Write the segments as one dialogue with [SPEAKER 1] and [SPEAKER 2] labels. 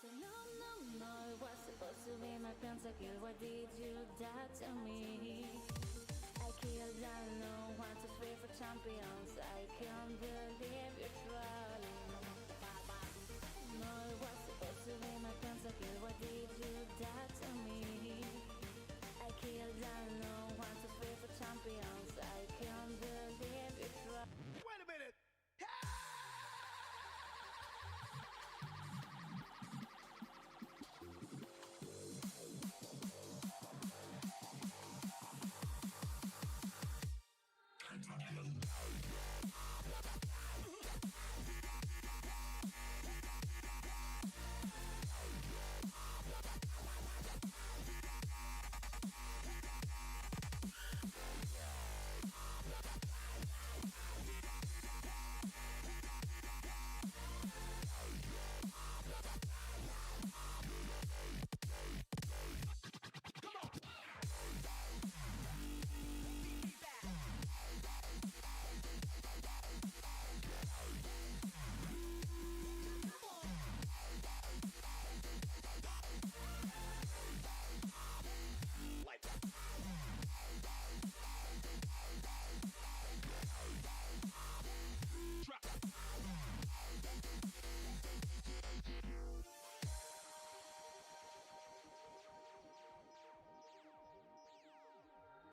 [SPEAKER 1] said, no, no, no, it was supposed to be my pentakill. Why did you die to me? I killed unknown, 1, 2, 3 for champions. I can't believe you're trolling. No, it was supposed to be my pentakill. Why did you die to me? I killed unknown, 1, 2, 3 for champions. I can't believe you're trolling.
[SPEAKER 2] Wait a minute!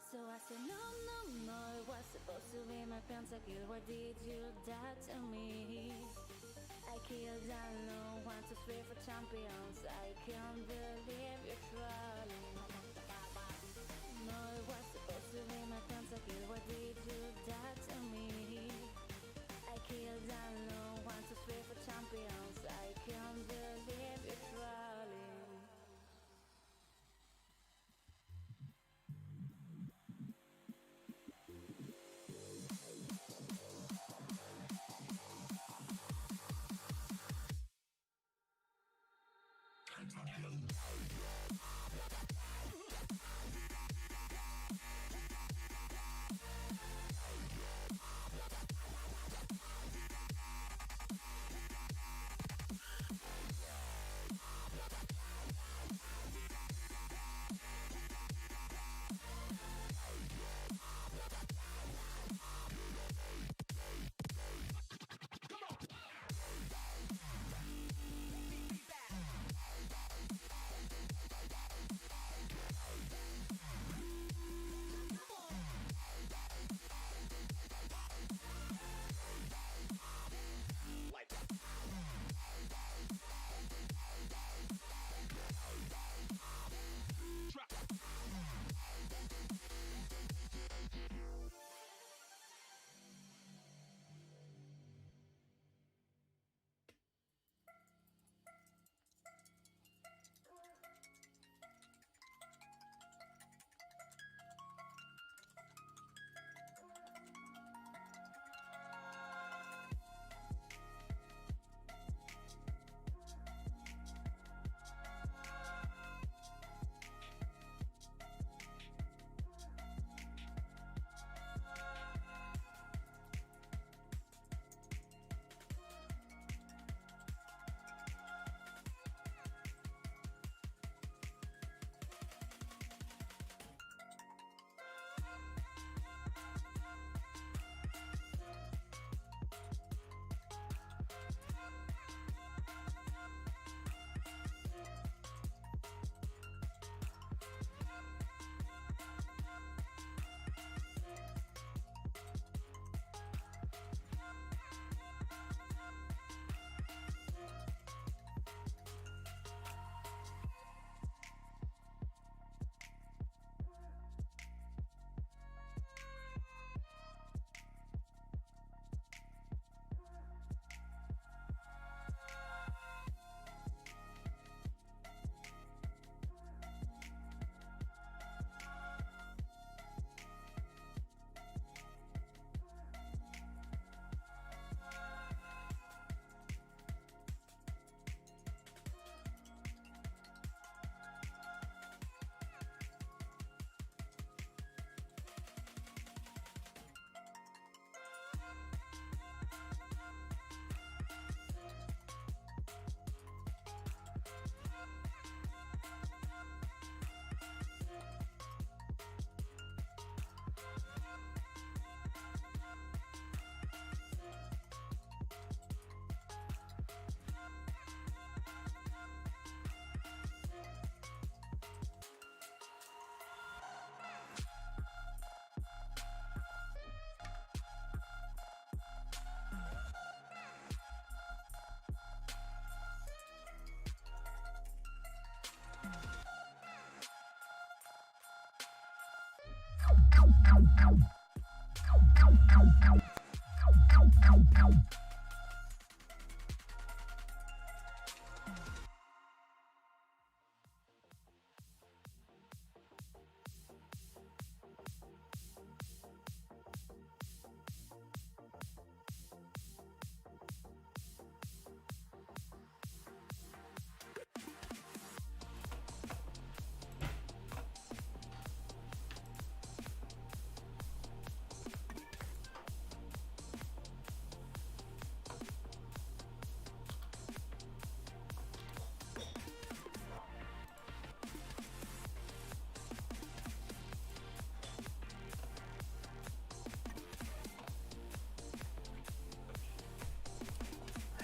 [SPEAKER 1] So I said, no, no, no, it was supposed to be my pentakill. Why did you die to me? I killed unknown, 1, 2, 3 for champions. I can't believe you're trolling. No, it was supposed to be my pentakill. Why did you die to me? I killed unknown, 1, 2, 3 for champions. I can't believe you're trolling.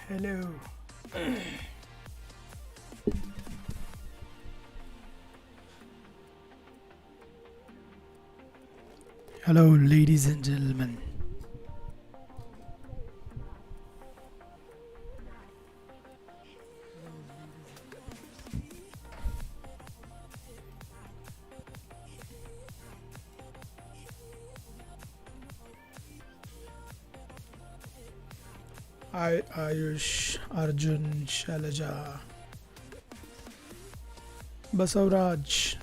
[SPEAKER 2] Hello. Hello, ladies and gentlemen. Hi, Ayush, Arjun, Shalaja, Basavraj,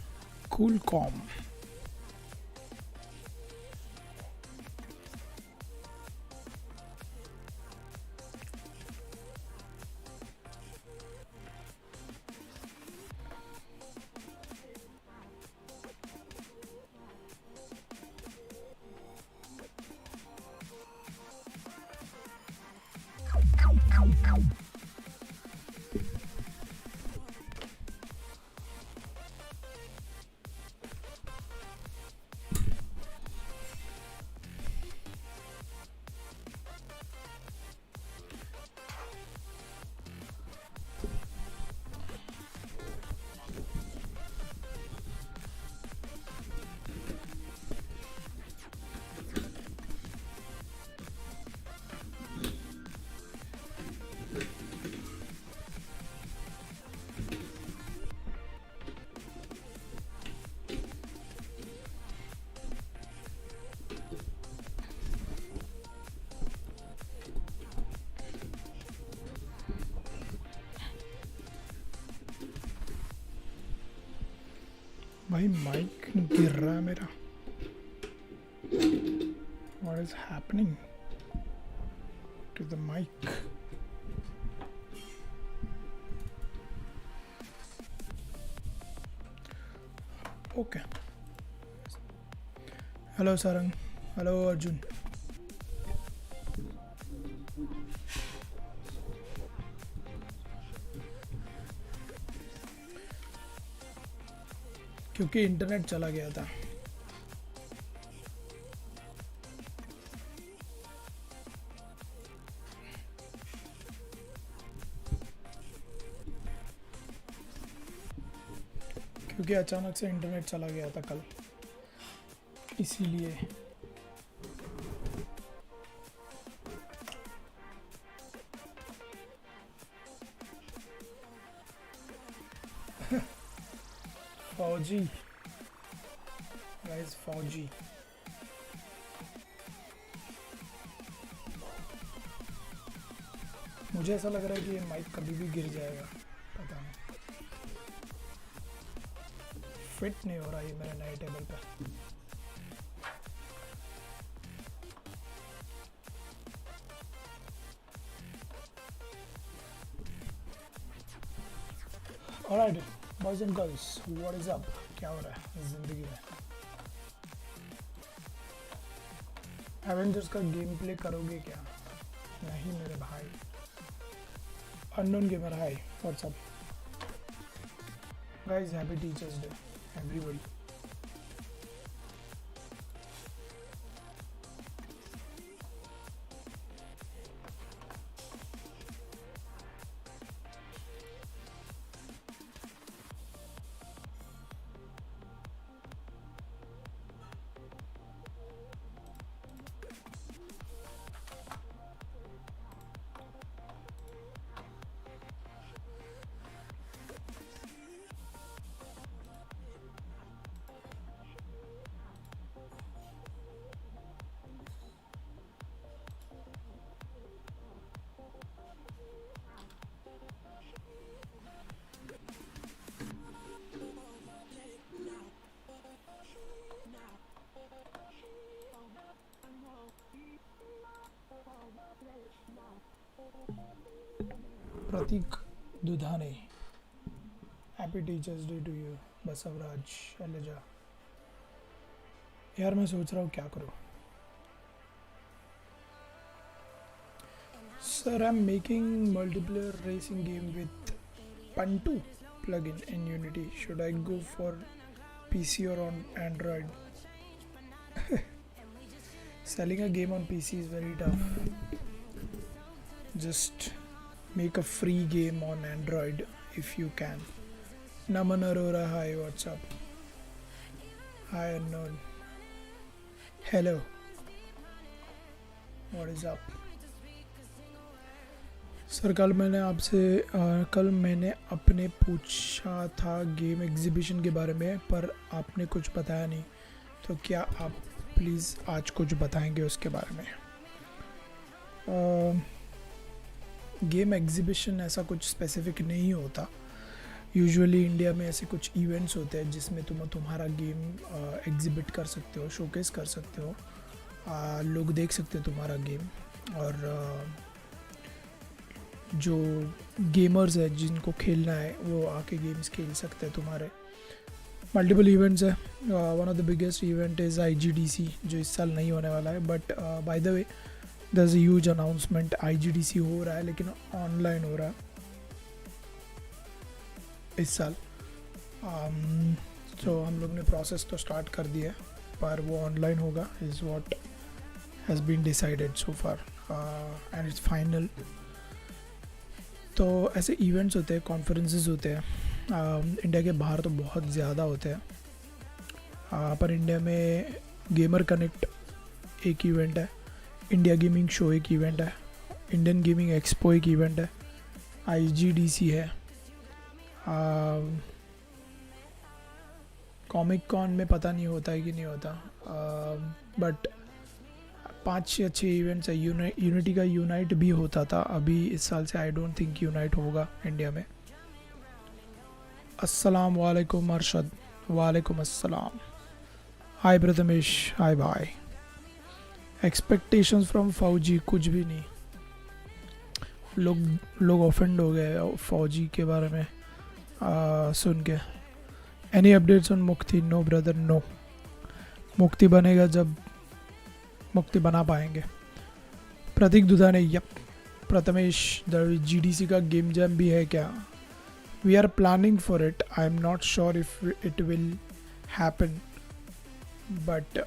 [SPEAKER 2] Coolcom. भाई mic गिर रहा है मेरा. What is happening to the mic? Okay. Hello Sarang. Hello Arjun. क्योंकि internet चला गया था. क्योंकि अचानक से इंटरनेट चला गया था कल, इसीलिए. फौजी गाइस, फौजी. मुझे ऐसा लग रहा है कि ये माइक कभी भी गिर जाएगा, पता नहीं. फिट नहीं हो रहा ये मेरे नए टेबल पे. Alright boys and girls, what is up? क्या हो रहा है जिंदगी में? एवेंजर्स का गेम प्ले करोगे क्या? नहीं मेरे भाई. Unknown gamer, hi, what's up guys? Happy teachers day everybody. Prateek Dudhane, happy teachers day to you. Basavaraj Shailaja, यार मैं सोच रहा हूँ क्या करूँ। Sir, I am making multiplayer racing game with पंटू plugin in Unity. Should I go for PC or on Android? Selling a game on PC is very tough. Just make a free game on Android if you can. Naman Arora, hi, what's up? Hi, unknown. Hello. What is up? Sir कल मैंने अपने पूछा था game exhibition के बारे में, पर आपने कुछ बताया नहीं, तो क्या आप प्लीज़ आज कुछ बताएंगे उसके बारे में। गेम एग्जीबिशन ऐसा कुछ स्पेसिफिक नहीं होता। यूजुअली इंडिया में ऐसे कुछ इवेंट्स होते हैं जिसमें तुम तुम्हारा गेम एग्जिबिट कर सकते हो, शोकेस कर सकते हो, लोग देख सकते हो तुम्हारा गेम। और जो गेमर्स है जिनको खेलना है वो आके गेम्स खेल सकते हैं तुम्हारे। मल्टीपल इवेंट्स है। One of the biggest event is IGDC, जो इस साल नहीं होने वाला है, but by the way there is a huge announcement. IGDC हो रहा है लेकिन ऑनलाइन हो रहा है इस साल। तो हम लोग ने प्रोसेस तो स्टार्ट कर दिया है, पर वो ऑनलाइन होगा is what has been decided so far, and it's final. तो ऐसे इवेंट्स होते हैं, कॉन्फ्रेंसेस होते हैं। इंडिया के बाहर तो बहुत ज़्यादा होते हैं, पर इंडिया में गेमर कनेक्ट एक इवेंट है, इंडिया गेमिंग शो एक इवेंट है, इंडियन गेमिंग एक्सपो एक इवेंट है, IGDC है, कॉमिक कॉन में पता नहीं होता है कि नहीं होता, बट 5-6 अच्छे इवेंट्स है। यूनिटी का यूनाइट भी होता था, अभी इस साल से आई डोंट थिंक यूनाइट होगा इंडिया में। अस्सलाम वालेकुम अरशद, वालेकुम अस्सलाम। हाय प्रथमेश, हाय भाई। एक्सपेक्टेशंस फ्रॉम फौजी, कुछ भी नहीं। लोग ऑफेंड हो गए फौजी के बारे में सुन के। Any updates on Mukti? No brother, no. Mukti बनेगा जब मुक्ति बना पाएंगे। प्रतीक दुधाने, यप। प्रथमेश, GDC का गेम जैम भी है क्या? We are planning for it, I am not sure if it will happen, but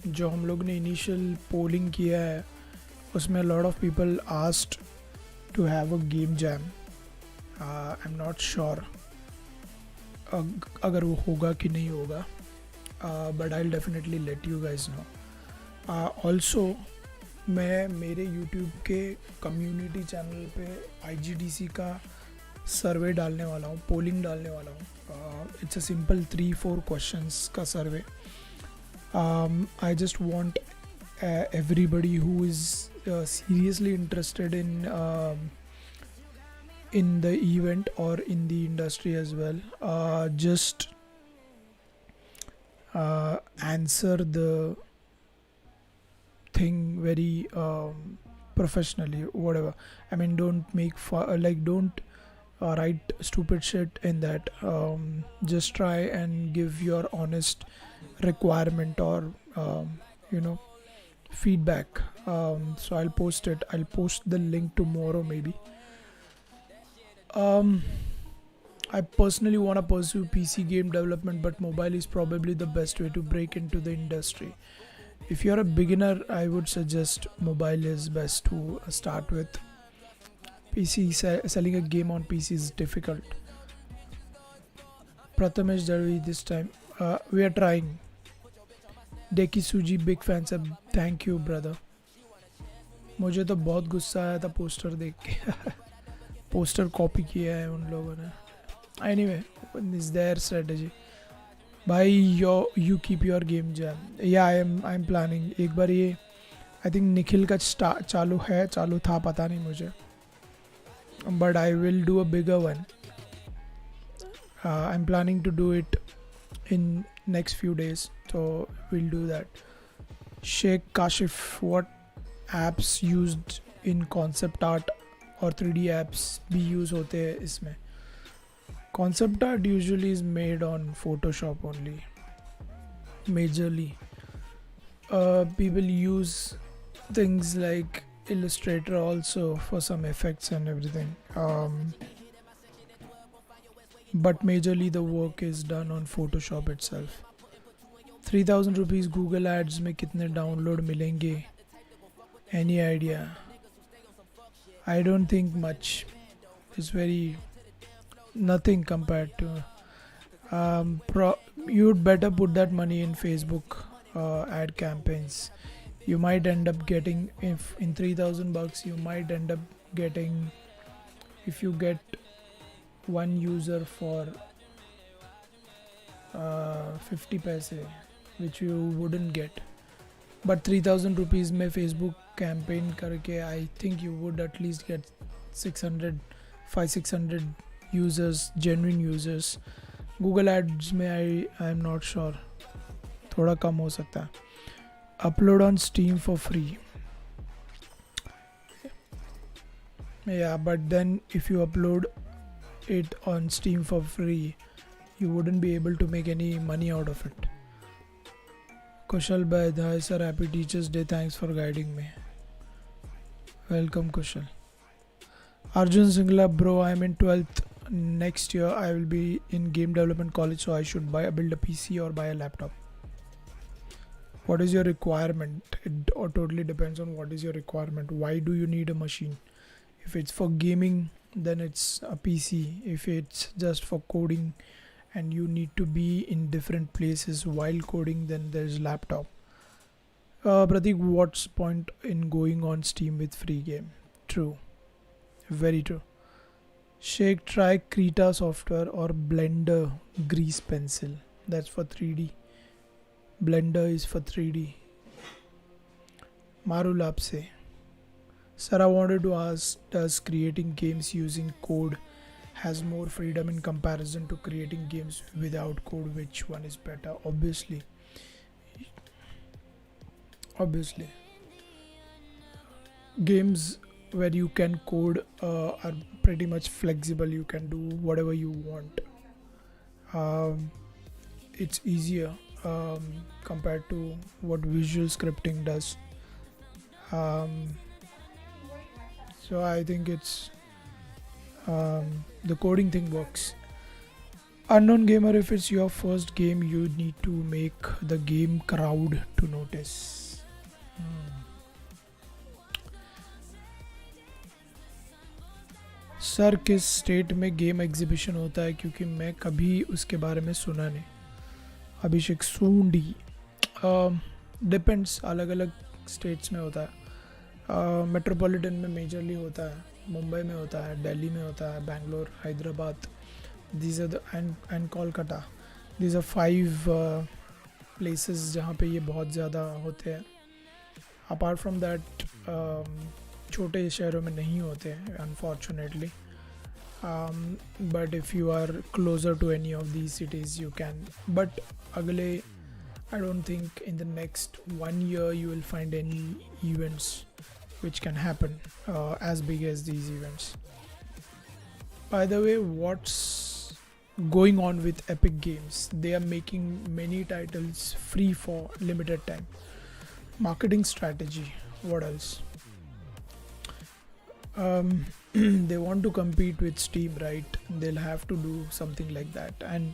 [SPEAKER 2] जो हम लोग ने इनिशियल पोलिंग किया है उसमें lot of people asked to have a game jam. I am not sure अगर वो होगा कि नहीं होगा, but I will definitely let you guys know. Also मैं मेरे यूट्यूब के कम्युनिटी चैनल पे IGDC का सर्वे डालने वाला हूँ, पोलिंग डालने वाला हूँ। इट्स अ सिंपल 3-4 क्वेश्चंस का survey. I just want everybody who is seriously interested in the event or in the industry as well, just answer the thing very professionally, whatever. I mean, don't make don't write stupid shit in that. Just try and give your honest requirement or feedback. So I'll post it. I'll post the link tomorrow maybe. I personally want to pursue PC game development, but mobile is probably the best way to break into the industry. If you're a beginner, I would suggest mobile is best to start with. PC selling a game on PC is difficult. Prathamesh Darvi, this time we are trying. Deki Suji, big fan sab. Thank you brother. मुझे तो बहुत गुस्सा आया था poster देख के। Poster copy किया है उन लोगों ने। Anyway, is their strategy. भाई you keep your game jam. Yeah, I'm planning. एक बार ये I think निखिल का चालू था, पता नहीं मुझे, but I will do a bigger one. I'm planning to do it in next few days, so we'll do that. Sheikh Kashif, what apps used in concept art और 3D apps भी use होते हैं इसमें. Concept art usually is made on Photoshop only. Majorly, people use things like Illustrator also for some effects and everything. But majorly the work is done on Photoshop itself. 3000 rupees Google Ads में कितने download मिलेंगे? Any idea? I don't think much. It's very nothing compared to. You'd better put that money in Facebook ad campaigns. You might end up getting, if in 3000 bucks, you might end up getting, if you get one user for 50 paise, which you wouldn't get. But 3000 rupees में Facebook campaign करके I think you would at least get 500-600 users, genuine users. Google Ads में I am not sure, थोड़ा कम हो सकता है. Upload on Steam for free. Yeah, but then if you upload it on Steam for free, you wouldn't be able to make any money out of it. Kushal Baid, hi sir, happy Teachers Day, thanks for guiding me. Welcome Kushal. Arjun Singla, bro, I'm in 12th. Next year I will be in game development college, so I should build a PC or buy a laptop. What is your requirement? It totally depends on what is your requirement. Why do you need a machine? If it's for gaming, then it's a PC. If it's just for coding and you need to be in different places while coding, then there's laptop. Pratik, what's point in going on Steam with free game? True, very true. Shake, try Krita software or Blender Grease Pencil. That's for 3D. Blender is for 3D. Marul aapse. Sir, I wanted to ask, does creating games using code has more freedom in comparison to creating games without code? Which one is better? Obviously. Games where you can code are pretty much flexible. You can do whatever you want. It's easier compared to what visual scripting does. So I think it's the coding thing works. Unknown gamer, if it's your first game, you need to make the game crowd to notice. Sir किस state में game exhibition होता है, क्योंकि मैं कभी उसके बारे में सुना नहीं. अभिषेक सूंडी, डिपेंड्स, अलग अलग स्टेट्स में होता है. मेट्रोपॉलिटन में मेजरली होता है, मुंबई में होता है, दिल्ली में होता है, Bangalore, Hyderabad, these are the and Kolkata. These are 5 places जहाँ पे ये बहुत ज़्यादा होते हैं. Apart from that, छोटे शहरों में नहीं होते हैं unfortunately. But if you are closer to any of these cities, you can. But अगले, I don't think in the next 1 year you will find any events which can happen as big as these events. By the way, what's going on with Epic Games? They are making many titles free for limited time. Marketing strategy. What else? They want to compete with Steam, right? They'll have to do something like that. And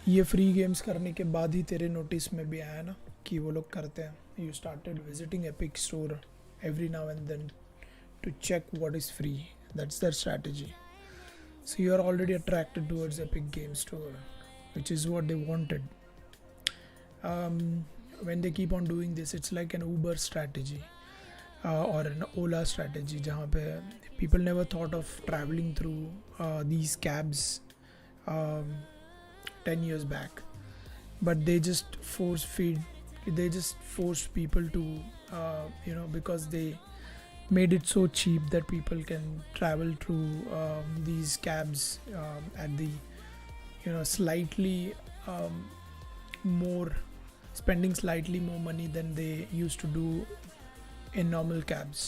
[SPEAKER 2] ये free games करने के बाद ही तेरे notice में भी आया ना कि वो लोग करते हैं. You started visiting Epic Store every now and then to check what is free. That's their strategy. So you are already attracted towards Epic Game Store, which is what they wanted. When they keep on doing this, it's like an Uber strategy or an Ola strategy, जहाँ पे people never thought of traveling through these cabs 10 years back, but they just force people to because they made it so cheap that people can travel through these cabs at the slightly more, spending slightly more money than they used to do in normal cabs.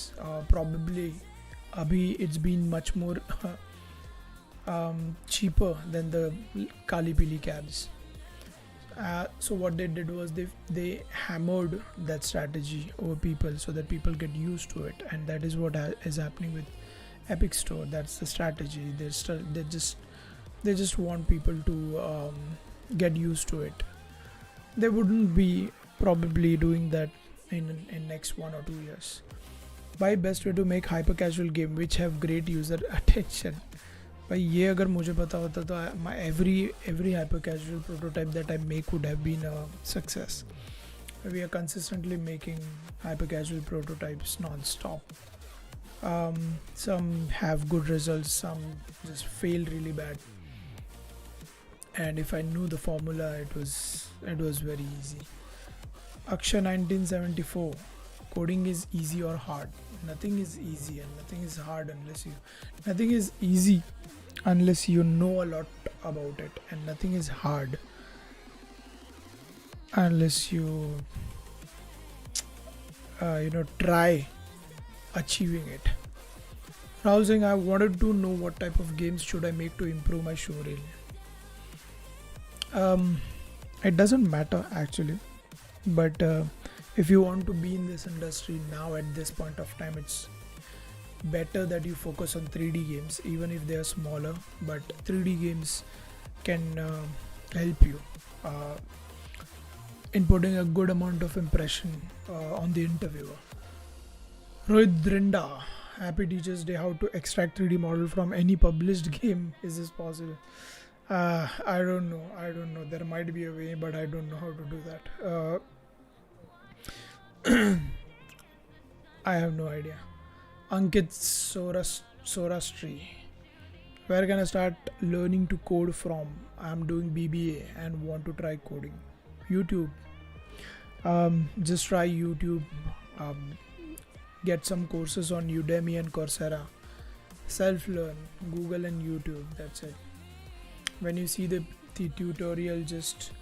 [SPEAKER 2] Probably abhi it's been much more cheaper than the Kali Pili cabs. So what they did was they hammered that strategy over people so that people get used to it, and that is what is happening with Epic Store. That's the strategy. They just want people to get used to it. They wouldn't be probably doing that in next 1 or 2 years. By best way to make hyper casual game which have great user attention. भाई ये अगर मुझे पता होता तो my every hyper casual prototype that I make would have been a success. We are consistently making hyper casual prototypes non-stop. Some have good results, some just fail really bad. And if I knew the formula, it was very easy. Akshay 1974. Coding is easy or hard? Nothing is easy and nothing is hard nothing is easy unless you know a lot about it, and nothing is hard unless you try achieving it. Rahul Singh, I wanted to know what type of games should I make to improve my showreel. It doesn't matter actually, but if you want to be in this industry now at this point of time, it's better that you focus on 3D games, even if they are smaller, but 3D games can help you in putting a good amount of impression on the interviewer. Rohit Drinda, happy Teachers Day. How to extract 3D model from any published game? Is this possible? I don't know. There might be a way, but I don't know how to do that. I have no idea. Ankit Sorastri, where can I start learning to code from? I'm doing BBA and want to try coding. YouTube. Just try YouTube. Get some courses on Udemy and Coursera. Self-learn. Google and YouTube. That's it. When you see the tutorial, just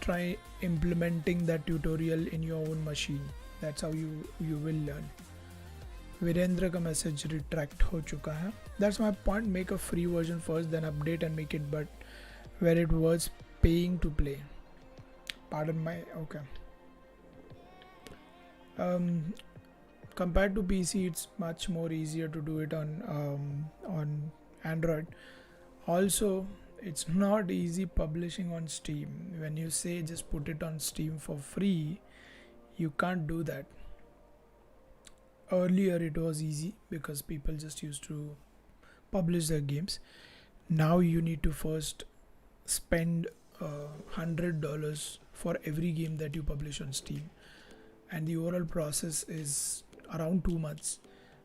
[SPEAKER 2] try implementing that tutorial in your own machine. That's how you will learn. Virendra ka message retract ho chuka hai. That's my point. Make a free version first, then update and make it but where it was paying to play. Pardon my okay. Compared to PC, it's much more easier to do it on Android. Also, it's not easy publishing on Steam. When you say just put it on Steam for free, you can't do that. Earlier it was easy because people just used to publish their games. Now you need to first spend $100 for every game that you publish on Steam, and the overall process is around 2 months.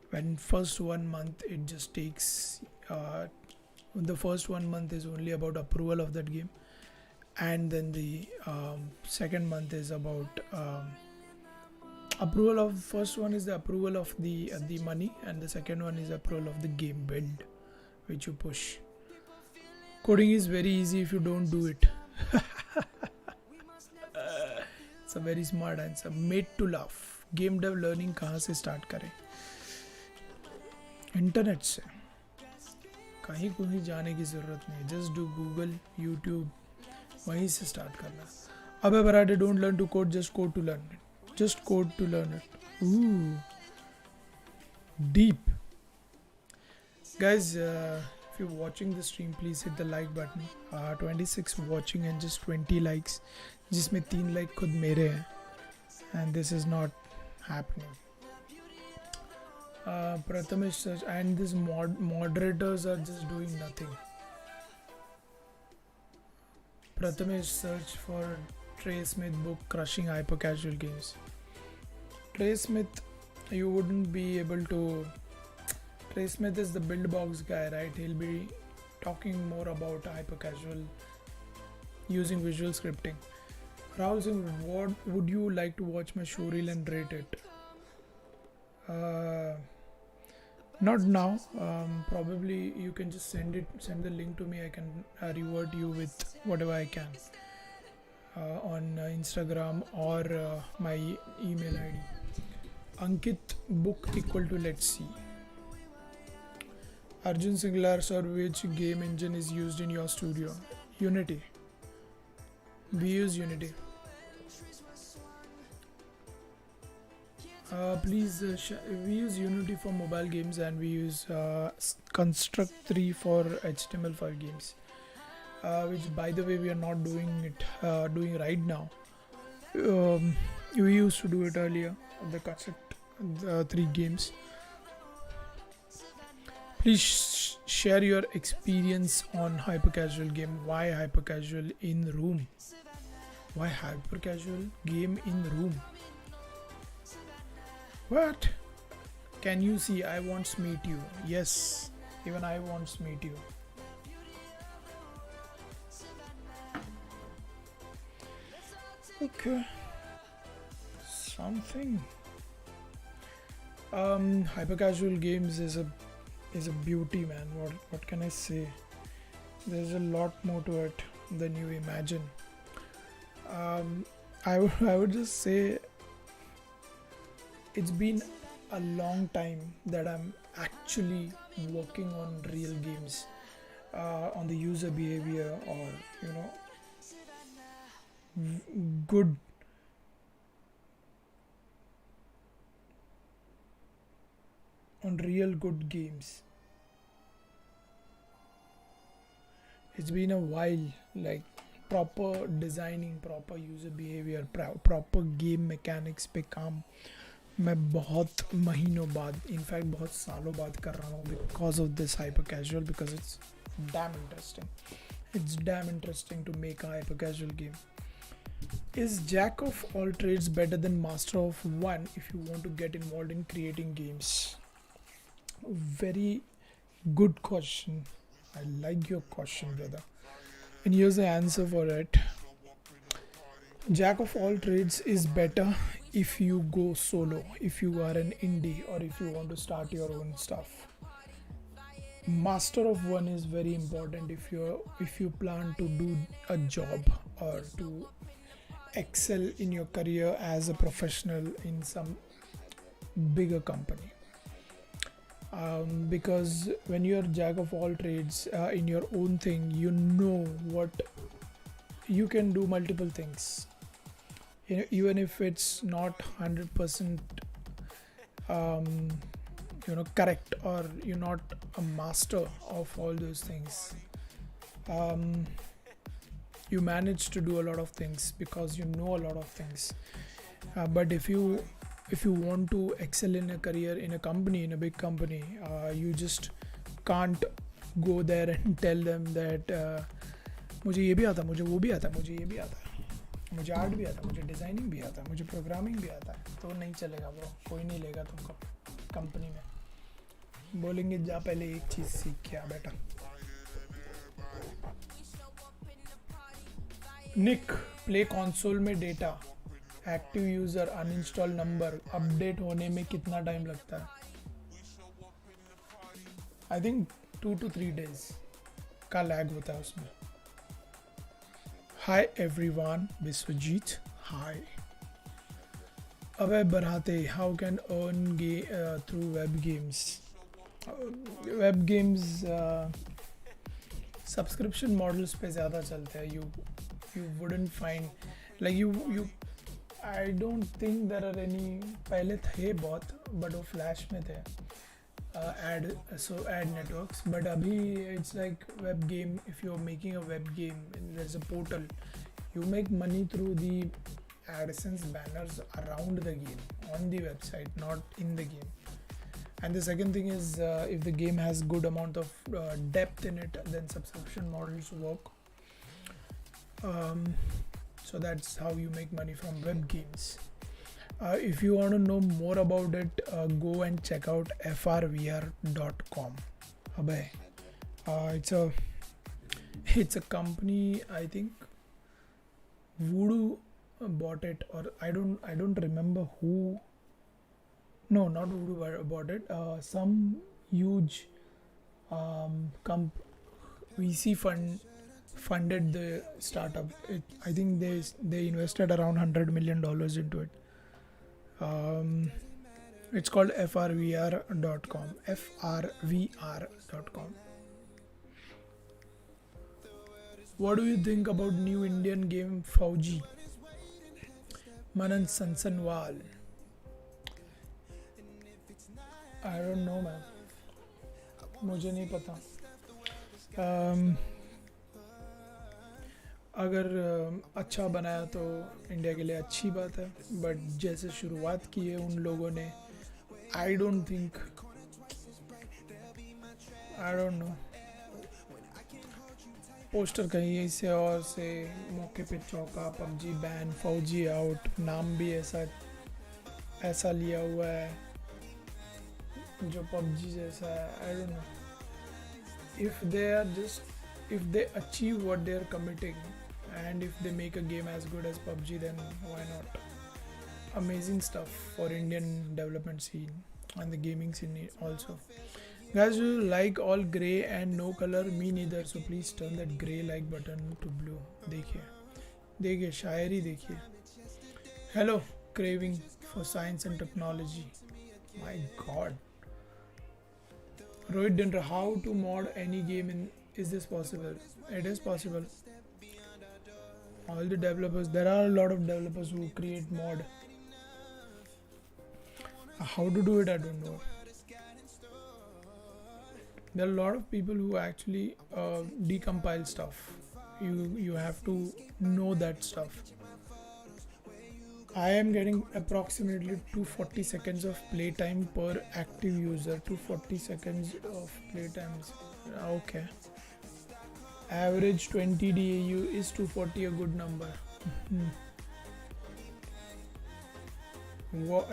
[SPEAKER 2] When first 1 month it just takes the first 1 month is only about approval of that game, and then the second month is about approval of first one is the approval of the money, and the second one is approval of the game build which you push. Coding is very easy if you don't do it. It's a very smart answer. Made to laugh. Game dev learning कहाँ से start करें? Internet से. कहीं कोई जाने की ज़रूरत नहीं. Just do Google, YouTube. वहीं से start करना. अबे Barade, don't learn to code, just code to learn it. Just code to learn it. Ooh, deep. Guys, if you're watching the stream, please hit the like button. 26 watching and just 20 likes. जिसमें 3 like खुद मेरे हैं. And this is not happening. Prathamesh search, and these moderators are just doing nothing. Prathamesh search for Trey Smith book Crushing Hyper Casual Games. Trey Smith, you wouldn't be able to. Trey Smith is the build box guy, right? He'll be talking more about hyper casual using visual scripting. Rahul Singh, what would you like to watch my showreel and rate it? Not now. Probably you can just send the link to me. I can reward you with whatever I can on Instagram or my email ID. Ankit, book equal to let's see. Arjun Singlar, sir, which game engine is used in your studio? Unity. We use Unity. Please, we use Unity for mobile games, and we use Construct 3 for HTML5 games. Which, by the way, we are not doing right now. We used to do it earlier. The Construct 3 games. Please share your experience on hyper casual game. Why hyper casual in room? Why hyper casual game in room? What? Can you see? I wants meet you. Yes, even I wants meet you. Okay. Something. Hyper casual games is a beauty, man. What can I say? There's a lot more to it than you imagine. I would just say it's been a long time that I'm actually working on real games, on the user behavior, or good on real good games. It's been a while, like proper designing, proper user behavior, proper game mechanics पे काम मैं बहुत महीनों बाद, in fact बहुत सालों बाद कर रहा हूँ because of this hyper casual, because it's damn interesting. It's damn interesting to make a hyper casual game. Is jack of all trades better than master of one if you want to get involved in creating games? Very good question. I like your question, brother. And here's the answer for it. Jack of all trades is better if you go solo, if you are an indie, or if you want to start your own stuff. Master of one is very important if you plan to do a job or to excel in your career as a professional in some bigger company. Because when you're jack of all trades in your own thing, you know what you can do multiple things. Even if it's not 100% correct, or you're not a master of all those things, you manage to do a lot of things because you know a lot of things. But if you want to excel in a career in a company, in a big company, you just can't go there and tell them that मुझे ये भी आता, मुझे वो भी आता, मुझे ये भी आता, मुझे आर्ट भी आता, मुझे डिज़ाइनिंग भी आता, मुझे प्रोग्रामिंग भी आता है. तो नहीं चलेगा ब्रो, कोई नहीं लेगा तुमको कंपनी में. बोलेंगे जा पहले एक चीज़ सीख के आ बेटा. निक, प्ले कंसोल में data, active user, uninstall number update होने में कितना टाइम लगता है? आई थिंक 2 to 3 days का लैग होता है उसमें. हाय एवरीवन, विश्वजीत हाय. अबे बढ़ाते, how can earn through web games? Web games subscription models पे ज़्यादा चलते हैं. you wouldn't find, like you I don't think there are any. पहले थे बहुत, but वो फ्लैश में थे ad networks, but अभी it's like web game. If you're making a web game, there's a portal, you make money through the AdSense banners around the game on the website, not in the game. And the second thing is, if the game has good amount of depth in it, then subscription models work. So that's how you make money from web games. If you want to know more about it, go and check out frvr.com. It's a company. I think Voodoo bought it, or I don't remember who. No, not Voodoo bought it. Some huge VC funded the startup. I think they invested around $100 million into it. It's called frvr.com. frvr.com. What do you think about new Indian game Fauji? Manan Sansanwal. I don't know man. मुझे नहीं पता. अगर अच्छा बनाया तो India के लिए अच्छी बात है, बट जैसे शुरुआत की है उन लोगों ने, I don't think, I don't no. Poster कहीं से और से मौके पे चौका, पबजी बैन, फौजी आउट, नाम भी ऐसा लिया हुआ है जो पबजी जैसा है. I don't no. If they achieve what they are committing, and if they make a game as good as PUBG, then why not? Amazing stuff for Indian development scene and the gaming scene also. Guys, you like all grey and no color? Me neither, so please turn that grey like button to blue. देखिए शायरी देखिए. Hello, craving for science and technology. My god. Rohit Dindra, how to mod any game in? Is this possible? It is possible. All the developers, there are a lot of developers who create mod. How to do it, I don't know. There are a lot of people who actually decompile stuff. You have to know that stuff. I am getting approximately 240 seconds of playtime per active user. 240 seconds of playtime. Okay. Average 20 DAU. Is 240 a good number? What,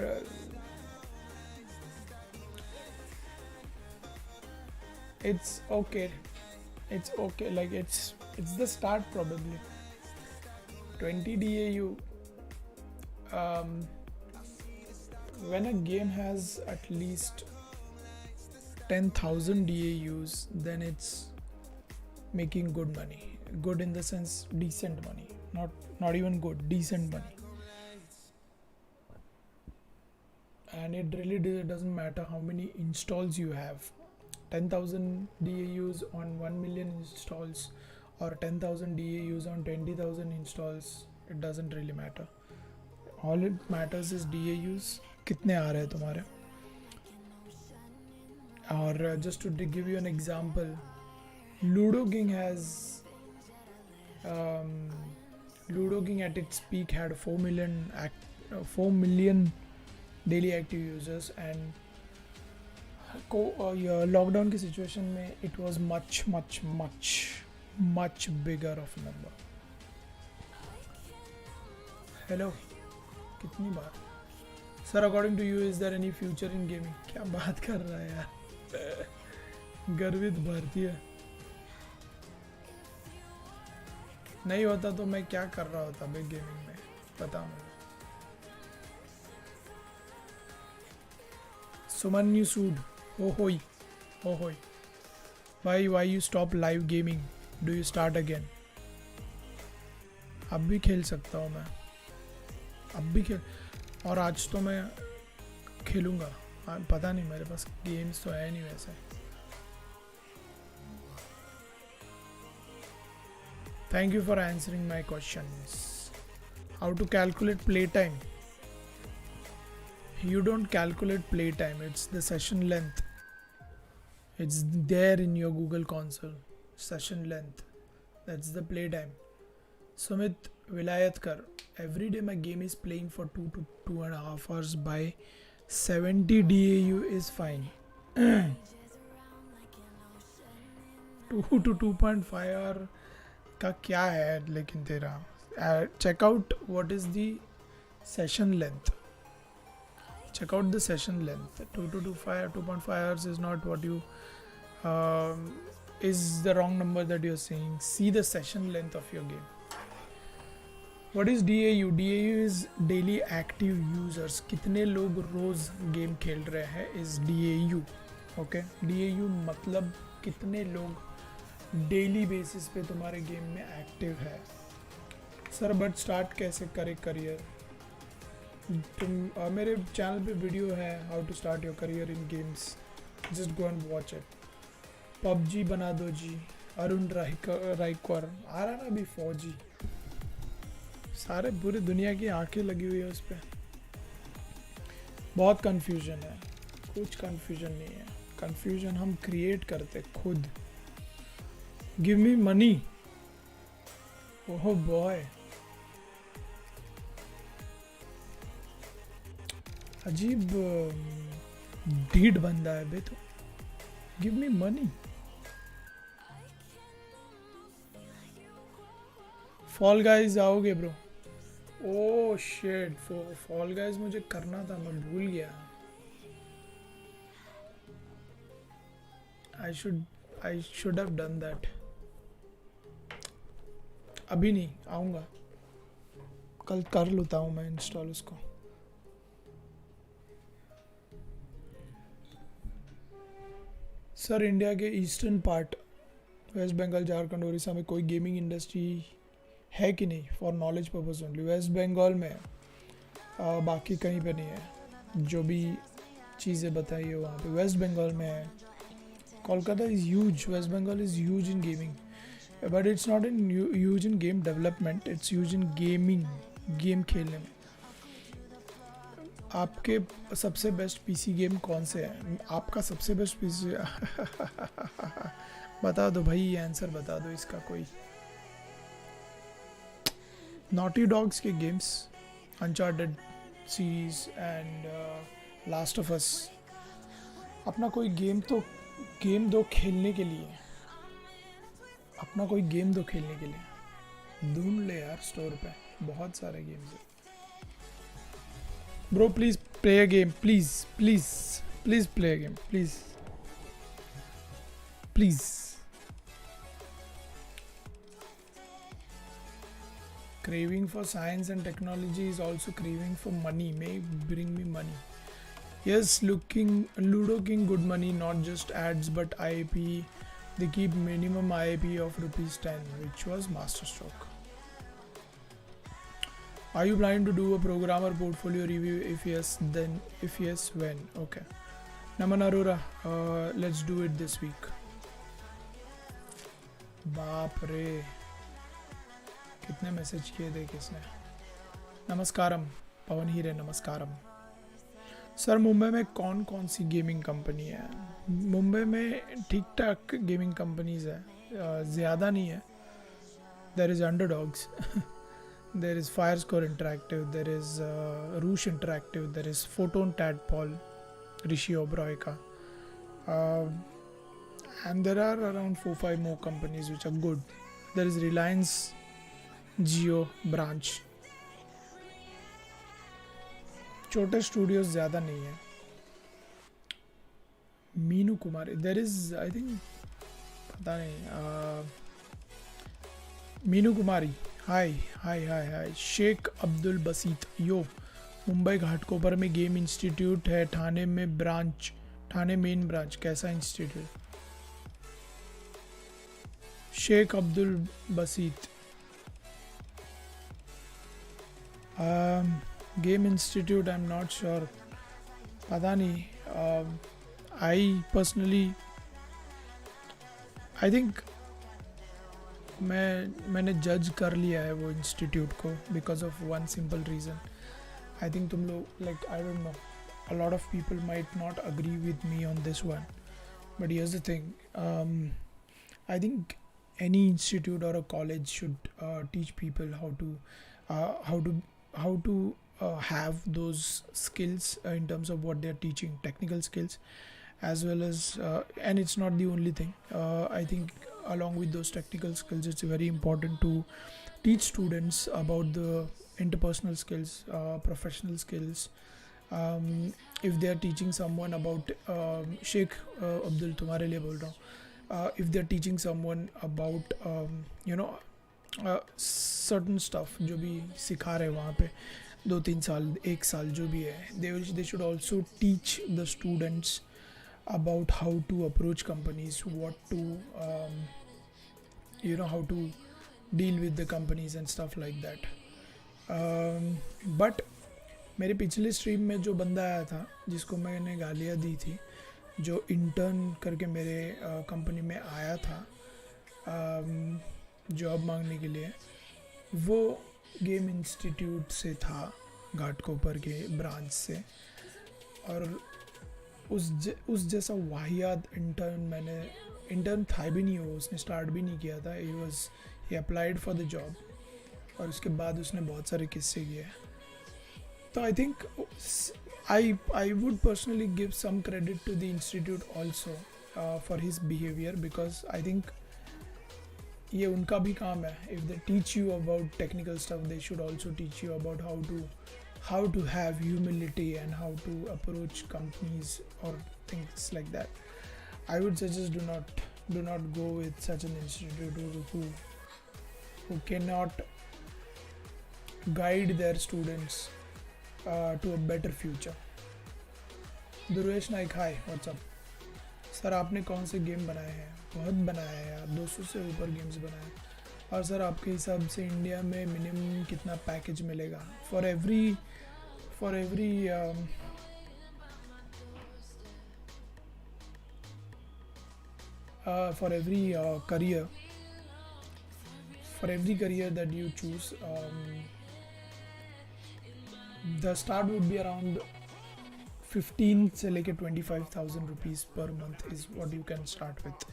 [SPEAKER 2] it's okay. It's okay. Like it's the start probably. 20 DAU. When a game has at least 10,000 DAUs, then it's making good money. Good in the sense decent money, not even good, decent money. And it really doesn't matter how many installs you have. 10,000 DAUs on 1 million installs, or 10,000 DAUs on 20,000 installs, it doesn't really matter. All it matters is DAUs कितने आ रहे हैं तुम्हारे. और just to give you an example, Ludo King at its peak had 4 million daily active users, and lockdown की situation में it was much bigger of a number. Hello, कितनी बार? Sir, according to you, is there any future in gaming? क्या बात कर रहा है यार. गर्वित भारतीय. नहीं होता तो मैं क्या कर रहा होता बिग गेमिंग में, पता मुझे. सुमन सूड, हो होई. Why you stop live gaming? Do you start again? अब भी खेल सकता हूँ मैं, अब भी खेल, और आज तो मैं खेलूँगा. पता नहीं, मेरे पास गेम्स तो है नहीं वैसे. Thank you for answering my questions. How to calculate playtime? You don't calculate playtime, it's the session length. It's there in your Google console. Session length. That's the playtime. Sumit Vilayatkar. Every day my game is playing for 2 to 2.5 hours by 70 DAU is fine. 2 to 2.5 hour का क्या है लेकिन तेरा. Check out what is the session length. Check out the session length. 2.5 hours is not what you is the wrong number that you're saying. See the session length of your game. What is DAU? DAU is daily active users. कितने लोग रोज game खेल रहे हैं is DAU. Okay? DAU मतलब कितने लोग daily basis पे तुम्हारे गेम में एक्टिव है. सर बट स्टार्ट कैसे करे करियर? मेरे चैनल पे वीडियो है how to start your career in games, just go and watch it. PUBG बना दो जी, अरुण राइकर आ रहा ना अभी फौजी, सारे पूरी दुनिया की आंखें लगी हुई है उस पर। बहुत कंफ्यूजन है, कुछ कंफ्यूजन नहीं है, कंफ्यूजन हम क्रिएट करते खुद। Give me money, oh boy, अजीब ढीठ बंदा है बे तो। Give me money. Fall guys आओगे bro? Oh shit, fall guys मुझे करना था, मैं भूल गया। I should have done that. अभी नहीं, आऊँगा कल, कर लेता हूँ मैं इंस्टॉल उसको। सर इंडिया के eastern part, West Bengal, Jharkhand, Orissa में कोई गेमिंग इंडस्ट्री है कि नहीं? For knowledge purpose only. West Bengal में है, बाकी कहीं पे नहीं है। जो भी चीज़ें बताइए वहाँ पे वेस्ट बंगाल में है। Kolkata is huge, West Bengal is huge in gaming, but it's not in huge in game development, it's huge in gaming, game खेलने में। आपके सबसे बेस्ट पीसी गेम कौन से हैं? आपका सबसे बेस्ट पीसी बता दो भाई, आंसर बता दो इसका कोई। नॉटी डॉग्स के games, uncharted series and last of us. अपना कोई गेम दो खेलने के लिए, अपना कोई गेम दो खेलने के लिए। ढूंढ ले यार स्टोर पे, बहुत सारे गेम्स हैं। Bro please play a game, please please please play a game, please please. Craving for science and technology is also craving for money. May bring me money. Yes, Ludo King good money, not just ads but IAP. They keep minimum IAP of ₹10, which was Masterstroke. Are you planning to do a programmer portfolio review? If yes, then if yes, when? Okay. Naman Arora, let's do it this week. बाप रे, कितने message किए थे किसने? नमस्कारम पवन हीरे, नमस्कारम। Sir Mumbai में कौन कौन सी गेमिंग कंपनी है? मुंबई में ठीक ठाक गेमिंग कंपनीज है, ज़्यादा नहीं है। There is Underdogs, there is Firescore Interactive, there is Roosh Interactive, there is Photon Tadpole, Rishi Oberoi का, and there are around 4-5 more companies which are good. There is Reliance Jio branch. छोटे studios ज़्यादा नहीं है। मीनू कुमारी, there is I think, पता नहीं, मीनू कुमारी, हाय हाय हाय हाय। शेख अब्दुल बसीत, यो मुंबई घाटकोपर में game institute है, ठाणे में ब्रांच, ठाणे मेन ब्रांच, कैसा institute? Shaikh Abdul Basit, game institute, I am not sure, पता नहीं। आई पर्सनली आई थिंक मैंने जज कर लिया है वो इंस्टीट्यूट को, because of one simple reason. I think तुम लोग, like I don't know, a lot of people might not agree with me on this one, but here's the thing, I think any institute or a college should teach people how to have those skills in terms of what they are teaching, technical skills, as well as and it's not the only thing. I think along with those technical skills, it's very important to teach students about the interpersonal skills, professional skills. If they are teaching someone about Sheikh Abdul, तुम्हारे लिए बोल रहा हूँ, if they're teaching someone about certain stuff, जो भी सिखा रहे वहाँ पे 2-3 साल 1 साल जो भी है, they should also teach the students about how to approach companies, what to how to deal with the companies and stuff like that. But मेरे पिछले स्ट्रीम में जो बंदा आया था जिसको मैंने गालियाँ दी थी, जो इंटर्न करके मेरे कंपनी में आया था जॉब मांगने के लिए, वो गेम इंस्टीट्यूट से था, घाटकोपर के ब्रांच से। और उस जैसा वाहियात इंटर्न था भी नहीं, वो उसने स्टार्ट भी नहीं किया था। He applied for the job और उसके बाद उसने बहुत सारे किस्से किए। तो I think I would personally give some credit to the institute also for his behaviour, because I think ये उनका भी काम है। If they teach you about technical stuff, they should also teach you about how to have humility and how to approach companies or things like that. I would suggest do not go with such an institute who cannot guide their students to a better future. Durvesh Naik, hi, what's up sir. आपने कौन से game बनाए हैं? बहुत बनाए हैं यार, 200 से ऊपर गेम्स बनाए हैं। और सर आपके हिसाब से इंडिया में मिनिमम कितना पैकेज मिलेगा for every career that you choose? The start would be around 15 से लेके 25,000 rupees per month is what you can start with.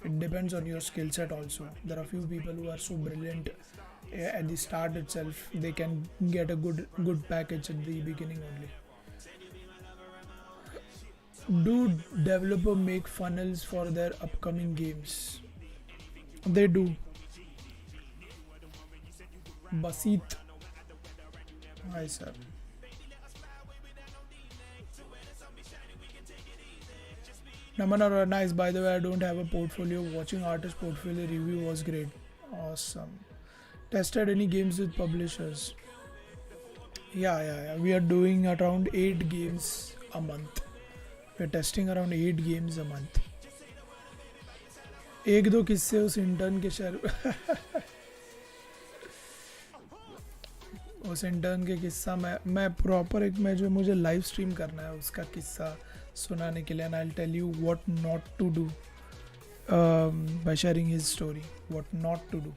[SPEAKER 2] It depends on your skill set also. There are few people who are so brilliant at the start itself, they can get a good package at the beginning only. Do developer make funnels for their upcoming games? They do. Basit, hi sir. Namana, nice. By the way, I don't have a portfolio. Watching artist portfolio review was great. Awesome. Tested any games with publishers? Yeah. We are doing around 8 games a month. We're testing around 8 games a month. एक दो किस्से उस intern के उस intern के किस्सा मैं proper एक में जो मुझे लाइव स्ट्रीम करना है उसका किस्सा सुनाने के लिए, and I'll tell you what not to do by sharing his story. What not to do.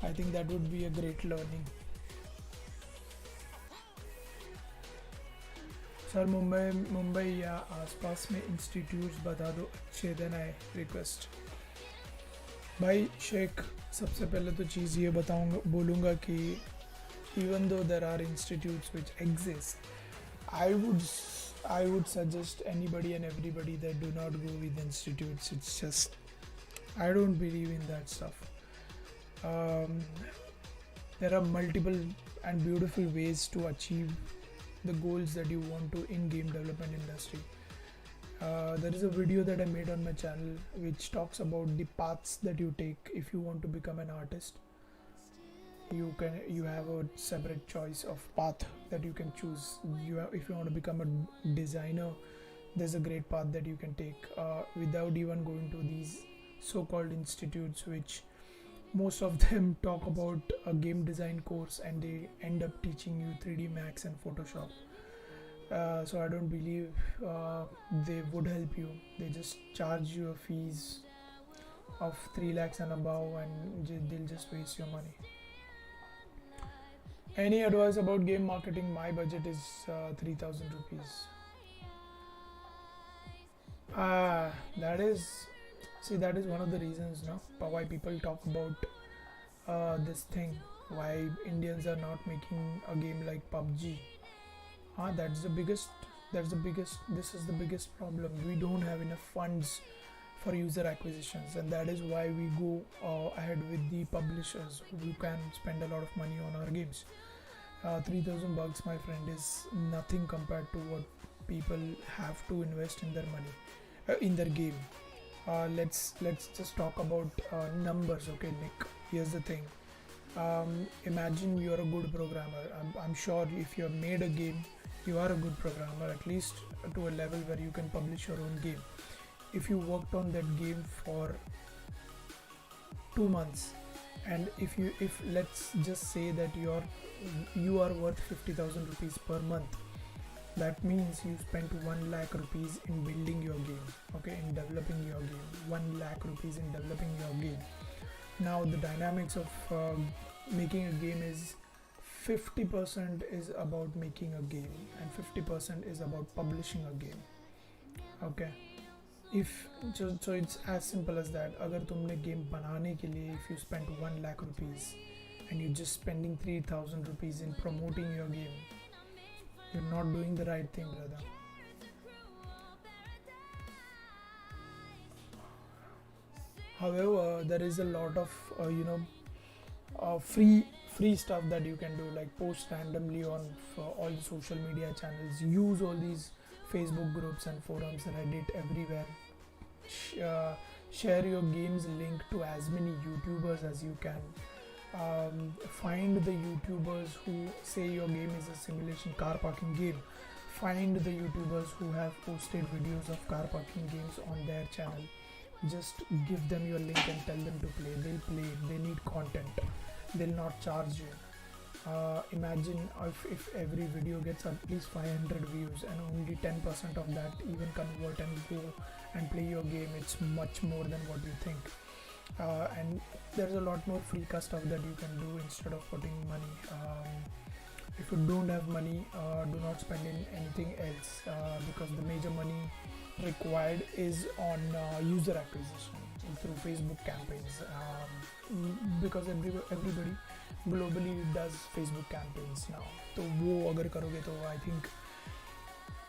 [SPEAKER 2] I think that would be a great learning. Sir Mumbai या आसपास में इंस्टीट्यूट्स बता दो अच्छे, देन आई रिक्वेस्ट। भाई शेख, सबसे पहले तो चीज़ ये बोलूँगा कि even though there are institutes which exist, I would suggest anybody and everybody that do not go with institutes. It's just, I don't believe in that stuff. There are multiple and beautiful ways to achieve the goals that you want to in game development industry. There is a video that I made on my channel which talks about the paths that you take if you want to become an artist. You have a separate choice of path that you can choose. If you want to become a designer, there's a great path that you can take without even going to these so-called institutes, which most of them talk about a game design course and they end up teaching you 3D Max and Photoshop. So I don't believe they would help you. They just charge you a fees of 3 lakhs and above, and they'll just waste your money. Any advice about game marketing? My budget is 3,000 rupees. That is one of the reasons now why people talk about this thing, why Indians are not making a game like PUBG. This is the biggest problem. We don't have enough funds for user acquisitions, and that is why we go ahead with the publishers who can spend a lot of money on our games. 3,000 bucks, my friend, is nothing compared to what people have to invest in their money in their game. Let's just talk about numbers. Okay, Nick, here's the thing. Imagine you're a good programmer. I'm sure if you have made a game, you are a good programmer, at least to a level where you can publish your own game. If you worked on that game for 2 months And if let's just say that you are worth 50,000 rupees per month, that means you spent 1 lakh rupees in building your game, okay, in developing your game. 1 lakh rupees in developing your game. Now the dynamics of making a game is 50% is about making a game and 50% is about publishing a game, okay. So it's as simple as that. अगर तुमने game बनाने के लिए if you spent 1 lakh rupees and you're just spending 3,000 rupees in promoting your game, you're not doing the right thing, brother. However, there is a lot of free stuff that you can do, like post randomly on all the social media channels, use all these Facebook groups and forums, Reddit, everywhere. Share your game's link to as many YouTubers as you can. Find the YouTubers who say your game is a simulation car parking game. Find the YouTubers who have posted videos of car parking games on their channel. Just give them your link and tell them to play. They'll play. They need content. They'll not charge you. Imagine if every video gets at least 500 views and only 10% of that even convert and go and play your game. It's much more than what you think. And there's a lot more free stuff that you can do instead of putting money. If you don't have money, do not spend in anything else, because the major money required is on user acquisition through Facebook campaigns, because everybody globally does Facebook campaigns now. So वो अगर करोगे तो I think,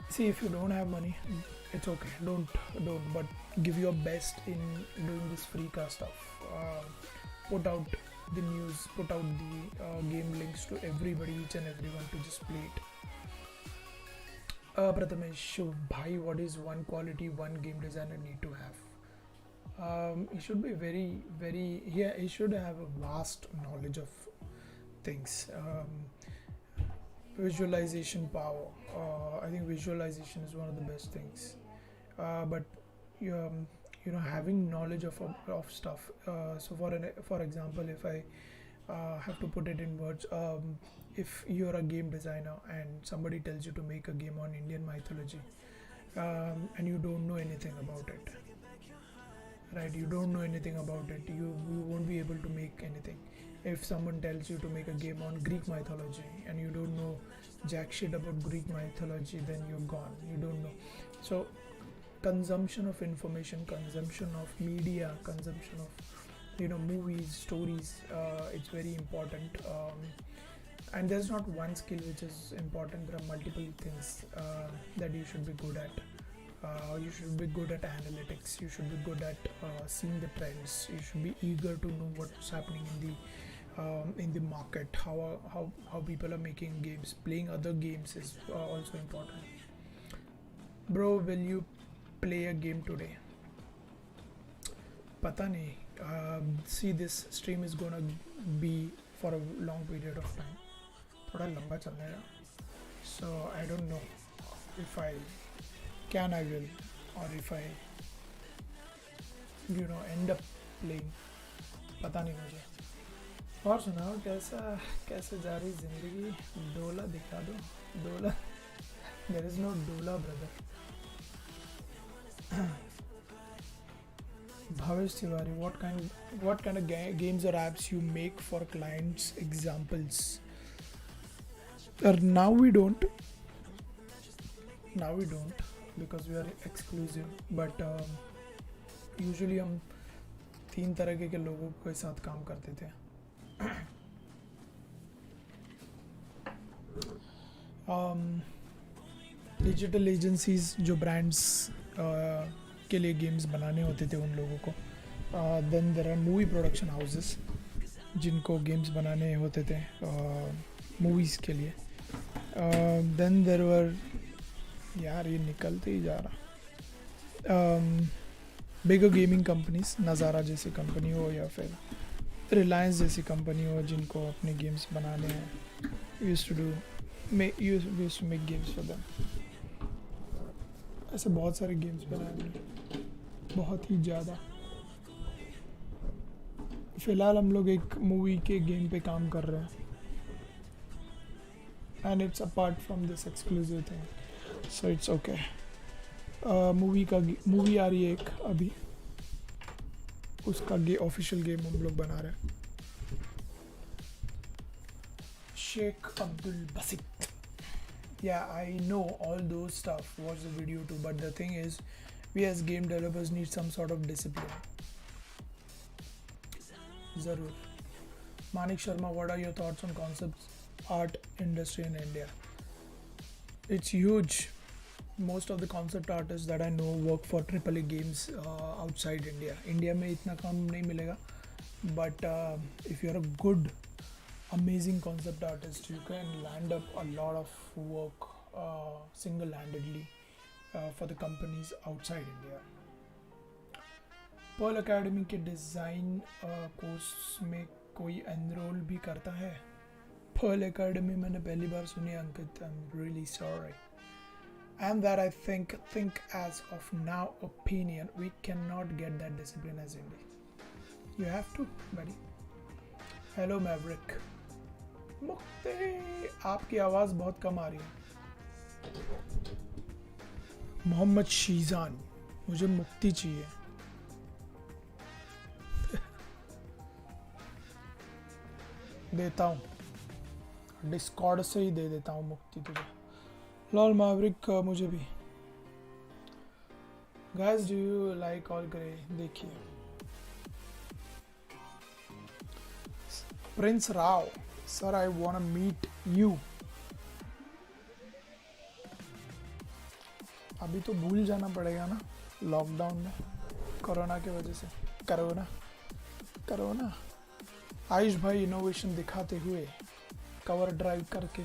[SPEAKER 2] see, if you don't have money, it's okay, don't, but give your best in doing this free stuff. Put out the news, put out the game links to everybody, each and everyone, to just play it. Prathamesh, bhai, what is one quality one game designer need to have? He should be he should have a vast knowledge of things. Visualization power. I think visualization is one of the best things. But having knowledge of stuff. So for example, if I have to put it in words, if you're a game designer and somebody tells you to make a game on Indian mythology, and you don't know anything about it, right? You don't know anything about it. You won't be able to make anything. If someone tells you to make a game on Greek mythology and you don't know jack shit about Greek mythology, then you're gone. You don't know. So consumption of information, consumption of media, consumption of movies, stories, it's very important. And there's not one skill which is important. There are multiple things that you should be good at. You should be good at analytics. You should be good at seeing the trends. You should be eager to know what's happening in the market, how people are making games. Playing other games is also important. Bro, will you play a game today? Pata nahi. See, this stream is gonna be for a long period of time. Thoda lamba chalega. So I don't know if I will, or if I end up playing. पता नहीं मुझे. और सुनाओ, कैसे जा रही जिंदगी? डोला दिखा दो. डोला. There is no डोला, brother. Bhavesh Tiwari, what kind of games or apps you make for clients? Examples. Now we don't, because we are exclusive, but usually हम 3 तरह के लोगों के साथ काम करते थे. डिजिटल एजेंसीज जो ब्रांड्स के लिए गेम्स बनाने होते थे उन लोगों को. Then there are movie production houses जिनको गेम्स बनाने होते थे मूवीज़ के लिए. देन देयर वर, यार ये निकलते ही जा रहा, बिगर गेमिंग कंपनीज, नज़ारा जैसी कंपनी हो या फिर रिलायंस जैसी कंपनी हो जिनको अपने गेम्स बनाने हैं. Used to make games for them. ऐसे बहुत सारे गेम्स बनाए हैं, बहुत ही ज़्यादा. फिलहाल हम लोग एक मूवी के गेम पे काम कर रहे हैं and it's apart from this exclusive thing so it's okay. Movie आ रही है एक अभी, उसका ऑफिशियल गेम हम लोग बना रहे हैं। Sheikh Abdul बसित, yeah, I know all those stuff, watch the video too, but the thing is we as game developers need some sort of discipline. Zarur. Manik Sharma, what are your thoughts on concept art industry in India? It's huge. Most of the concept artists that I know work for AAA games outside India. India में इतना काम नहीं मिलेगा, but if you're a good amazing concept artist, you can land up a lot of work single-handedly for the companies outside India. Pearl Academy के design course में कोई enrol भी करता है? पर्ल अकेडमी मैंने पहली बार सुनी Ankit, I am really sorry. And that I think as of now opinion we cannot get that discipline as India. You have to, buddy. Hello Maverick. मुक्ति, आपकी आवाज़ बहुत कम आ रही है. मोहम्मद शीजान, मुझे मुक्ति चाहिए. देता हूँ, डिस्कॉर्ड से ही दे देता हूँ मुक्ति तुझे. लॉल मैवरिक मुझे भी. Guys do you like all grey? देखिए Prince Rao, sir I want meet you. अभी तो भूल जाना पड़ेगा ना लॉकडाउन में, कोरोना की वजह से. करोना. आयुष भाई इनोवेशन दिखाते हुए कवर ड्राइव करके.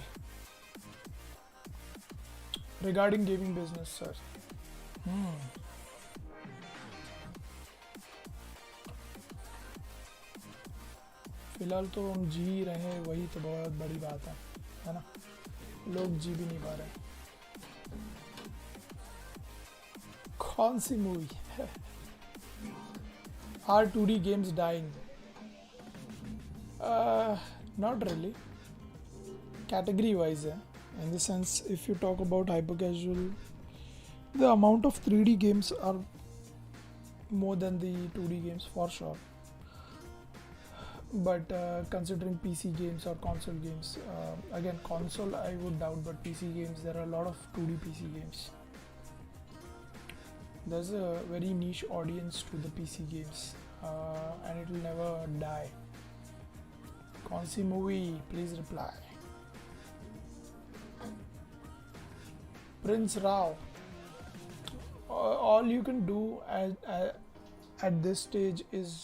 [SPEAKER 2] Regarding gaming business sir. फिलहाल तो हम जी रहे हैं, वही तो बहुत बड़ी बात है ना. लोग जी भी नहीं पा रहे. कौन सी मूवी? Are 2D games dying? Not really. Category wise है. In the sense, if you talk about hyper casual, the amount of 3D games are more than the 2D games for sure. But considering PC games or console games, again console I would doubt, but PC games, there are a lot of 2D PC games. There's a very niche audience to the PC games, and it will never die. कौन सी मूवी? Please reply. Prince Rao, all you can do at this stage is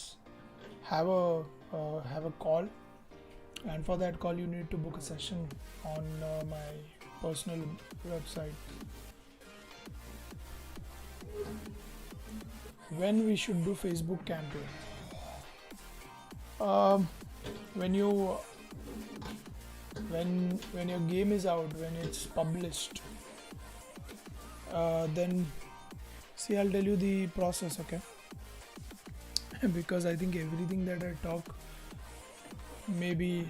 [SPEAKER 2] have a call, and for that call you need to book a session on my personal website. When we should do Facebook campaign? When your game is out, when it's published, then see, I'll tell you the process, okay? Because I think everything that I talk may be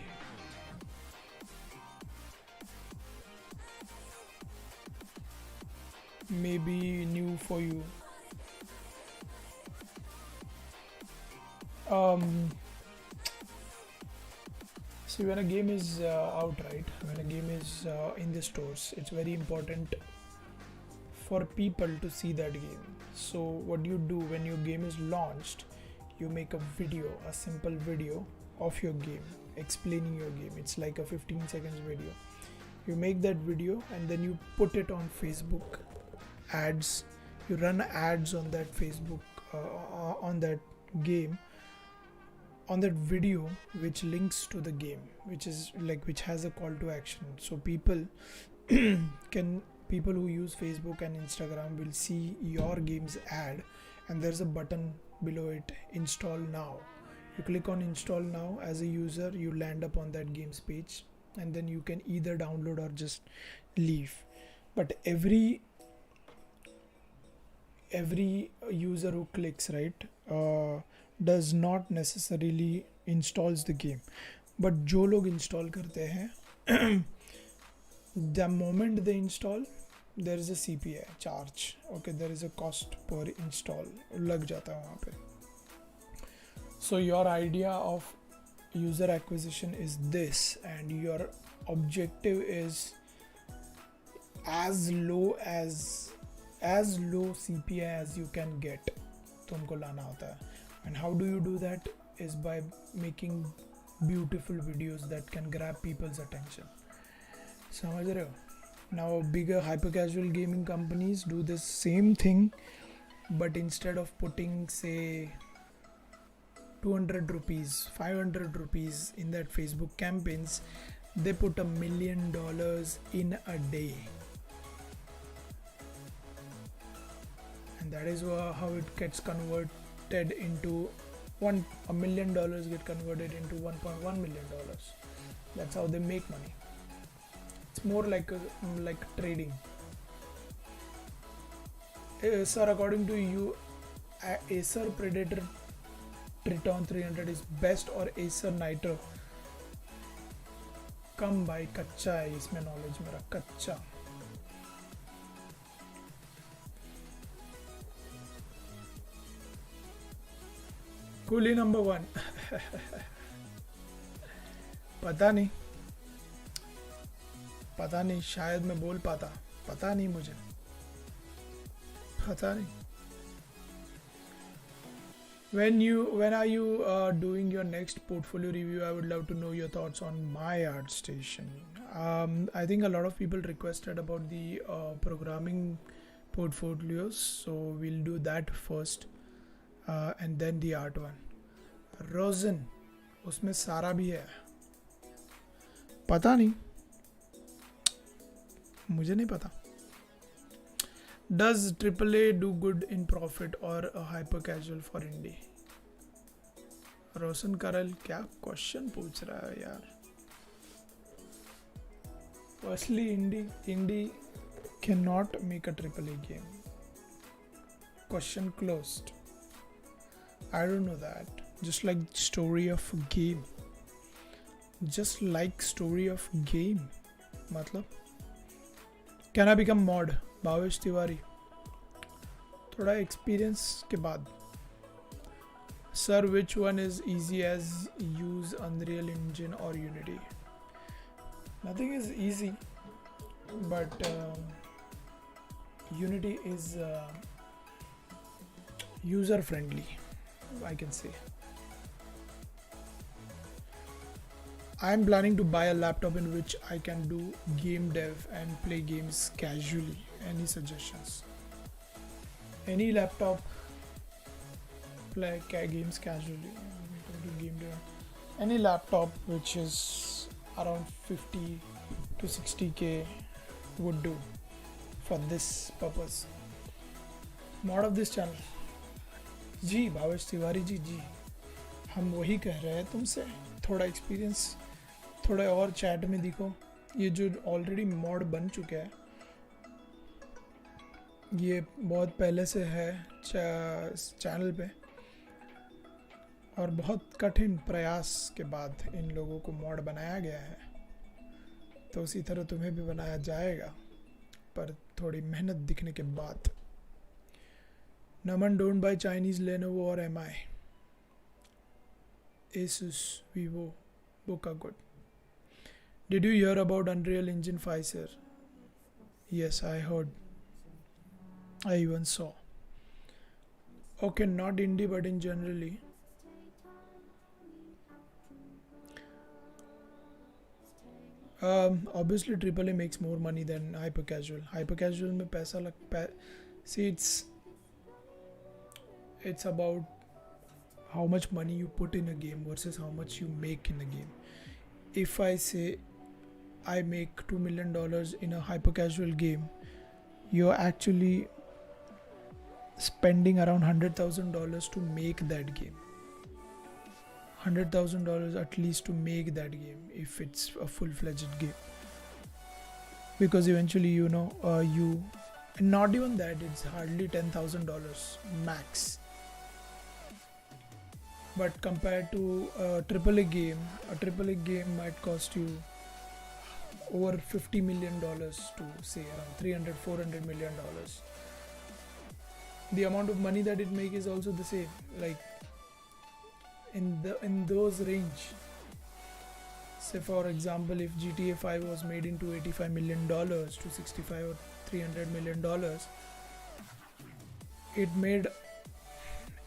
[SPEAKER 2] new for you. See, when a game is out, right? When a game is in the stores, it's very important for people to see that game. So what you do when your game is launched, you make a video, a simple video of your game, explaining your game. It's like a 15 seconds video. You make that video and then you put it on Facebook ads. You run ads on that Facebook on that game, on that video, which links to the game, which has a call to action. So people who use Facebook and Instagram will see your game's ad, and there's a button below it, install now. You click on install now. As a user, you land up on that game's page, and then you can either download or just leave. But every user who clicks, right, does not necessarily installs the game. But जो लोग install करते हैं the moment they install there is a CPA charge, okay, there is a cost per install लग जाता है वहाँ पे. So your idea of user acquisition is this, and your objective is as low CPA as you can get. तुमको लाना होता है. And how do you do that is by making beautiful videos that can grab people's attention. समझ रहे हो? Now bigger hyper casual gaming companies do the same thing, but instead of putting say 200 rupees 500 rupees in that Facebook campaigns, they put $1 million in a day, and that is how it gets converted into $1 million get converted into $1.1 million. That's how they make money. It's more like trading. Sir, according to you, Acer Predator Triton 300 is best or Acer Nitro? कम भाई, कच्चा है इसमें knowledge मेरा, कच्चा. Coolie number 1. पता नहीं शायद मैं बोल पाता, पता नहीं मुझे, पता नहीं. When are you doing your next portfolio review? I would love to know your thoughts on my art station. I think a lot of people requested about the programming portfolios, so we'll do that first and then the art one. Rosen, उसमें सारा भी है, पता नहीं, मुझे नहीं पता. Does AAA do good in profit or a hyper casual for indie? रोशन करल क्या क्वेश्चन पूछ रहा है यार. Firstly, indie cannot make a AAA game. Question closed. I don't know that. Just like story of game. Just like story of game. मतलब Can I become mod? Bhavesh Tiwari, थोड़ा experience के बाद. Sir, which one is easy as use Unreal Engine or Unity? Nothing is easy, but Unity is user friendly, I can say. I am planning to buy a laptop in which I can do game dev and play games casually. Any suggestions? Any laptop play games casually, do game dev. Any laptop which is around 50 to 60k would do for this purpose. Mod of this channel. जी भावेश तिवारी जी, हम वही कह रहे हैं तुमसे. थोड़ा experience, थोड़ा और chat में दिखो. ये जो ऑलरेडी मॉड बन चुका है, ये बहुत पहले से है चैनल पे, और बहुत कठिन प्रयास के बाद इन लोगों को मॉड बनाया गया है. तो उसी तरह तुम्हें भी बनाया जाएगा, पर थोड़ी मेहनत दिखने के बाद. नमन, डोंट बाय चाइनीज लेनोवो और MI. Asus, Vivo, both are good. Did you hear about Unreal Engine 5, sir? Yes, I heard. I even saw. Okay, not indie, but in generally. Obviously, AAA makes more money than hyper casual. Hyper casual में पैसा see, it's about how much money you put in a game versus how much you make in a game. If I say I make $2 million in a hyper casual game, you're actually spending around $100,000 to make that game. $100,000 at least to make that game if it's a full-fledged game. Because eventually, you not even that, it's hardly $10,000 max. but compared to a triple A game might cost you over $50 million to say around 300-400 million dollars. The amount of money that it make is also the same, like in those range. Say for example, if GTA 5 was made into $85 million to 65 or $300 million, it made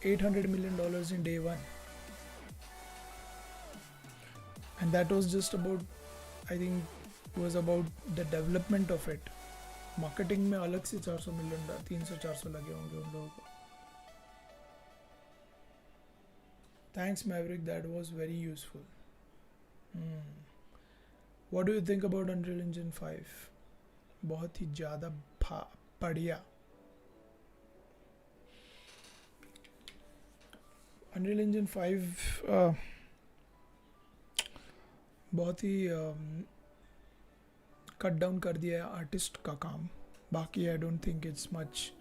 [SPEAKER 2] $800 million in day one, and that was just about, I think, was about the development of it. Marketing में अलग से 400 million 300-400 लगे होंगे उन लोगों को. Thanks Maverick, that was very useful. What do you think about Unreal Engine 5? बहुत ही ज़्यादा बढ़िया. Unreal Engine 5 बहुत ही कट डाउन कर दिया है आर्टिस्ट का काम. बाकी I don't think it's much.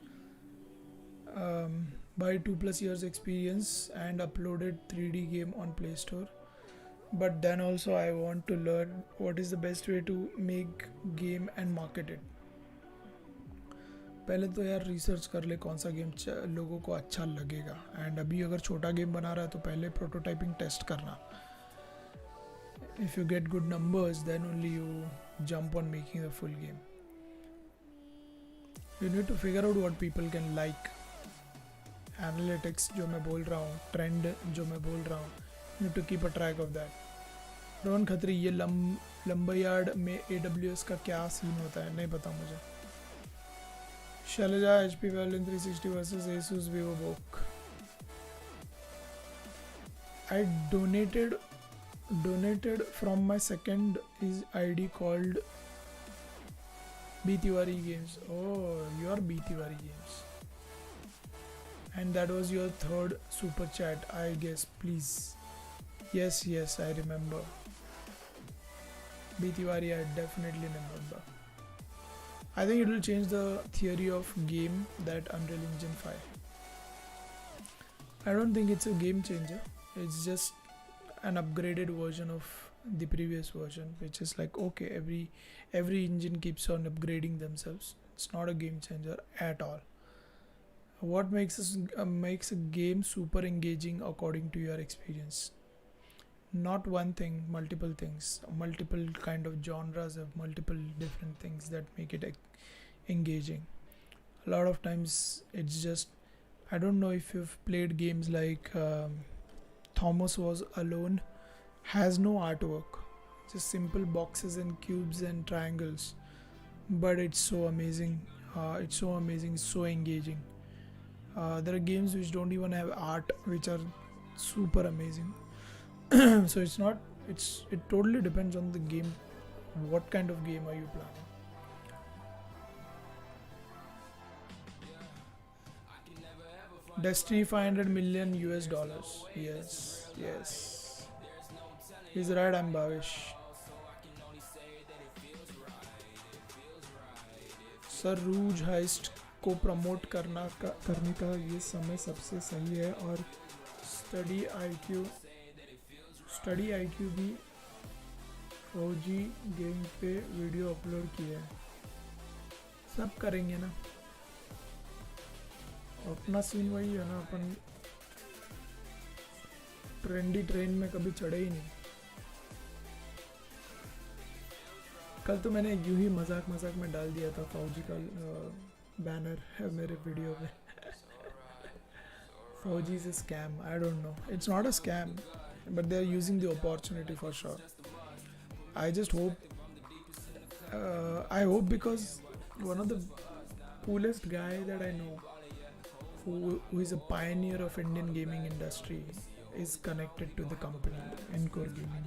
[SPEAKER 2] By 2+ years experience and uploaded 3D game on Play Store, but then also I want to learn what is the best way to make game and market it. पहले तो यार research कर ले कौन सा game लोगों को अच्छा लगेगा, एंड अभी अगर छोटा गेम बना रहा है तो पहले प्रोटोटाइपिंग टेस्ट करना. If you get good numbers, then only you jump on making the full game. You need to figure out what people can like. Analytics जो मैं बोल रहा हूँ, trend जो मैं बोल रहा हूँ, you need to keep a track of that. Rohan Khatri, ये लंबयार्ड में AWS का क्या सीन होता है? नहीं पता मुझे. Shailaja, HP Pavilion 360 versus Asus VivoBook. I donated from my second is ID called B Tiwari Games. Oh, your B Tiwari Games. And that was your third super chat, I guess. Please. Yes, I remember. B Tiwari, I definitely remember. I think it will change the theory of game, that Unreal Engine 5. I don't think it's a game changer. It's just an upgraded version of the previous version, which is like, okay, every engine keeps on upgrading themselves. It's not a game changer at all. What makes a game super engaging according to your experience? Not one thing, multiple things, multiple kind of genres of multiple different things that make it engaging. A lot of times it's just, I don't know if you've played games like Thomas Was Alone. Has no artwork, just simple boxes and cubes and triangles, but it's so amazing. It's so engaging. There are games which don't even have art, which are super amazing. So it totally depends on the game. What kind of game are you planning? Destiny $500 million. Yes. He's right, I'm Bhavish. Sir Rogue Heist को promote करने का ये समय सबसे सही है, और study IQ भी फौजी गेम पे वीडियो अपलोड किया है. सब करेंगे ना, अपना सीन वही है ना, अपन ट्रेंडी ट्रेन में कभी चढ़े ही नहीं. कल तो मैंने यूं ही मजाक में डाल दिया था फौजी का बैनर है मेरे वीडियो में. फौजी is a scam. I don't no, it's not a scam, but they are using the opportunity for sure. I just hope because one of the coolest guy that I know who is a pioneer of Indian gaming industry is connected to the company Encore Gaming.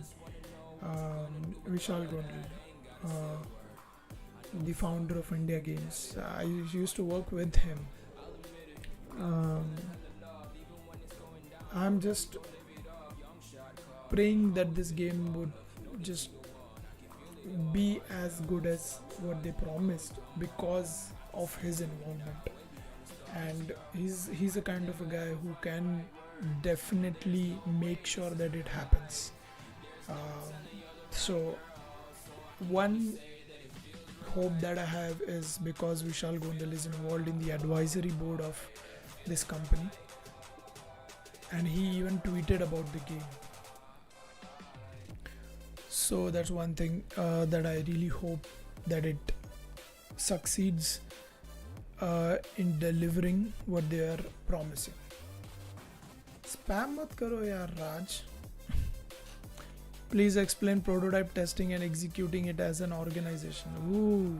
[SPEAKER 2] Vishal Gondli, the founder of India Games. I used to work with him. I'm just praying that this game would just be as good as what they promised because of his involvement. And he's a kind of a guy who can definitely make sure that it happens. So one hope that I have is because Vishal Gondal is involved in the advisory board of this company, and he even tweeted about the game. So that's one thing that I really hope that it succeeds in delivering what they are promising. Spam mat karo yaar, Raj. Please explain prototype testing and executing it as an organization. Ooh.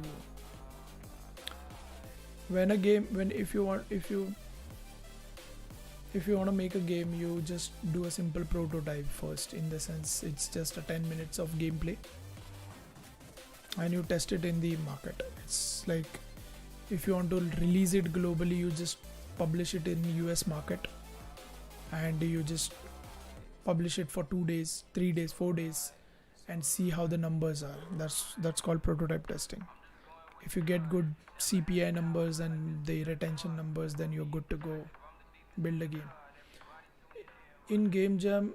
[SPEAKER 2] If you want to make a game, you just do a simple prototype first. In the sense, it's just a 10 minutes of gameplay, and you test it in the market. It's like if you want to release it globally, you just publish it in US market, and you just publish it for 2 days, 3 days, 4 days, and see how the numbers are. That's called prototype testing. If you get good CPI numbers and the retention numbers, then you're good to go build a game. In Game Jam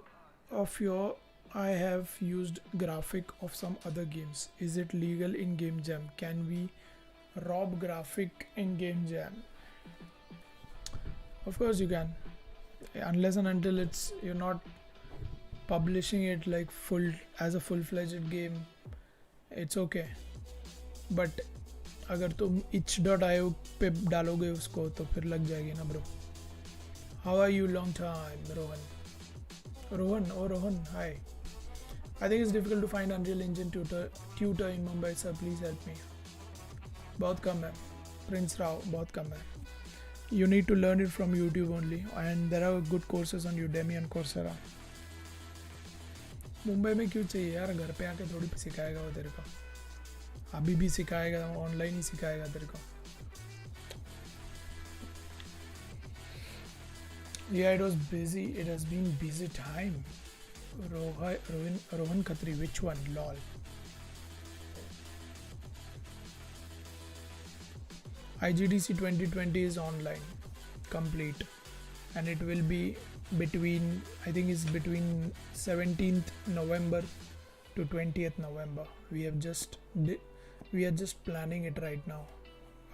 [SPEAKER 2] I have used graphic of some other games. Is it legal in Game Jam? Can we rob graphic in Game Jam? Of course you can, unless and until you're not publishing it like as a full-fledged game. It's okay. But अगर तुम itch.io पे डालोगे उसको तो फिर लग जाएगी ना bro. How are you? Long time, Rohan. Rohan, hi. I think it's difficult to find Unreal Engine tutor in Mumbai, sir. Please help me. बहुत कम है. Prince Rao, बहुत कम है. You need to learn it from YouTube only, and there are good courses on Udemy and Coursera. Mumbai में क्यों चाहिए यार? घर पे आके थोड़ी सिखाएगा वो तेरे को. अभी भी सिखाएगा, ऑनलाइन ही सिखाएगा तेरे को. Yeah, it was busy. It has been busy time. Rohan Khatri, which one? Lol. IGDC 2020 is online, complete, and it will be between 17th November to 20th November. We are just planning it right now.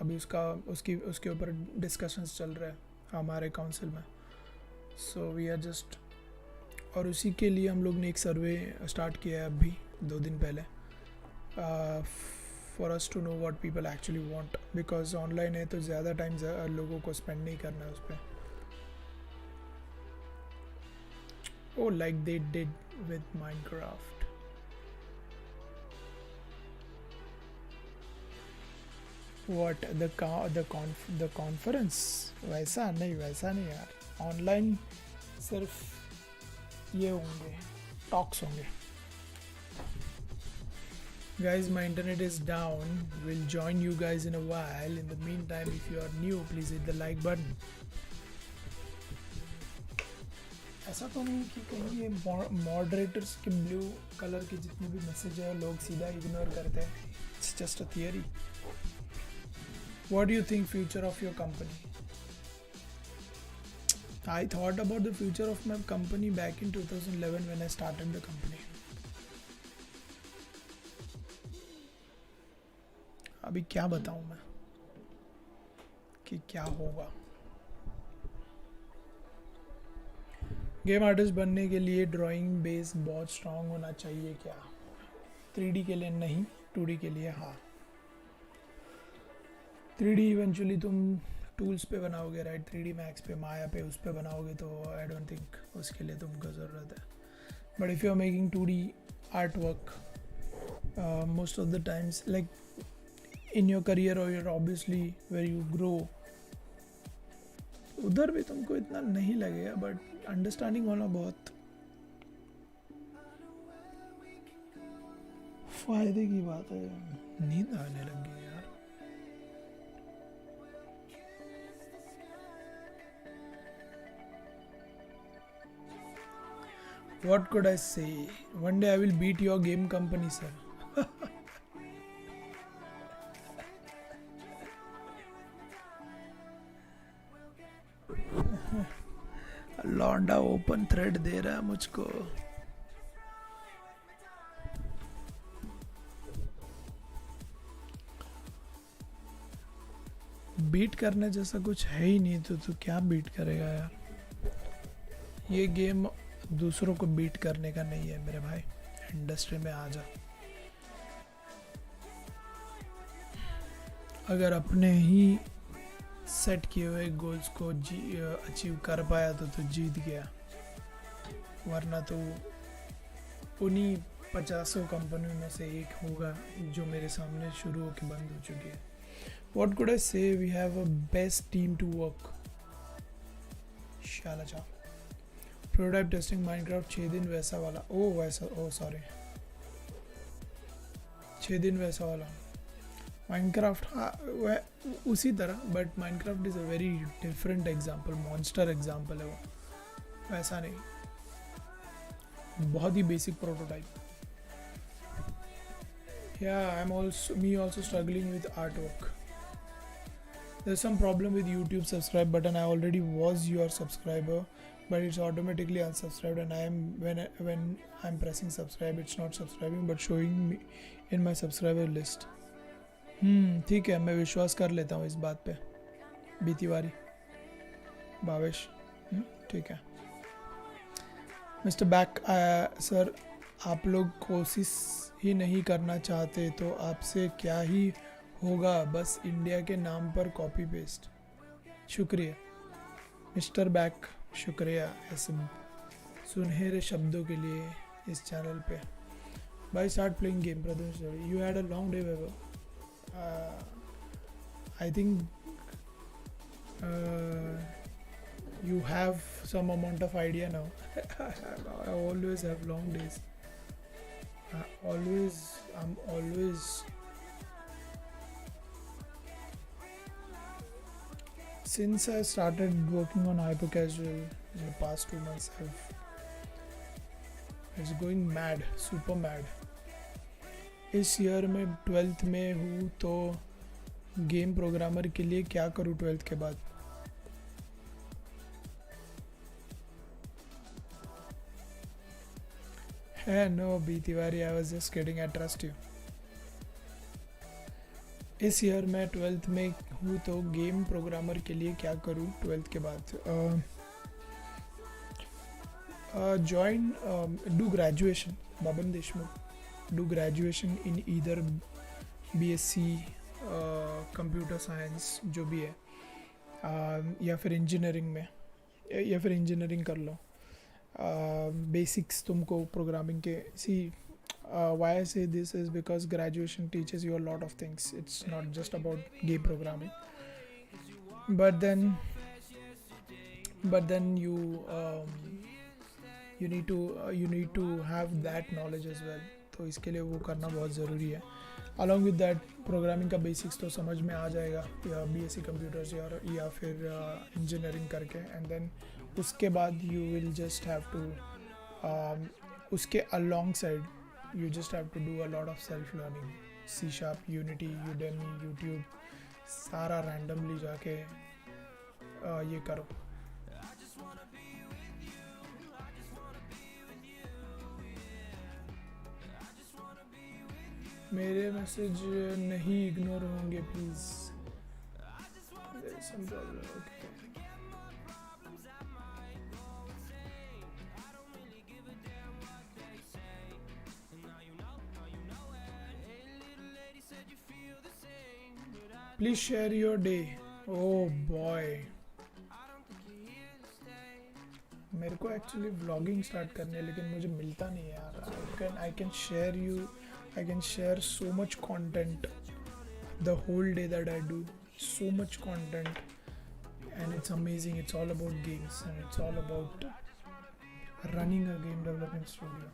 [SPEAKER 2] अभी उसके ऊपर discussions चल रहे हैं हमारे council में. So we are just, और उसी के लिए हम लोग ने एक सर्वे स्टार्ट किया है अभी 2 दिन पहले, for us to know what people actually want, because online है तो ज़्यादा टाइम लोगों को स्पेंड नहीं करना है उस पर. Oh, like they did with Minecraft. What the conference? वैसा नहीं यार. ऑनलाइन सिर्फ ये होंगे, टॉक्स होंगे. Guys, my internet is down. We'll join you guys in a while. In the meantime, if you are new, please hit the like button. ऐसा तो नहीं कि कहीं ये मॉडरेटर्स के ब्लू कलर के जितने भी मैसेज है लोग सीधा इग्नोर करते हैं. It's just a theory. What do you think future of your company? I thought about the future of my company back in 2011 when I started the company. अभी क्या बताऊं मैं कि क्या होगा. गेम आर्टिस्ट बनने के लिए ड्राइंग बेस बहुत स्ट्रांग होना चाहिए क्या? 3D के लिए नहीं, 2D के लिए हाँ. 3D इवेंचुअली तुम टूल्स पे बनाओगे, राइट? 3D मैक्स पे, माया पे, उस पे बनाओगे तो आई डोंट थिंक उसके लिए तुमको ज़रूरत है. But if you are making 2D art work, most of the times like in your career और your obviously where you grow, उधर भी तुमको इतना नहीं लगेगा, बट अंडरस्टैंडिंग होना बहुत फायदे की बात है. नींद आने लगी यार. What could I say? One day I will beat your game company, sir. लौंडा ओपन थ्रेड दे रहा है मुझको. बीट करने जैसा कुछ है ही नहीं तो तू क्या बीट करेगा यार. ये गेम दूसरों को बीट करने का नहीं है मेरे भाई. इंडस्ट्री में आ जा. अगर अपने ही सेट किए हुए गोल्स को अचीव कर पाया तो तू जीत गया. वरना तो उन्हीं 50 कंपनियों में से एक होगा जो मेरे सामने शुरू होकर बंद हो चुकी है. What could I say? We have a best team to work. शालाचा. Prototype testing Minecraft 6 दिन वैसा वाला. Sorry. 6 दिन वैसा वाला. Minecraft हाँ उसी तरह but Minecraft is a very different example. Monster example है वो. वैसा नहीं. बहुत ही basic prototype. Yeah, me also struggling with artwork. There's some problem with YouTube subscribe button. I already was your subscriber, but it's automatically unsubscribed, and when I'm pressing subscribe, it's not subscribing but showing me in my subscriber list. ठीक है, मैं विश्वास कर लेता हूँ इस बात पे. बीतीवारी भावेश. ठीक है. मिस्टर बैक सर, आप लोग कोशिश ही नहीं करना चाहते तो आपसे क्या ही होगा. बस इंडिया के नाम पर कॉपी पेस्ट. शुक्रिया मिस्टर बैक, शुक्रिया ऐसे सुनहरे शब्दों के लिए इस चैनल पे. भाई start playing game brother. You had a long day waver. I think you have some amount of idea now. I always have long days. I'm always since I started working on hyper casual in the past 2 months, it's going mad, super mad. इस year में 12th में हूँ तो game programmer के लिए क्या करूँ 12th के बाद. No, B Tiwari, I was just kidding. I trust you. इस ईयर मैं 12th में हूँ तो गेम प्रोग्रामर के लिए क्या करूँ 12th के बाद. Join, do graduation. बाबन Deshmukh, do graduation in either BSc, computer science जो भी है, या फिर इंजीनियरिंग में, या फिर इंजीनियरिंग कर लो. बेसिक्स तुमको प्रोग्रामिंग के. सी why I say this is because graduation teaches you a lot of things. It's not just about game programming, but then you need to have that knowledge as well. तो इसके लिए वो करना बहुत ज़रूरी है. along with that प्रोग्रामिंग का basics तो समझ में आ जाएगा या BSc कंप्यूटर्स या फिर इंजीनियरिंग करके. एंड देन उसके बाद you will just have to उसके alongside you just have to do a lot of self learning. C#, Unity, Udemy, YouTube, सारा randomly जाके ये करो. मेरे मैसेज नहीं इग्नोर होंगे please. There is some problem. Okay. Please share your day. Oh boy. मेरे को actually vlogging start करनी है लेकिन मुझे मिलता नहीं है यार. I can share so much content the whole day that I do. So much content and it's amazing. It's all about games and it's all about running a game development studio.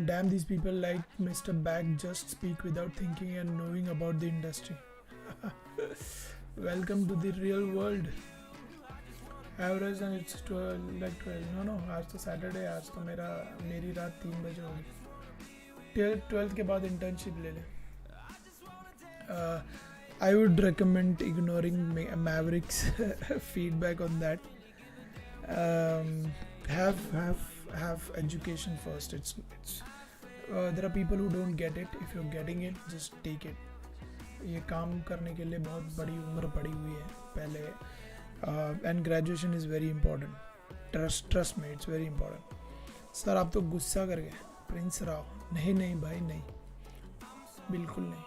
[SPEAKER 2] Damn, these people like Mr. Back just speak without thinking and knowing about the industry. Welcome to the real world. Average and it's 12, like 12. No, आज तो Saturday, आज तो मेरी रात 3 बजे होगी. 12th के बाद internship ले ले. I would recommend ignoring Maverick's feedback on that. um, have education first. It's there are people who don't get it. If you're getting it, just take it. ये काम करने के लिए बहुत बड़ी उम्र पड़ी हुई है पहले, and graduation is very important. Trust me, it's very important. Sir आप तो गुस्सा कर गए प्रिंस राव. नहीं नहीं भाई नहीं, बिल्कुल नहीं.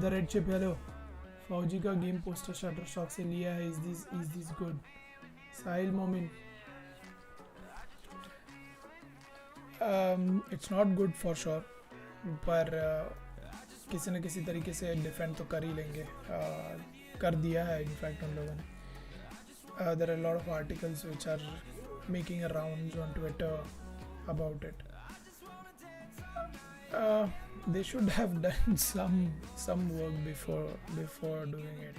[SPEAKER 2] The red chip hello. फौजी का गेम पोस्टर शटर शॉक से लिया है. Is this good? Sahil Momin. It's not good for sure, पर किसी न किसी तरीके से डिफेंड तो कर ही लेंगे. कर दिया है इनफैक्ट उन लोगों ने. There are a lot of articles which are making a rounds on Twitter about it. They should have done some work before doing it.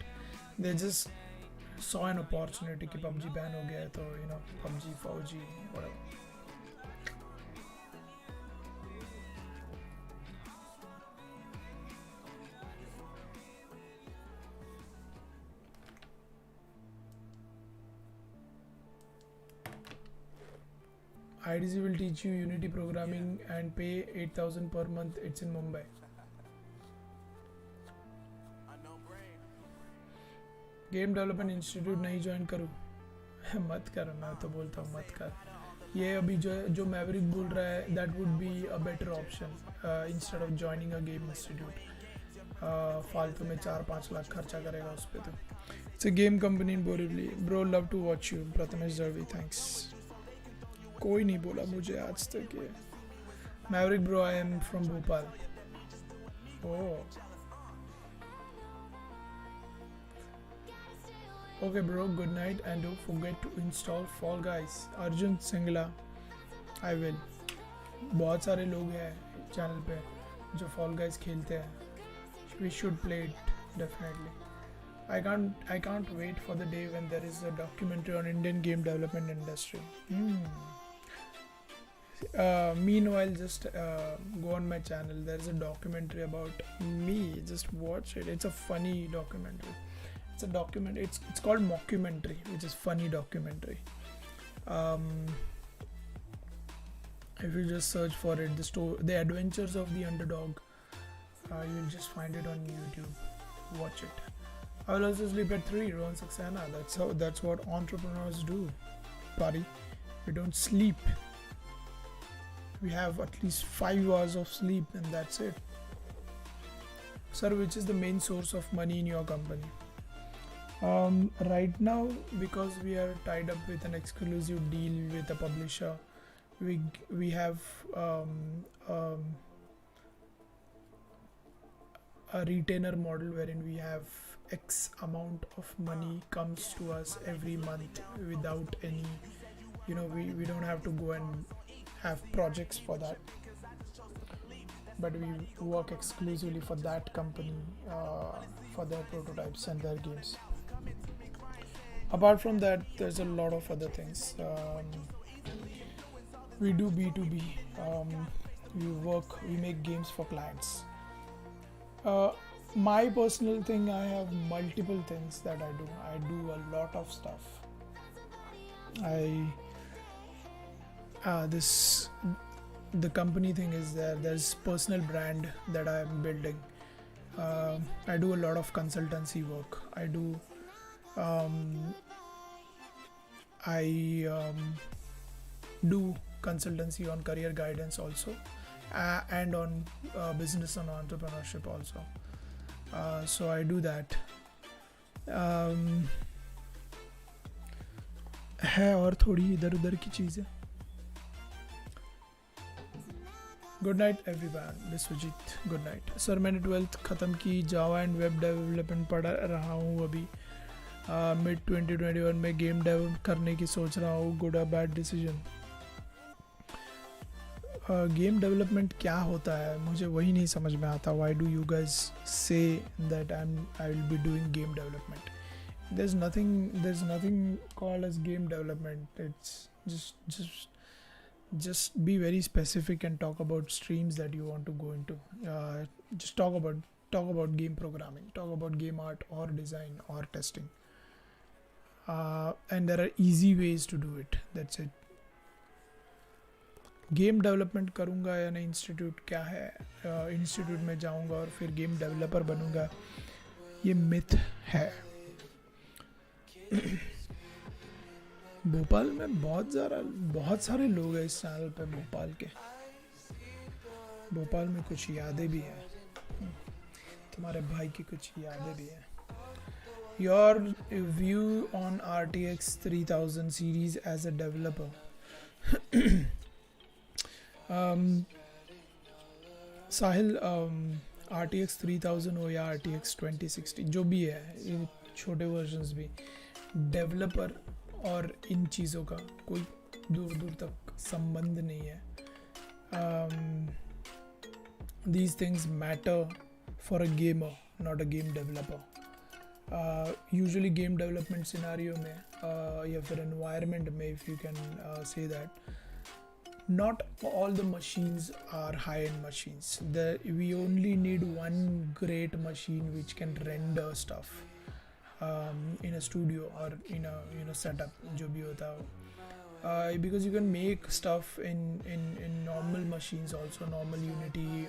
[SPEAKER 2] They just saw an opportunity कि PUBG ban हो गया है तो PUBG फौजी whatever. IDC will teach you Unity programming and pay 8,000 per month. It's in Mumbai. Game development institute नहीं join करूँ? मत कर, मैं तो बोलता हूँ मत कर. ये अभी जो मैवरिक बोल रहा है that would be a better option instead of joining a game institute. फालतू में 4-5 लाख खर्चा करेगा उस पर. तो it's a game company in Borivali. Bro, love to watch you. Prathamesh Jarvi, thanks. कोई नहीं बोला मुझे आज तक ये. Maverick bro, I am from Bhopal. Okay bro, good night and don't forget to install Fall Guys. Arjun Singla, I will. बहुत सारे लोग हैं चैनल पे जो फॉल गाइस खेलते हैं. We should play it definitely. I can't wait for the day when there is a documentary on Indian game development industry. Meanwhile, just go on my channel. There's a documentary about me. Just watch it. It's a funny documentary. It's called mockumentary, which is funny documentary. If you just search for it, the adventures of the underdog, you'll just find it on YouTube. Watch it. I will also sleep at 3. Ron Saxena. That's what entrepreneurs do. Buddy, we don't sleep. We have at least 5 hours of sleep and that's it. Sir, which is the main source of money in your company? Right now, because we are tied up with an exclusive deal with a publisher, we have a retainer model wherein we have X amount of money comes to us every month without any, we don't have to go and have projects for that, but we work exclusively for that company for their prototypes and their games. Apart from that, there's a lot of other things. We do B2B. We make games for clients. My personal thing, I have multiple things that I do. I do a lot of stuff. The company thing is there's personal brand that I am building. I do a lot of consultancy work. I do consultancy on career guidance also, and on business and entrepreneurship also. So I do that. है और थोड़ी इधर उधर की चीज़ें. Good night everyone. Vishwajeet, good night. Sir मैंने 12th ख़त्म की. जावा एंड वेब डेवलपमेंट पढ़ रहा हूँ अभी. मिड 2021 में गेम डेवलप करने की सोच रहा हूँ. गुड और बैड डिसीजन? गेम डेवलपमेंट क्या होता है मुझे वही नहीं समझ में आता. Why do you guys say that I will be doing game development? there's nothing called as game development. It's just be very specific and talk about streams that you want to go into. Just talk about game programming, talk about game art or design or testing. and there are easy ways to do it. That's it. Game development करूँगा या नहीं, institute क्या है, institute में जाऊँगा और फिर game developer बनूँगा, ये मिथ है. भोपाल में बहुत सारे लोग हैं इस चैनल पे भोपाल के. भोपाल में कुछ यादें भी हैं, तुम्हारे भाई की कुछ यादें भी हैं. Your view on RTX 3000 series as a developer. Sahil, RTX 3000 हो या RTX 2060 जो भी है, ये छोटे वर्जन्स भी, डेवलपर और इन चीज़ों का कोई दूर दूर तक संबंध नहीं है. These things matter for a gamer, not a game developer. Usually game development scenario में या फिर environment में, if you can say that, not all the machines are high-end machines. We only need one great machine which can render stuff in a studio or in a setup, जो भी होता हो. Because you can make stuff in normal machines also, normal Unity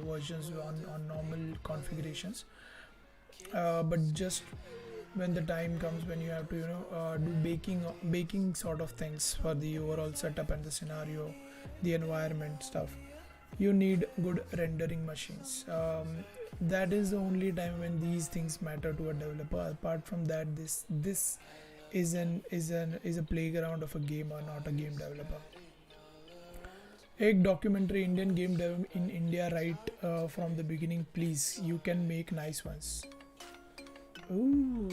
[SPEAKER 2] versions on normal configurations, but just when the time comes when you have to do baking sort of things for the overall setup and the scenario, the environment stuff, you need good rendering machines. That is the only time when these things matter to a developer. Apart from that, this is a playground of a gamer, not a game developer. एक documentary Indian game dev in India right from the beginning, please. You can make nice ones. Ooh,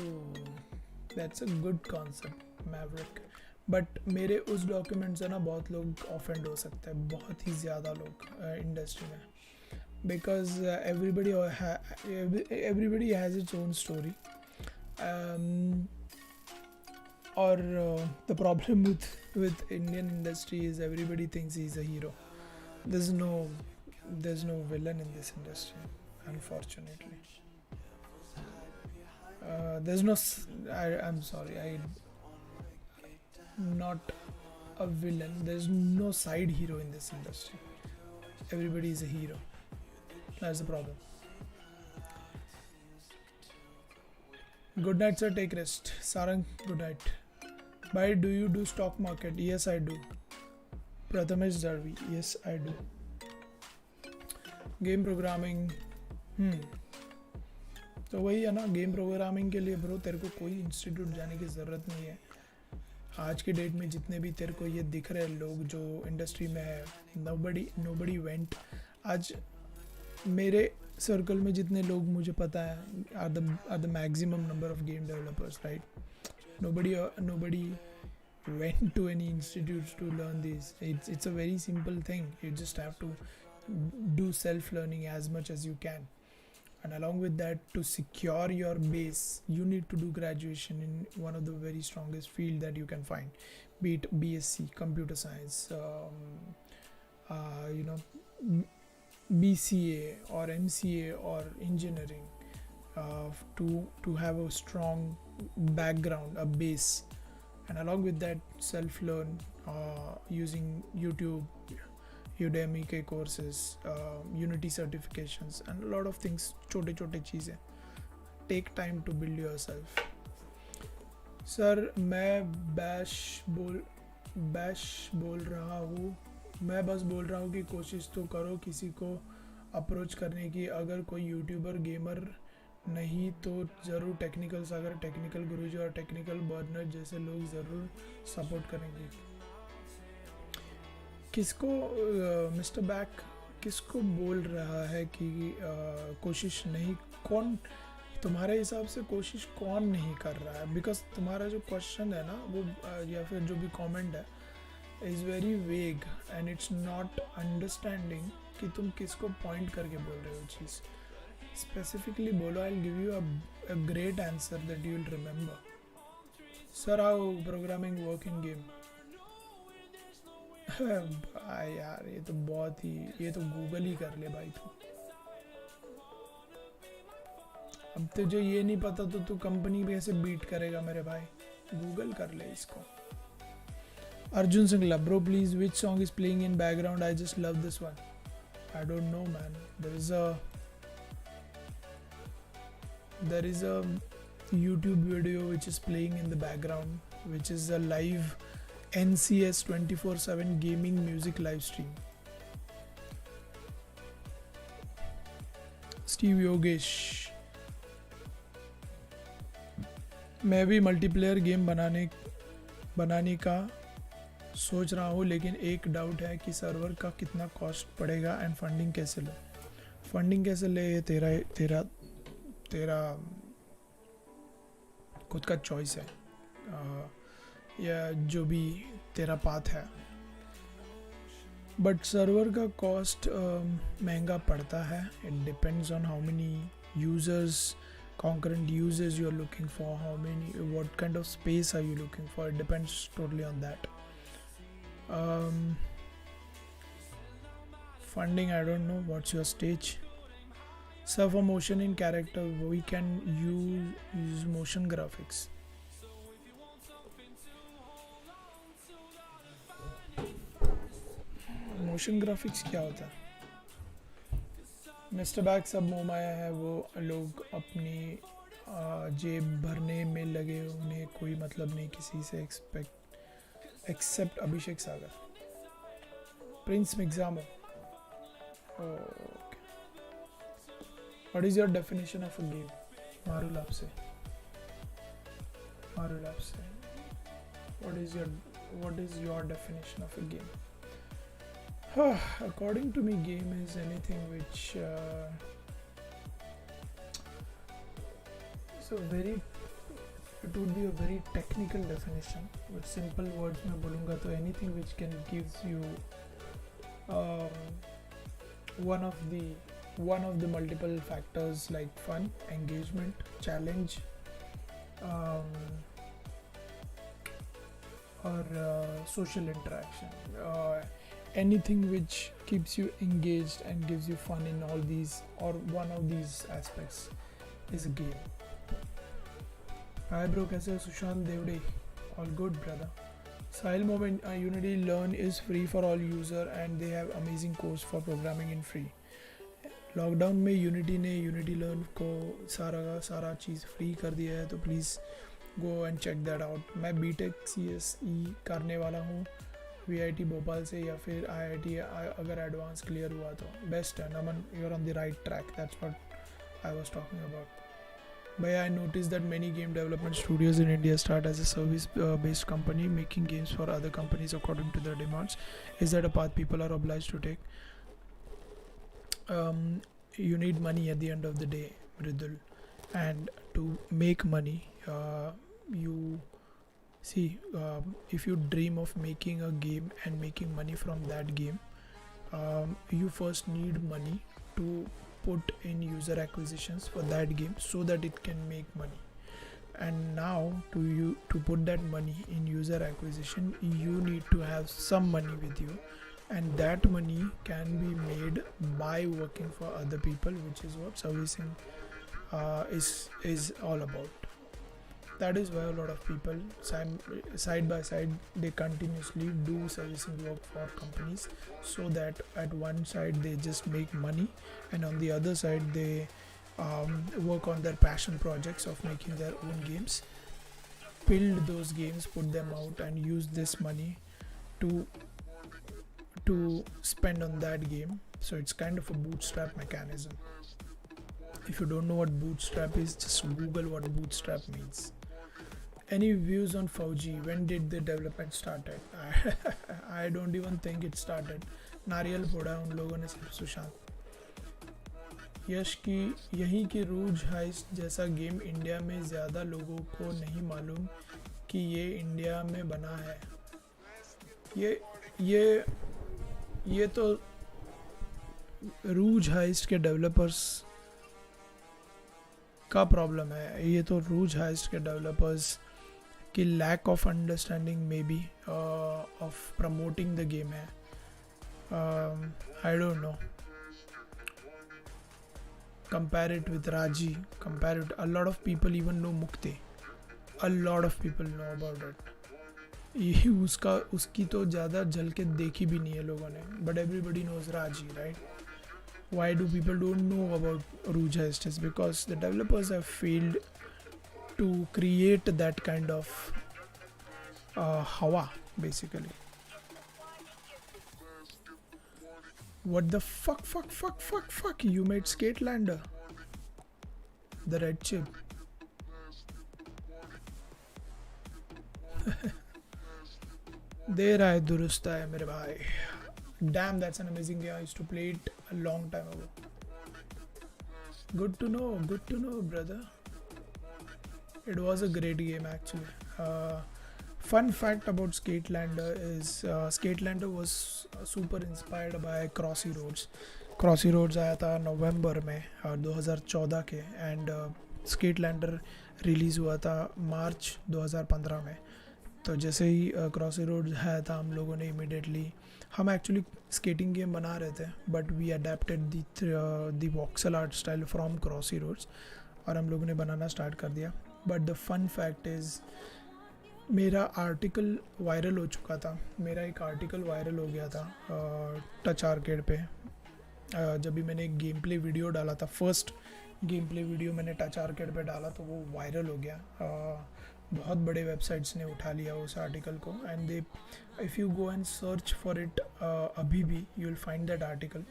[SPEAKER 2] that's a good concept, Maverick. But मेरे उस document से ना बहुत लोग offend हो सकते हैं, बहुत ही ज़्यादा लोग इंडस्ट्री में, because everybody has its own story. Or the problem with Indian industry is everybody thinks he's a hero. There's no villain in this industry, unfortunately. There's no I'm sorry, not a villain. There's no side hero in this industry. Everybody is a hero. That's the problem. Good night, sir. Take rest. Sarang, good night. Bye. Do you do stock market? Yes, I do. Prathamesh Darvi. Yes, I do. Game programming. तो वही है ना, game programming के लिए bro तेरे को कोई institute जाने की ज़रूरत नहीं है. आज के डेट में जितने भी तेरे को ये दिख रहे लोग जो इंडस्ट्री में है, नोबडी वेंट. आज मेरे सर्कल में जितने लोग मुझे पता है are the maximum number of game developers, right. nobody went to any institutes to learn this. It's a very simple thing. You just have to do self-learning as much as you can. And along with that, to secure your base, you need to do graduation in one of the very strongest field that you can find, be it BSc, computer science, BCA or MCA or engineering, to have a strong background, a base. And along with that, self-learn using YouTube, Udemy के courses, Unity certifications, and a lot of things. छोटे चीज़ें. Take time to build yourself. Sir मैं bash बोल रहा हूँ. मैं बस बोल रहा हूँ कि कोशिश तो करो किसी को अप्रोच करने की. अगर कोई यूट्यूबर गेमर नहीं तो ज़रूर टेक्निकल सागर, टेक्निकल गुरुजी और टेक्निकल बर्नर जैसे लोग ज़रूर सपोर्ट करेंगे. किसको मिस्टर बैक किसको बोल रहा है कि कोशिश नहीं? कौन तुम्हारे हिसाब से कोशिश कौन नहीं कर रहा है? बिकॉज तुम्हारा जो क्वेश्चन है ना वो या फिर जो भी कमेंट है is very vague and it's not understanding कि तुम किसको पॉइंट करके बोल रहे हो. चीज़ स्पेसिफिकली बोलो. I will give you a great answer that you will remember. Sir how programming work in game? भाई यार ये तो गूगल ही कर ले भाई. तू अब तुझे ये नहीं पता तो तू कंपनी भी ऐसे बीट करेगा मेरे भाई. गूगल कर ले इसको. Arjun Singla, bro, please, which song is playing in background? I just love this one. I don't know, man. There is a YouTube video which is playing in the background, which is a live NCS 24/7 gaming music live stream. Steve Yogesh, मैं भी multiplayer game बनाने का सोच रहा हूँ, लेकिन एक doubt है कि सर्वर का कितना कॉस्ट पड़ेगा एंड फंडिंग कैसे ले. ये तेरा खुद का चॉइस है, या जो भी तेरा पाथ है. बट सर्वर का कॉस्ट महंगा पड़ता है. It depends on how many users, concurrent users you are looking for, what kind of space are you looking for. It depends totally on that. Funding, I don't know what's your stage. So for motion in character, we can use motion graphics. Motion graphics क्या होता है? Mister bag सब मोमाया है, वो लोग अपनी जेब भरने में लगे, उन्हें कोई मतलब नहीं किसी से एक्सेप्ट अभिषेक सागर. प्रिंस मिग्जामो, what is your definition of a game? मारुल आपसे what is your definition of a game? According to me, game is anything which it would be a very technical definition. With simple words मैं बोलूँगा तो anything which can gives you one of the multiple factors like fun, engagement, challenge, or social interaction. Anything which keeps you engaged and gives you fun in all these, or one of these aspects, is a game. Hi bro, कैसे हो? Sushant Devade, all good brother. Sahil Moment, Unity Learn is free for all user and they have amazing course for programming in free. Lockdown में Unity ने Unity Learn को सारा चीज़ free कर दिया है, तो please go and check that out. मैं बीटेक CSE करने वाला हूँ VIT भोपाल से, या फिर IIT अगर एडवांस क्लियर हुआ तो बेस्ट है. Naman, you are on the right track. That's what I was talking about. But I noticed that many game development studios in India start as a service-based company making games for other companies according to their demands. Is that a path people are obliged to take? You need money at the end of the day, Mridul, and to make money, if you dream of making a game and making money from that game, you first need money to put in user acquisitions for that game so that it can make money. And now to put that money in user acquisition, you need to have some money with you, and that money can be made by working for other people, which is what servicing is all about. That is why a lot of people side by side they continuously do servicing work for companies, so that at one side they just make money and on the other side they work on their passion projects of making their own games, build those games, put them out and use this money to spend on that game. So it's kind of a bootstrap mechanism. If you don't know what bootstrap is, just Google what bootstrap means. Any views on 4G? When did the development started? I don't even think it started. नारियल फोड़ा उन लोगों ने सिर्फ. सुशांत, यश की यही कि रूज heist जैसा गेम इंडिया में ज़्यादा लोगों को नहीं मालूम कि ये इंडिया में बना है. ये तो रूज हाइस्ट के डेवलपर्स का प्रॉब्लम है. ये तो रूज हाइस्ट के डेवलपर्स की lack of understanding may be of promoting the game है. I don't know. Compare it with Raji, a lot of people even know Mukte. a lot of people know about it. ये उसकी तो ज़्यादा झलकें देखी भी नहीं है लोगों ने, but everybody knows Raji, right? Why do people don't know about Rouge Justice? Because the developers have failed to create that kind of hawa, basically. What the fuck? You made Skatelander, the red chip. दे रहा है दुरुस्त है मेरे भाई. Damn, that's an amazing game. I used to play it a long time ago. Good to know, brother. It was a great game actually. Fun fact about Skatelander is Skatelander was super inspired by Crossy Roads. Crossy Roads आया था नवंबर में 2014 के, and Skatelander release हुआ था मार्च 2015 में. तो जैसे ही क्रॉसी road है था, हम लोगों ने इमिडिएटली, हम एक्चुअली स्केटिंग गेम बना रहे थे, but we adapted the voxel art style from Crossy Road's, और हम लोगों ने बनाना स्टार्ट कर दिया. But the fun fact is मेरा आर्टिकल वायरल हो चुका था. मेरा एक आर्टिकल वायरल हो गया था टच आर्केड पे. जब भी मैंने एक गेम प्ले वीडियो डाला था, फर्स्ट गेम प्ले वीडियो मैंने टच आर्केड पे डाला, तो वो वायरल हो गया. बहुत बड़े वेबसाइट्स ने उठा लिया उस आर्टिकल को, and they, if you go and search for it अभी भी you will find that article.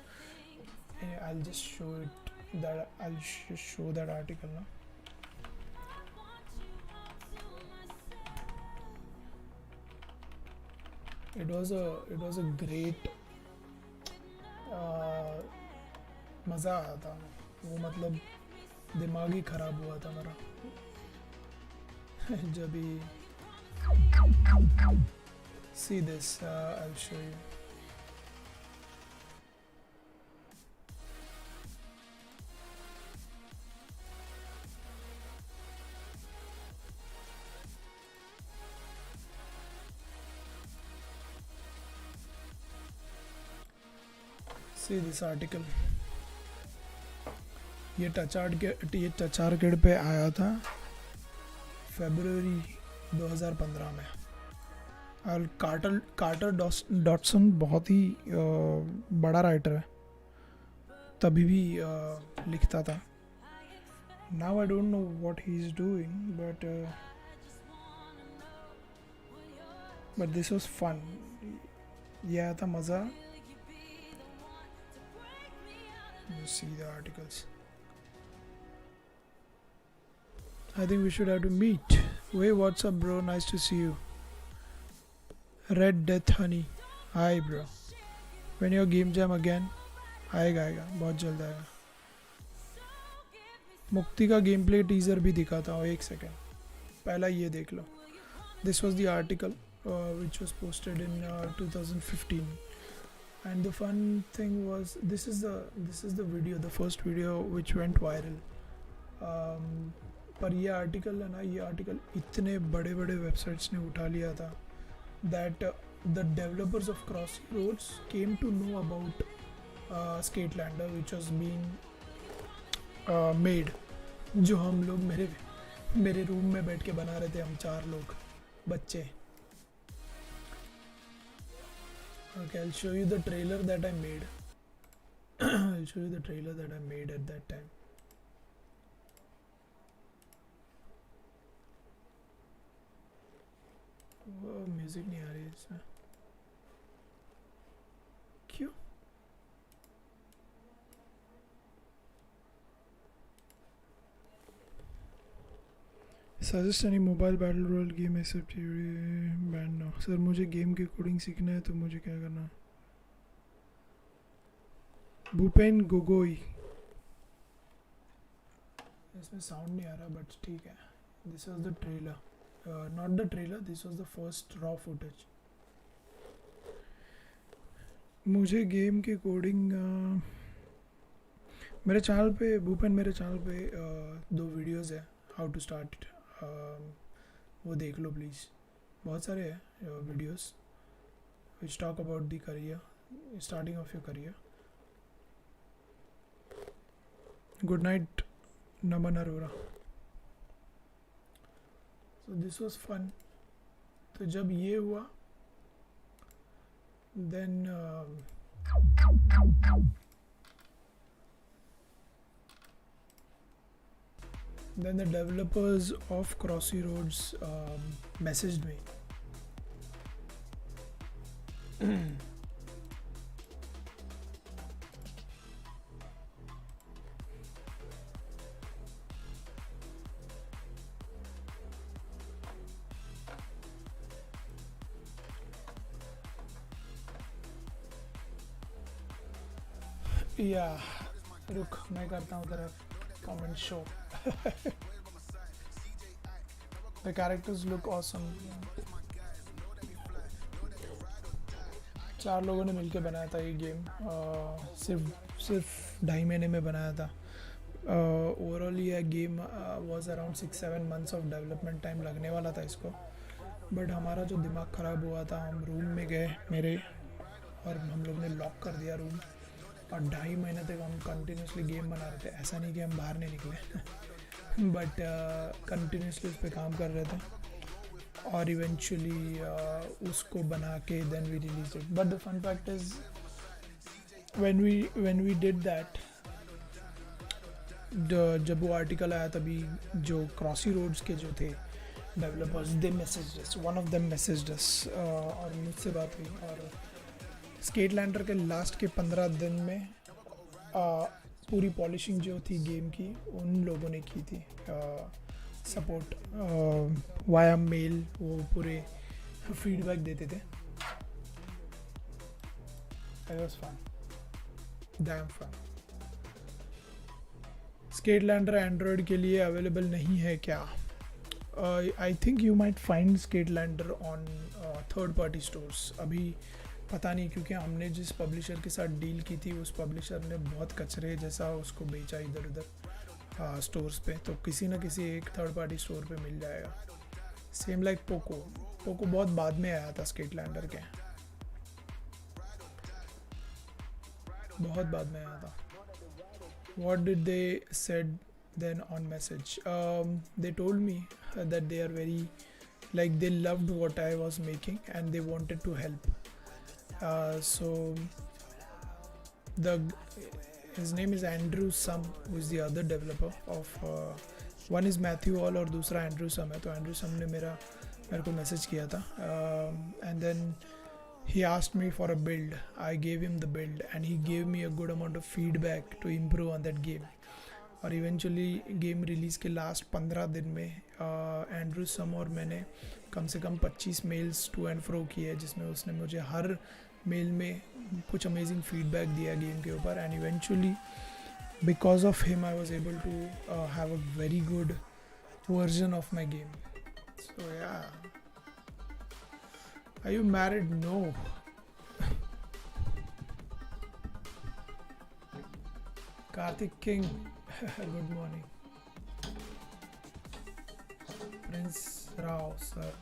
[SPEAKER 2] I will just show it, that I will show that article ना. It was a great मज़ा आया था वो, मतलब दिमाग ही ख़राब हुआ था मेरा जब भी. See this, I'll show you. See this article. ये टच आर्केड पे आया था फरवरी 2015 में, और कार्टर डॉटसन बहुत ही बड़ा राइटर है, तभी भी लिखता था. Now I don't know what he is doing, but this was fun. ये आया था मज़ा. You see the articles. I think we should have to meet. Hey, what's up, bro? Nice to see you. Red Death Honey. Hi, bro. When your game jam again? आएगा बहुत जल्द आएगा. मुक्ति का गेम प्ले टीजर भी दिखा था. एक सेकेंड, पहला ये देख लो. This was the article which was posted in 2015. And the fun thing was, this is the video, the first video which went viral. पर ये आर्टिकल है ना, ये आर्टिकल इतने बड़े वेबसाइट्स ने उठा लिया था that the developers of Crossy Roads came to know about Skatelander which was being made. जो हम लोग मेरे रूम में बैठ के बना रहे थे, हम 4 लोग बच्चे. Okay, I'll show you the trailer that I made. I'll show you the trailer that I made at that time. वो म्यूजिक नहीं आ रही है इसमें, क्यों? Suggest any mobile battle royale game except band no. Sir मुझे game की coding सीखना है, तो मुझे क्या करना है? भूपेन गोगोई. इसमें साउंड नहीं आ रहा, बट ठीक है. This was the trailer, not the trailer, this was the first raw footage. मुझे गेम की कोडिंग मेरे चैनल पे, भूपेन, मेरे चैनल पे 2 वीडियोज़ है हाउ टू स्टार्ट. वो देख लो प्लीज़. बहुत सारे हैं videos which talk about the career, starting of your career. Good night Naman Arora. So this was fun. तो जब ये हुआ then the developers of Crossy Roads messaged me. रुक मैं करता हूँ तेरा comment show. The characters look awesome. 4 लोगों ने मिलके बनाया था ये गेम. सिर्फ 2.5 महीने में बनाया था. ओवरऑल ये game was around 6-7 months of development time लगने वाला था इसको. बट हमारा जो दिमाग ख़राब हुआ था, हम रूम में गए मेरे और हम लोग ने लॉक कर दिया रूम और 2.5 महीने तक हम कंटिन्यूसली गेम बना रहे थे. ऐसा नहीं कि हम बाहर नहीं निकले बट कंटिन्यूसली उस पर काम कर रहे थे और इवेंचुअली उसको बना के then we release it. But the fun fact is when we did that, जब वो आर्टिकल आया तभी जो क्रॉसी रोड्स के जो थे developers, they messaged us, one of them messaged us और मुझसे बात हुई. और स्केटलैंडर के लास्ट के 15 दिन में पूरी पॉलिशिंग जो थी गेम की उन लोगों ने की थी. सपोर्ट वाया मेल वो पूरे फीडबैक देते थे. It was fun, damn fun. Skatelander android के लिए अवेलेबल नहीं है क्या? I think you might find Skatelander on third party stores. अभी पता नहीं, क्योंकि हमने जिस पब्लिशर के साथ डील की थी उस पब्लिशर ने बहुत कचरे जैसा उसको बेचा इधर उधर स्टोर्स पे. तो किसी न किसी एक थर्ड पार्टी स्टोर पे मिल जाएगा. सेम लाइक पोको बहुत बाद में आया था स्केटलैंडर के, बहुत बाद में आया था. What did they said then on message? They told me that they are very, like, they loved what I was making and they wanted to help. So his name is Andrew Sum, who is the other developer of one is Matthew Hall और दूसरा Andrew Sum है. तो Andrew Sum ने मेरे को message किया था and then he asked me for a build. I gave him the build and he gave me a good amount of feedback to improve on that game. और eventually game release के last 15 दिन में Andrew सम और मैंने कम से कम 25 mails to and fro किए, जिसमें उसने मुझे हर मेल में कुछ अमेजिंग फीडबैक दिया गेम के ऊपर. And eventually because of him I was able to have a very good version of my game. So yeah. Are you married? No. Karthik King, good morning. Prince Rao, sir.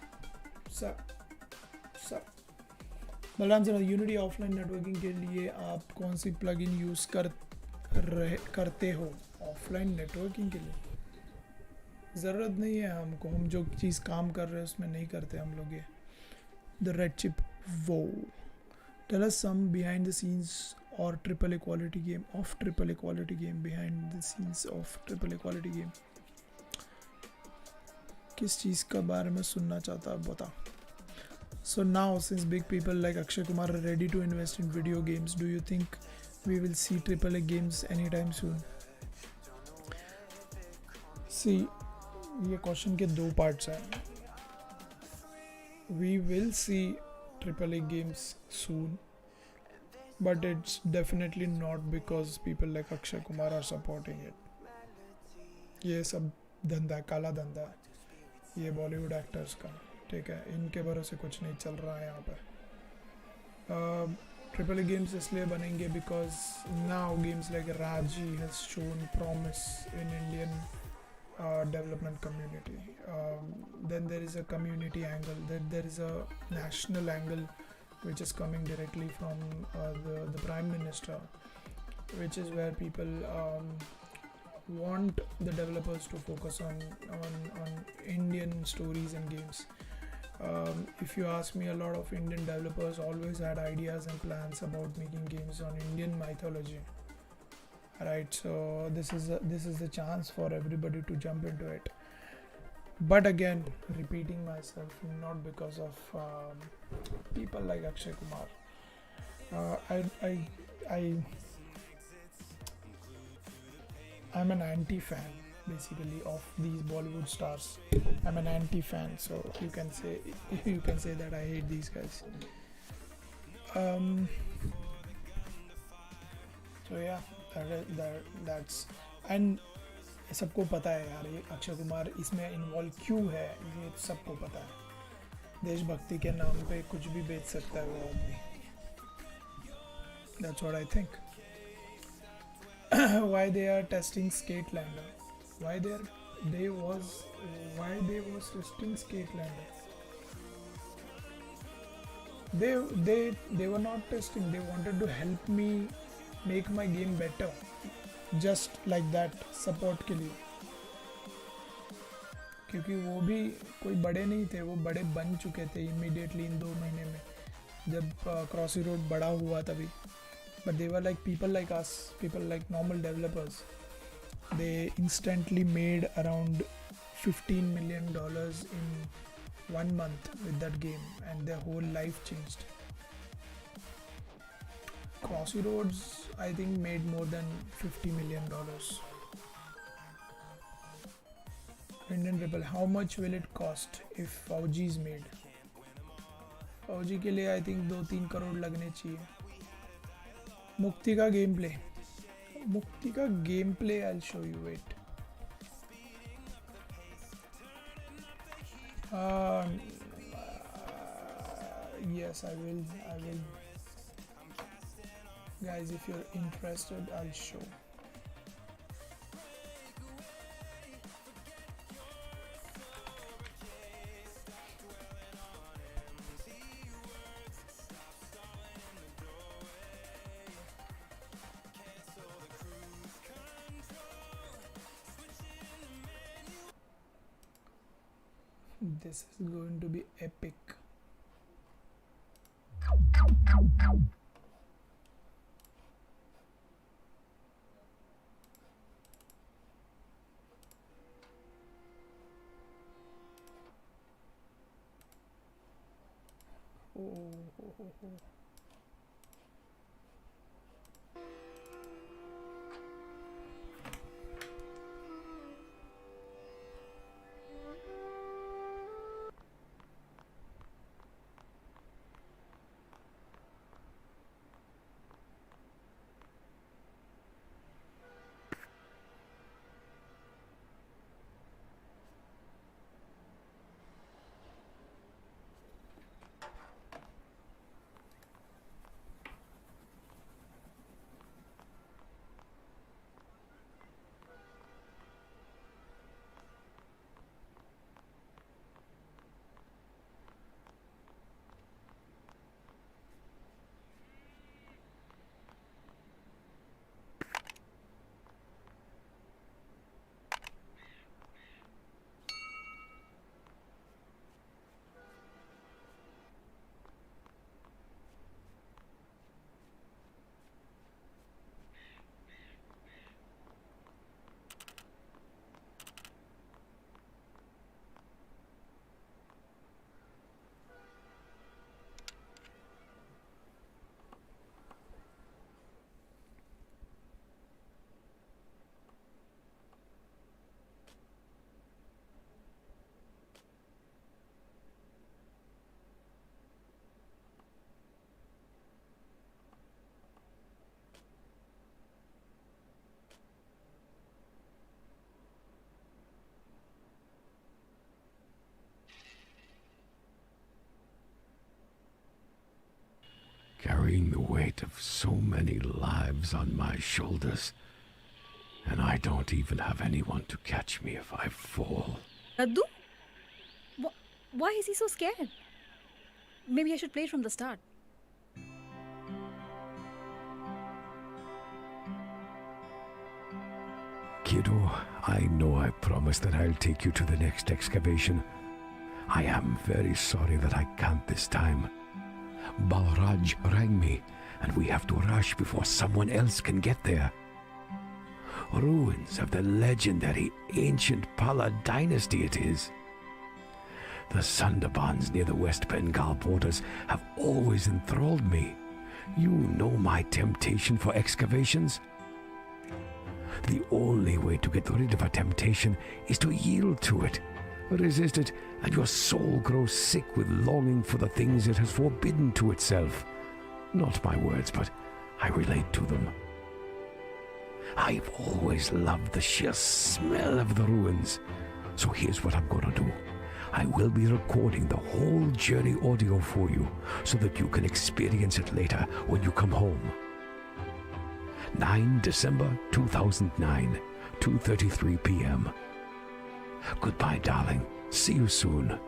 [SPEAKER 2] Balram sir, unity offline networking के लिए आप कौन सी plugin use करते हो? Offline networking के लिए ज़रूरत नहीं है हमको, हम जो चीज़ काम कर रहे हैं उसमें नहीं करते हम लोग ये. The red chip. Whoa. Tell us some behind the scenes or AAA quality game of AAA quality game behind the scenes of AAA quality game. किस चीज़ का बारे में सुनना चाहता है बता. So now, since big people like Akshay Kumar are ready to invest in video games, do you think we will see AAA games anytime soon? See, ये question के 2 पार्ट्स हैं. We will see AAA games soon, but it's definitely not because people like Akshay Kumar are supporting it. ये सब धंधा, काला धंधा, ये Bollywood actors का, ठीक है, इनके भरोसे कुछ नहीं चल रहा है यहाँ पे. AAA games इसलिए बनेंगे because now games like Raji has shown promise in Indian development community. Then there is a community angle, then there is a national angle which is coming directly from the Prime Minister, which is where people want the developers to focus on Indian stories and games. If you ask me, a lot of Indian developers always had ideas and plans about making games on Indian mythology. Right, so this is the chance for everybody to jump into it. But again, repeating myself, not because of people like Akshay Kumar. I'm an anti-fan basically of these Bollywood stars. I'm an anti-fan, so you can say that I hate these guys. So yeah, that's and सबको पता है यार, ये अक्षय कुमार इसमें involve क्यों है, ये सबको पता है. देशभक्ति के नाम पे कुछ भी बेच सकता है वो आदमी. That's what I think. Why they are testing Skatelander? Why they was testing Skatelander? They were not testing. They wanted to help me make my game better. Just like that, support के लिए. क्योंकि वो भी कोई बड़े नहीं थे, वो बड़े बन चुके थे immediately इन 2 महीने में, जब क्रॉसी रोड बड़ा हुआ तभी. But they were like people like us, people like normal developers. They instantly made around $15 million in 1 month with that game, and their whole life changed. Crossy Roads, I think, made more than $50 million. Indian Rebel, how much will it cost if Fauji is made? Fauji के लिए I think 2-3 crore लगने चाहिए. मुक्ति का game play I'll show you. Wait. Yes, I will. Guys, if you're interested, I'll show. This is going to be epic. Oh.
[SPEAKER 3] Carrying the weight of so many lives on my shoulders, and I don't even have anyone to catch me if I fall.
[SPEAKER 4] Raddu? Why is he so scared? Maybe I should play from the start.
[SPEAKER 3] Kiddo, I know I promised that I'll take you to the next excavation, I am very sorry that I can't this time. Balraj rang me, and we have to rush before someone else can get there. Ruins of the legendary ancient Pala dynasty it is. The Sundarbans near the West Bengal borders have always enthralled me. You know my temptation for excavations. The only way to get rid of a temptation is to yield to it. Resist it, and your soul grows sick with longing for the things it has forbidden to itself. Not my words, but I relate to them. I've always loved the sheer smell of the ruins. So here's what I'm gonna do. I will be recording the whole journey audio for you so that you can experience it later when you come home. 9 December 2009, 2:33 p.m. Goodbye, darling. See you soon.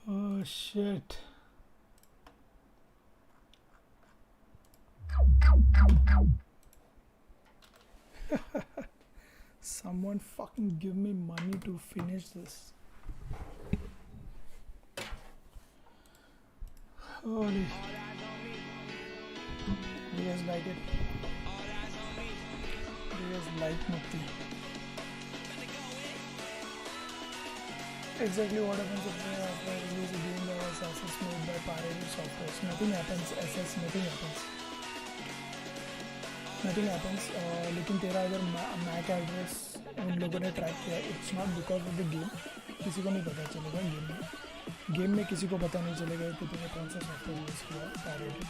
[SPEAKER 2] Oh shit. Someone fucking give me money to finish this. Holy. You guys like it? You guys like Mukti? Exactly what happens if after I release a game that was access made by pirated software. Nothing happens, SS, nothing happens. Nothing happens. लेकिन तेरा अगर Mac address उन लोगों ने track किया, it's not because of the game. किसी को नहीं पता चलेगा गेम में किसी को पता नहीं चलेगा कि तूने कौन सा सॉफ्टवेयर यूज़ किया पायरेटेड.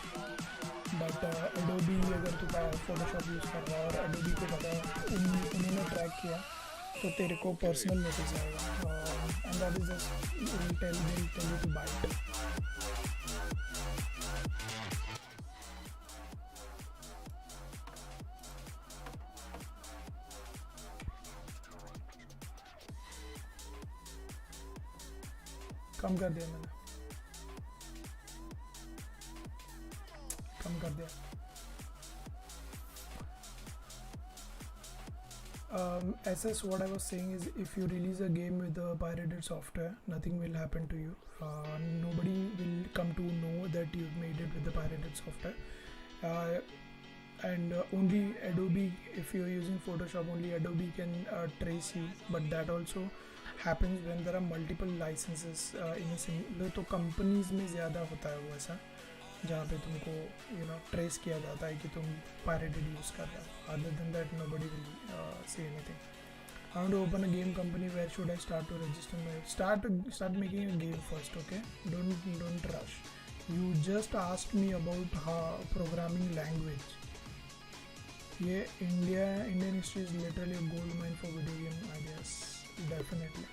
[SPEAKER 2] बट एडोबी अगर तू फोटोशॉप यूज़ कर रहा है और एडोबी को पता उन्होंने ट्रैक किया तो तेरे को पर्सनल मैसेज आएगा and that is just tell you to buy it. कम कर दिया मैंने, कम कर दिया. SS, what I was saying is, if you release a game with a pirated software, nothing will happen to you. Nobody will come to know that you've made it with the pirated software. And only Adobe, if you're using Photoshop, only Adobe can trace you. But that also happens when there are multiple licenses in a single. तो companies में ज़्यादा होता है वो ऐसा, जहाँ पे तुमको ट्रेस किया जाता है कि तुम pirated यूज़ कर रहे हो. Other than that, nobody will say anything. I want to open a game company. Where should I start to register my? Start making a game first, okay? Don't rush. You just asked me about programming language. Yeah, Indian history is literally a gold mine for video game ideas. Definitely.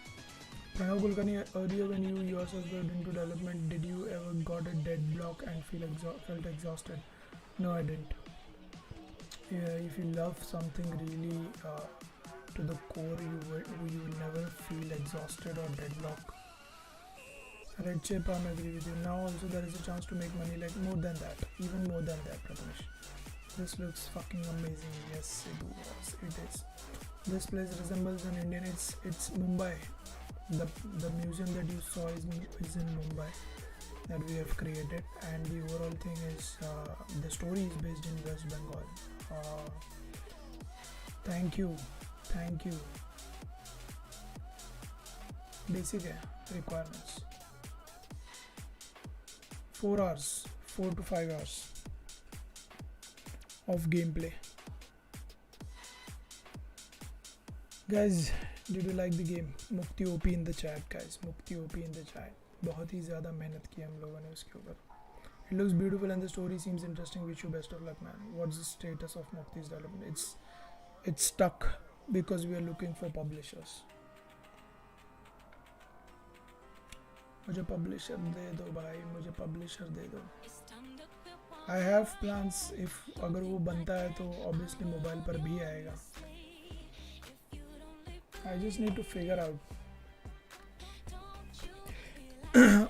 [SPEAKER 2] Pranav Kulkarni, earlier when you yourself were into development, did you ever got a dead block and felt exhausted? No, I didn't. Yeah, if you love something really to the core, you will never feel exhausted or deadlock. Red chip, I agree with you. Now also there is a chance to make money, like more than that, even more than that, Prathamesh. This looks fucking amazing. Yes, it is. This place resembles an Indian. It's Mumbai. The museum that you saw is in Mumbai that we have created, and the overall thing is the story is based in West Bengal. Thank you. Basic requirements. 4 hours, 4 to 5 hours of gameplay. Guys, did you like the game? Mukti OP in the chat, guys. Mukti OP in the chat. बहुत ही ज़्यादा मेहनत की हम लोगों ने उसके ऊपर. It looks beautiful and the story seems interesting. Wish you best of luck, man. What's the status of Mukti's development? It's stuck because we are looking for publishers. मुझे publisher दे दो भाई, मुझे publisher दे दो. I have plans. If अगर वो बनता है तो obviously mobile पर भी आएगा. I just need to figure out.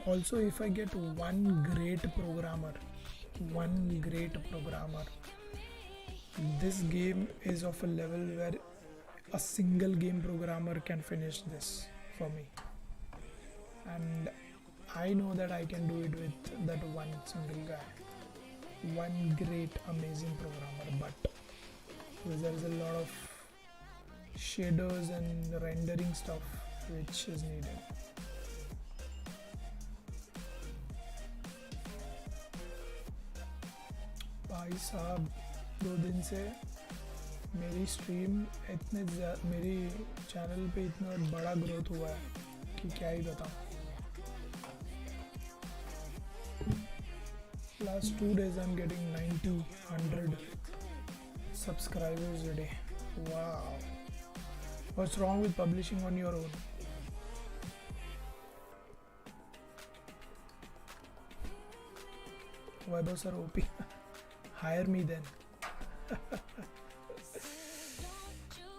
[SPEAKER 2] Also, if I get one great programmer, this game is of a level where a single game programmer can finish this for me, and I know that I can do it with that one single guy, one great amazing programmer. But because there is a lot of shaders and rendering stuff which is needed. भाई साहब 2 दिन से मेरी stream मेरी channel पे इतना बड़ा growth हुआ है कि क्या ही बताऊं. Last 2 days I'm getting 100 subscribers a day. Wow. What's wrong with publishing on your own? Vaibhav sir OP. Hire me then.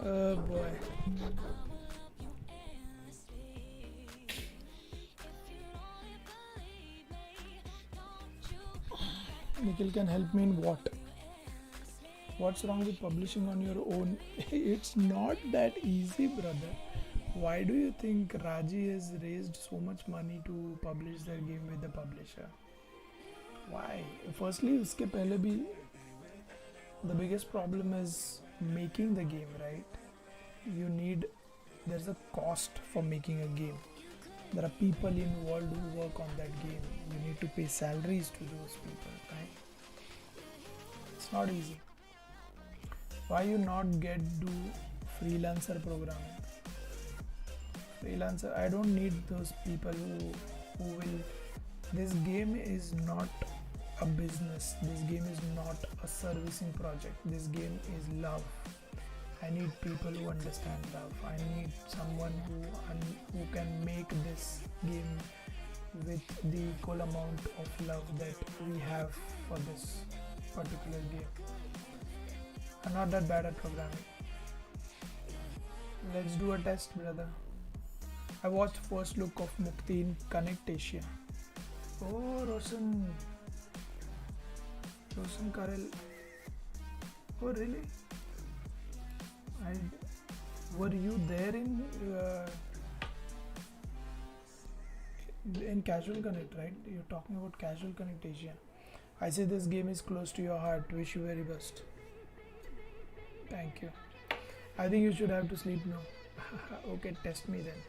[SPEAKER 2] Oh boy. Nikhil can help me in what? What's wrong with publishing on your own? It's not that easy, brother. Why do you think Raji has raised so much money to publish their game with the publisher? Why? Firstly, uske pehle bhi, the biggest problem is making the game, right? There's a cost for making a game. There are people involved who work on that game. You need to pay salaries to those people, right? It's not easy. Why you not do freelancer programming? Freelancer, I don't need those people who will. This game is not a business. This game is not a servicing project. This game is love. I need people who understand love. I need someone who can make this game with the equal amount of love that we have for this particular game. I'm not that bad at programming. Let's do a test, brother. I watched first look of Mukti in Connect Asia. Oh, Roshan Karel. Oh, really? Were you there in Casual Connect, right? You're talking about Casual Connect Asia. I say this game is close to your heart. Wish you very best. Thank you. I think you should have to sleep now. Okay, test me then.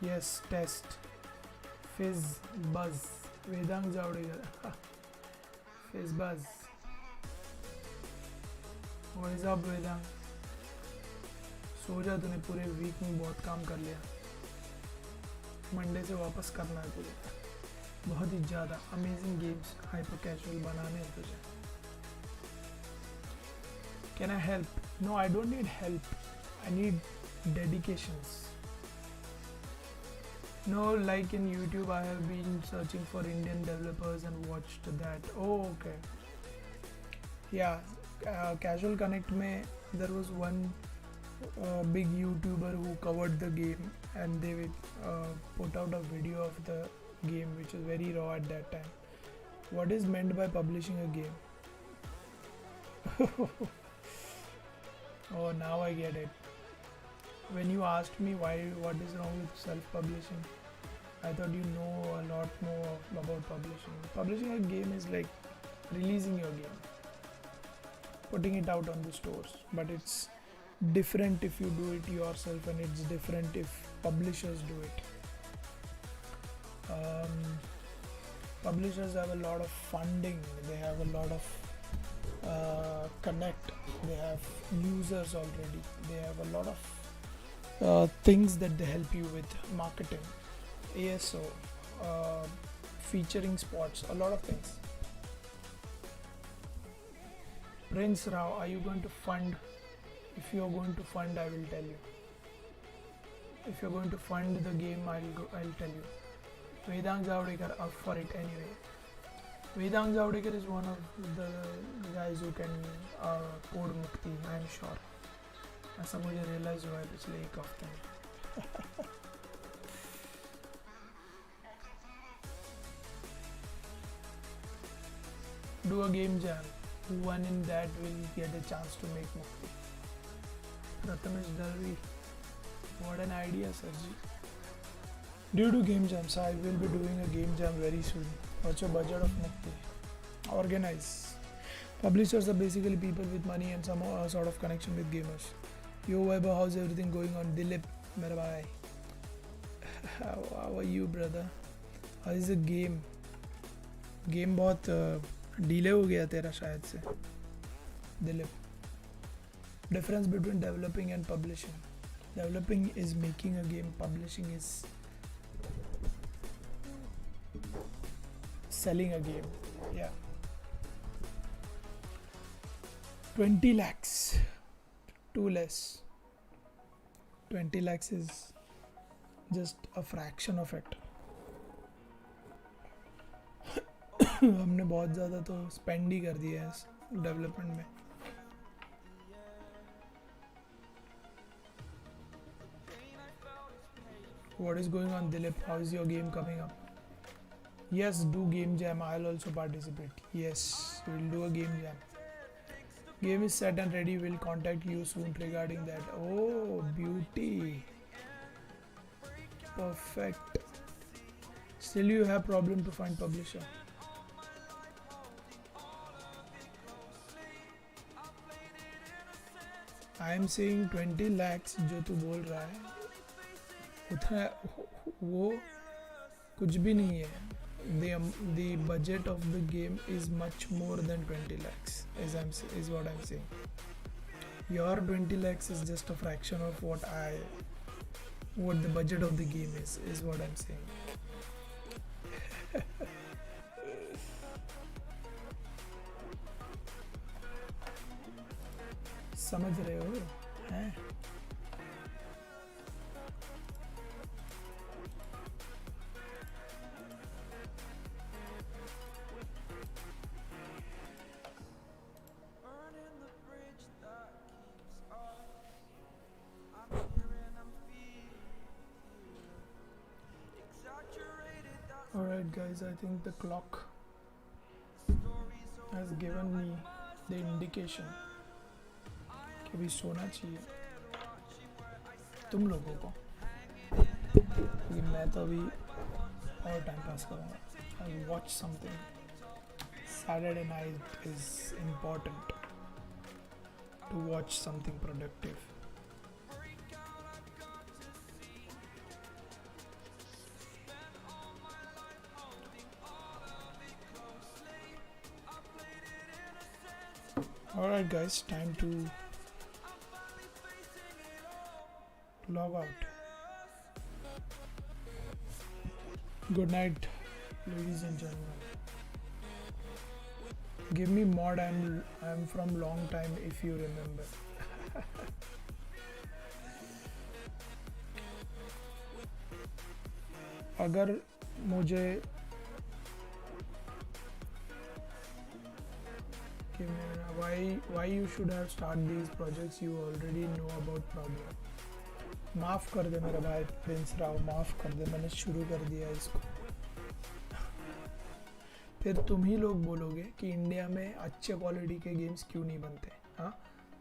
[SPEAKER 2] Yes, test. Fizz buzz. Vedang Javadekar. Fizz buzz. What is up Vedang? सो जा, तूने पूरे week में बहुत काम कर लिया. Monday से वापस करना है तुझे. बहुत ही ज़्यादा अमेजिंग गेम्स हाइपर कैजुअल बनाने हैं तुझे. Can I help? No, I don't need help. I need dedications. No, like in YouTube, I have been searching for Indian developers and watched that. Oh, okay. Yeah, Casual Connect में there was one big YouTuber who covered the game, and they put out a video of the game which was very raw at that time. What is meant by publishing a game? Oh, now I get it. When you asked me what is wrong with self-publishing, I thought you know a lot more about publishing. Publishing a game is like releasing your game, putting it out on the stores, but it's different if you do it yourself, and it's different if publishers do it. Publishers have a lot of funding, they have a lot of connect, they have users already, they have a lot of things that they help you with, marketing, ASO, featuring spots, a lot of things. Prince Rao, are you going to fund? If you are going to fund, I will tell you. If you're going to fund the game, I'll tell you. Vedang Javadekar up for it anyway. Vedang Javadekar is one of the guys who can code Mukti, I am sure. ऐसा मुझे realize हुआ है पिछले एक हफ्ते में. Do a game jam. Who won in that will get a chance to make Mukti. Prathamesh Dalvi. What an idea, Sarji. Do you do game jams? I will be doing a game jam very soon. What's your budget of Mukti? Organize. Publishers are basically people with money and some sort of connection with gamers. Yo Vaibhav, how's everything going on? Dilip, mera bhai. How are you, brother? How is the game? Game बहुत delay हो गया तेरा शायद से. Dilip. Difference between developing and publishing. Developing is making a game, publishing is selling a game. Yeah. 20 lakhs. Too less. 20 lakhs is just a fraction of it. हमने बहुत ज़्यादा तो स्पेंड ही कर दिया है डेवलपमेंट में. What is going on, Dilip? How is your game coming up? Yes, do game jam. I'll also participate. Yes, we'll do a game jam. Game is set and ready. We'll contact you soon regarding that. Oh, beauty. Perfect. Still you have problem to find publisher. I am saying 20 lakhs जो तू बोल रहा है उतना वो कुछ भी नहीं है. The budget of the game is much more than 20 lakhs is what I'm saying. Your 20 lakhs is just a fraction of what the budget of the game is what I'm saying. समझ रहे हो हैं? Alright guys, I think the clock has given me the indication कि अभी सोना चाहिए तुम लोगों को, लेकिन मैं तो अभी और टाइम पास करूँगा. I'll watch something. Saturday night is important to watch something productive. Alright guys, time to log out. Good night, ladies and gentlemen. Give me mod. I'm from long time if you remember. अगर मुझे why you should have started these projects, you already know about problem. माफ़ कर दे मेरा भाई Prince Rao, माफ़ कर दे, मैंने शुरू कर दिया इसको. फिर तुम ही लोग बोलोगे कि इंडिया में अच्छे क्वालिटी के गेम्स क्यों नहीं बनते. हाँ,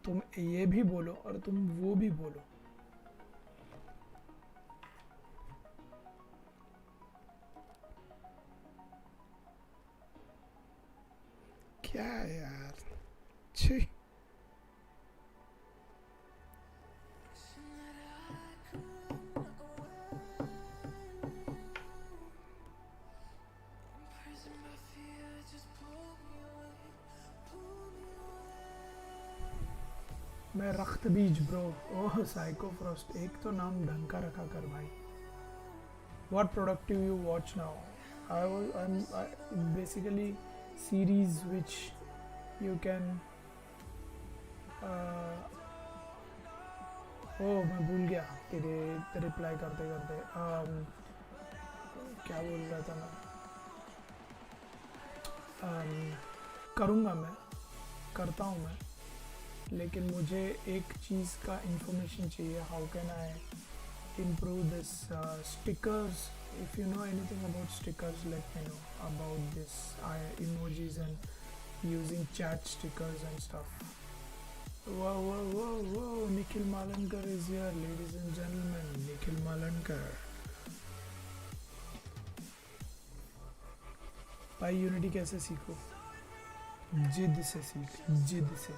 [SPEAKER 2] तुम ये भी बोलो और तुम वो भी बोलो. क्या यार, छी. मैं रख्त बीज ब्रो. ओह साइको फ्रॉस्ट, एक तो नाम ढंग का रखा कर भाई. What productive you watch now? I'm basically series which you can मैं भूल गया तेरे रिप्लाई करते करते. क्या बोल रहा था मैं. करूँगा, मैं करता हूँ मैं, लेकिन मुझे एक चीज़ का इंफॉर्मेशन चाहिए. How can I improve this stickers? If you know anything about stickers, let me know about this emojis and using chat stickers and stuff. Whoa, Nikhil Malankar is here, ladies and gentlemen. Nikhil Malankar. भाई unity कैसे सीखो? जिद से सीख, जिद से.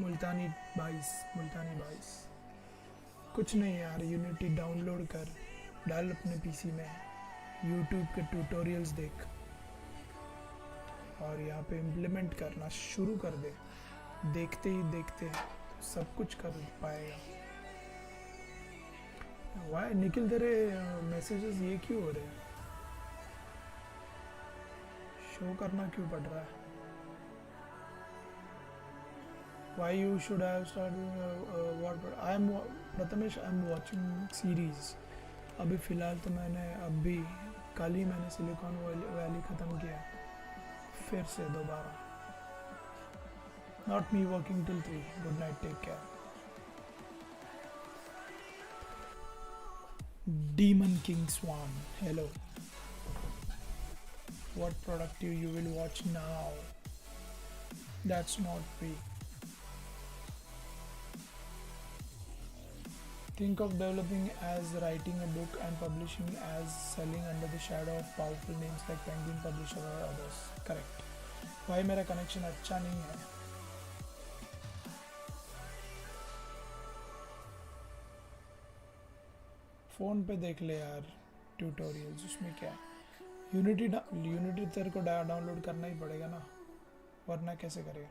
[SPEAKER 2] मुल्तानी 22 कुछ नहीं यार, यूनिटी डाउनलोड कर, डाल अपने पीसी में, यूट्यूब के ट्यूटोरियल्स देख और यहाँ पे इम्प्लीमेंट करना शुरू कर दे. देखते ही देखते सब कुछ कर पाएगा. वाई निखिल, तेरे मैसेजेस ये क्यों हो रहे हैं? शो करना क्यों पड़ रहा है? Why you should have started what? Prathamesh, I am watching series. अभी फ़िलहाल तो मैंने अभी कल ही मैंने सिलिकॉन वैली ख़त्म किया, फिर से दोबारा. Not me working till 3. Good night, take care. Demon King Swan, hello. What productive you will watch now? That's not me. Think of developing as writing a book and publishing as selling under the shadow of powerful names like Penguin Publisher or others. Correct. भाई मेरा connection अच्छा नहीं है. Phone पे देख ले यार tutorials, उसमें क्या है. यूनिटी तेरे को डाउनलोड करना ही पड़ेगा ना, वरना कैसे करेगा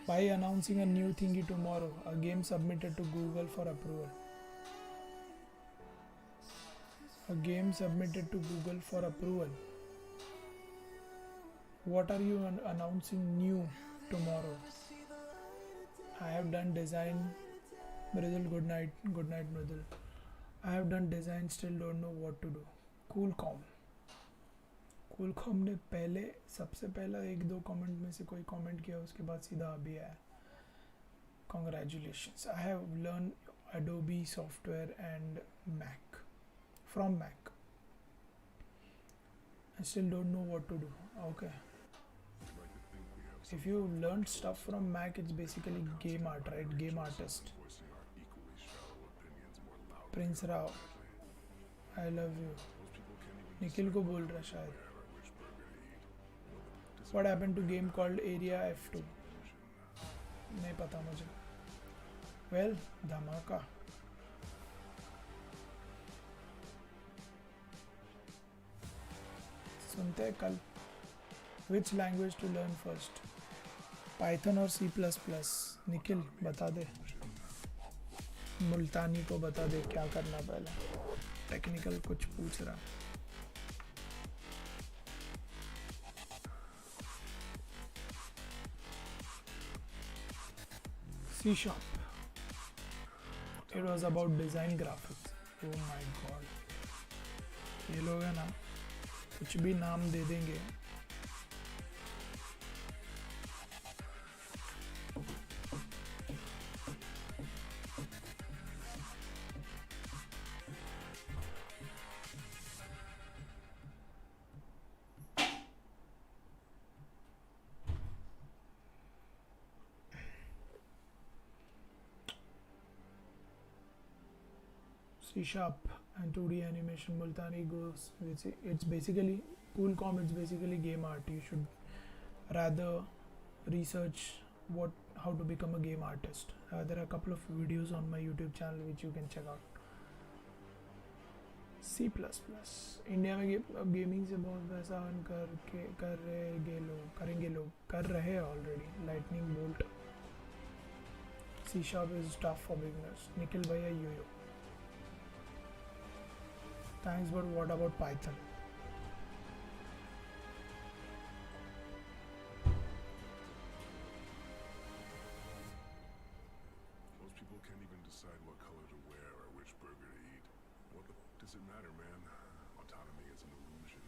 [SPEAKER 2] भाई. Announcing a new thingy tomorrow, a game submitted to Google for approval. A game submitted to Google for approval. What are you announcing new tomorrow? I have done design. Mridul, good night. Good night, Mridul. I have done design, still don't know what to do. Coolcom ने पहले सबसे पहला 1-2 comment में से कोई comment किया, उसके बाद सीधा अभी आया. Congratulations. I have learned Adobe software and Mac. From Mac. I still don't know what to do. Okay. If you learned stuff from Mac, it's basically game art, right? Game artist. Prince Rao, I love you. Nikhil को बोल रहा शायद. What happened to game called Area F2? नहीं पता मुझे. Well, धमाका. सुनते हैं कल. Which language to learn first? Python और सी प्लस प्लस निखिल बता दे, मुल्तानी को बता दे क्या करना पहले, टेक्निकल कुछ पूछ रहा। C sharp, it was about design graphics. Oh my god, ये लोग है ना कुछ भी नाम दे देंगे। C sharp and 2D animation Multani goes, it's basically Coolcom, it's basically game art. You should rather research how to become a game artist. There are a couple of videos on my YouTube channel which you can check out. C++ India में gaming से बहुत पैसा earn करेंगे लोग कर रहे हैं already. Lightning bolt, C sharp is tough for beginners. Nikhil भैया यो thanks, but what about Python?
[SPEAKER 5] Most people can't even decide what color to wear or which burger to eat. What does it matter, man? Autonomy is an illusion.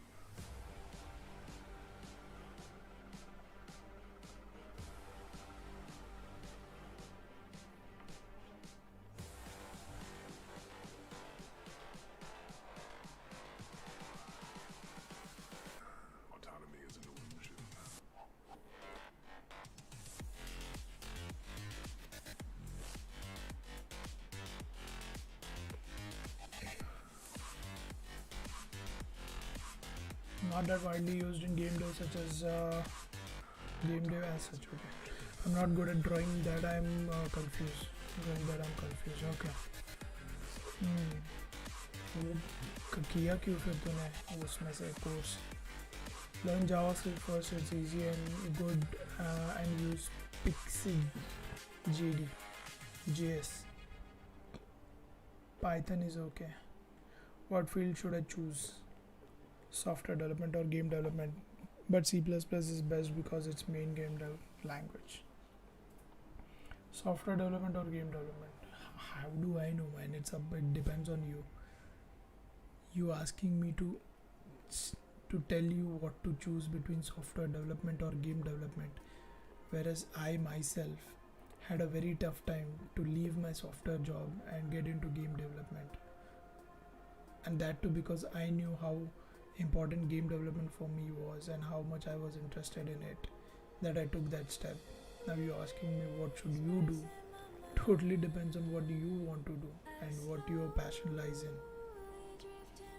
[SPEAKER 5] Autonomy is an illusion.
[SPEAKER 2] Not that widely used in game dev such as game dev as such. Okay, I'm not good at drawing that. I'm confused. Okay. वो किया क्यों फिर तूने उसमें से course? Learn JavaScript first. It's easy and good, and use Pixie JS. Python is okay. What field should I choose? Software development or game development? But C++ is best because it's main game language. Software development or game development? How do I know, man? It depends on you. You asking me to tell you what to choose between software development or game development, whereas I myself had a very tough time to leave my software job and get into game development, and that too because I knew how important game development for me was and how much I was interested in it, that I took that step. Now you're asking me what should you do? Totally depends on what you want to do and what your passion lies in.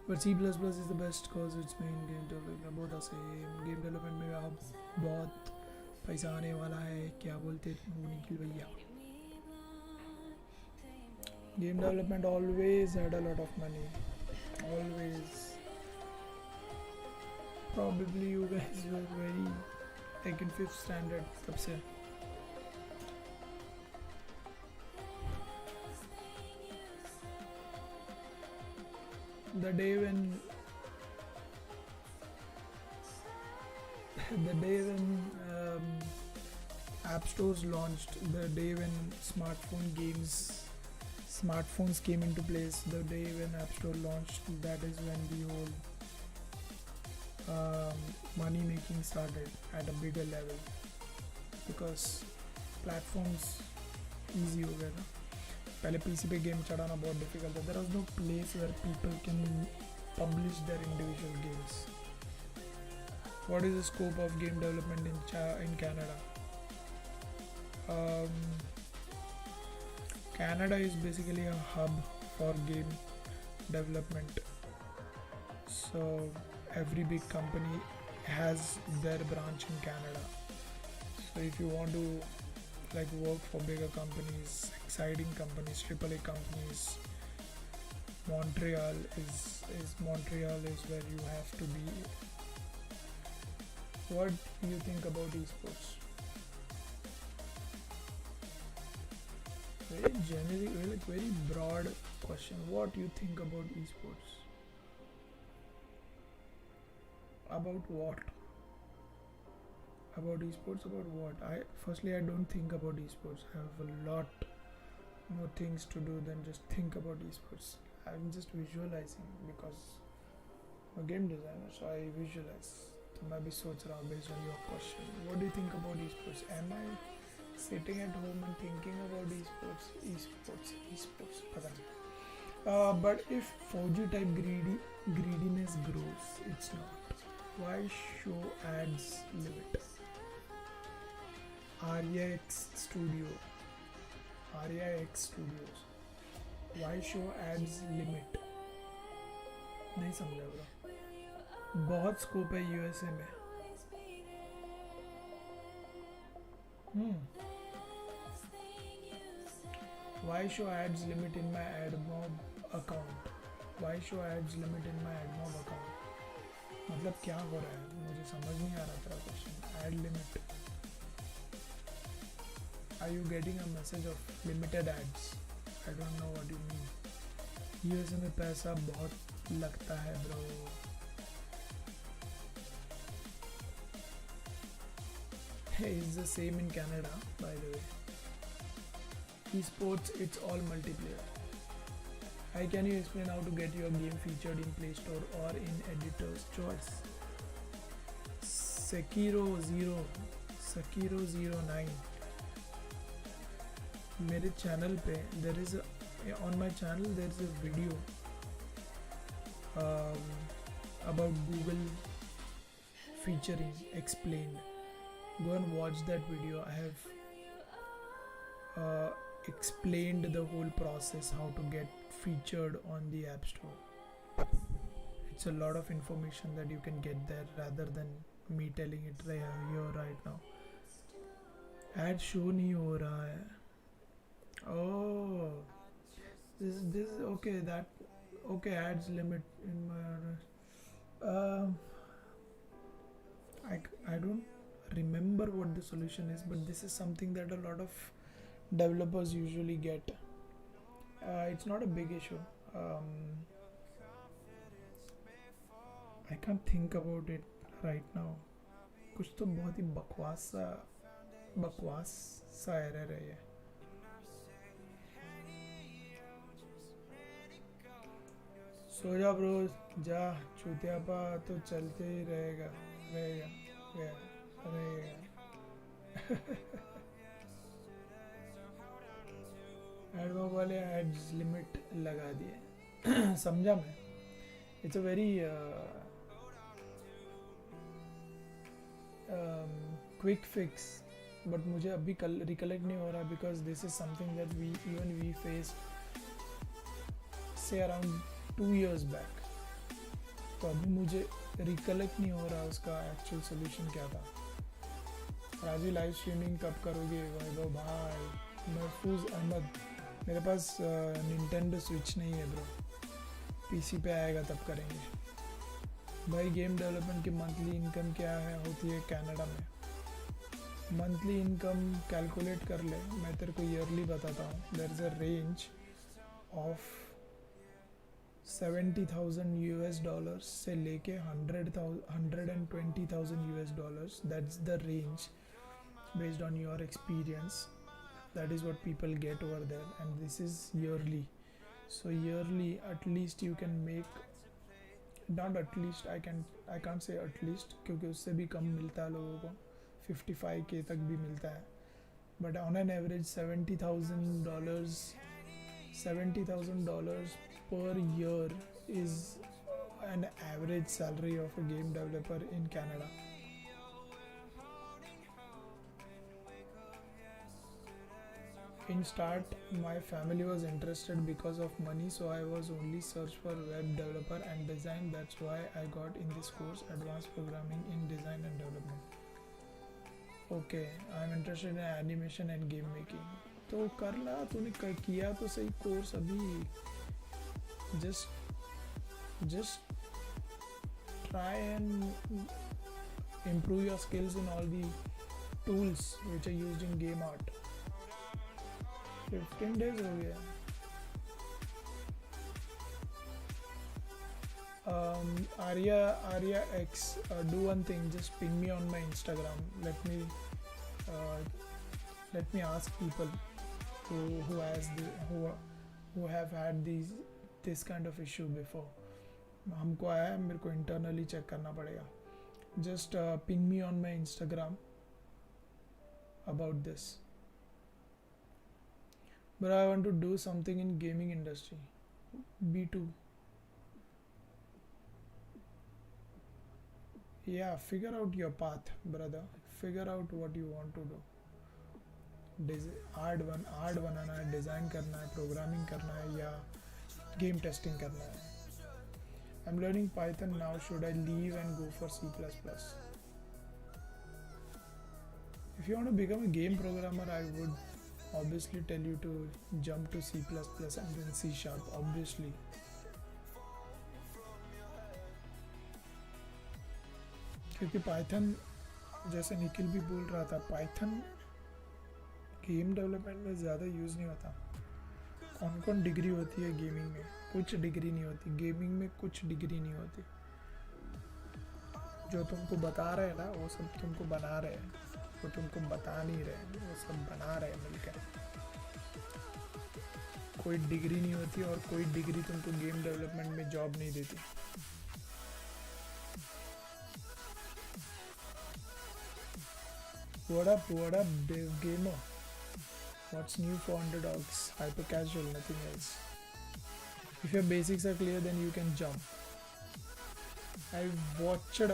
[SPEAKER 2] But C++ is the best because it's main game development. Both are same. Game development में अब बहुत पैसा आने वाला है, क्या बोलते हो निखिल भैया? Game development always had a lot of money. Always. Probably you guys were very like in 5th standard तब से. The day when app stores launched, the day when smartphones came into place, the day when app store launched, that is when the whole money making started at a bigger level, because platforms easy हो गया था. पहले PC पे game चढ़ाना बहुत difficult था. There was no place where people can publish their individual games. What is the scope of game development in Canada? Canada is basically a hub for game development. So every big company has their branch in Canada. So if you want to like work for bigger companies, exciting companies, AAA companies, Montreal is where you have to be. What do you think about esports? very generic, very broad question. What you think about esports? About what? About esports? About what? I don't think about esports. I have a lot more things to do than just think about esports. I'm just visualizing because I'm a game designer, so I visualize. तो मैं भी सोच रहा हूँ based on your question. What do you think about esports? Am I sitting at home and thinking about esports? Esports. पता नहीं. But if 4G type greediness grows, it's not. Why show ads limit? RIX Studios. Why show ads limit? नहीं समझा bro. बहुत scope है USA में. Why show ads limit in my AdMob account? Why show ads limit in my AdMob account? मतलब क्या हो रहा है? मुझे समझ नहीं आ रहा तेरा question. Ad limit. Are you getting a message of limited ads? I don't know what you mean. USA में पैसा बहुत लगता है bro. It's the same in Canada, by the way. Esports, it's all multiplayer. Hi, can you explain how to get your game featured in Play Store or in Editor's Choice? Sekiro09. मेरे channel पे on my channel there is a video about Google featuring explained. Go and watch that video. I have explained the whole process how to get featured on the App Store. It's a lot of information that you can get there rather than me telling it here right now. Ad show नहीं हो रहा है. Oh, this okay. Ads limit in my. I don't remember what the solution is, but this is something that a lot of developers usually get. It's not a big issue. I can't think about it right now. कुछ तो बहुत ही बकवास सा error है ये. सो जा bro, जा. चूतियापा तो चलते ही रहेगा. एडमॉब वाले एड्स लिमिट लगा दिए. समझा मैं. It's a very quick fix, but मुझे अभी कल रिकलेक्ट नहीं हो रहा because this is something that we face से अराउंड 2 years बैक. तो अभी मुझे रिकलेक्ट नहीं हो रहा उसका एक्चुअल सोल्यूशन क्या था. राजू लाइव स्ट्रीमिंग कब करोगे वैभव भाई? महफूज अहमद, मेरे पास निंटेंडो स्विच नहीं है ब्रो. पीसी पे आएगा तब करेंगे. भाई गेम डेवलपमेंट की मंथली इनकम क्या होती है कनाडा में? मंथली इनकम कैलकुलेट कर ले, मैं तेरे को ईयरली बताता हूँ. There is a range of $70,000 से लेके $120,000. That's the range based on your experience. That is what people get over there, and this is yearly. So yearly, at least you can make, not at least, I can't say at least क्योंकि उससे भी कम मिलता है लोगों को. 55K तक भी मिलता है, but on an average $70,000 per year is an average salary of a game developer in Canada. In start, my family was interested because of money, so I was only search for web developer and design. That's why I got in this course, advanced programming in design and development. Okay, I'm interested in animation and game making. तो कर ला, तूने किया तो सही course अभी. Just try and improve your skills in all the tools which are used in game art. 15 days हो गया. Arya X, do one thing, just ping me on my Instagram. Let me ask people who have had this kind of issue before. हमको आया है, मेरे को internally check करना पड़ेगा. Just ping me on my Instagram about this. But I want to do something in gaming industry. B2. Yeah, figure out your path, brother. Figure out what you want to do. Art बनाना है, design करना है, programming करना है, या game testing करना है. I'm learning Python now. Should I leave and go for C++? If you want to become a game programmer, I would obviously tell you to jump to C++ and then C#, obviously. क्योंकि Python, जैसे निखिल भी बोल रहा था, Python game development में ज़्यादा use नहीं होता. कौन डिग्री होती है गेमिंग में? कुछ डिग्री नहीं होती गेमिंग में, कुछ डिग्री नहीं होती. जो तुमको बता रहे हैं ना, वो सब तुमको बना रहे हैं. वो तुमको बता नहीं रहे, वो सब बना रहे हैं मिलकर. कोई डिग्री नहीं होती, और कोई डिग्री तुमको गेम डेवलपमेंट में जॉब नहीं देती. What up, Dave Gamer? What's new for underdogs? Hyper casual, nothing else. If your basics are clear, then you can jump. I watched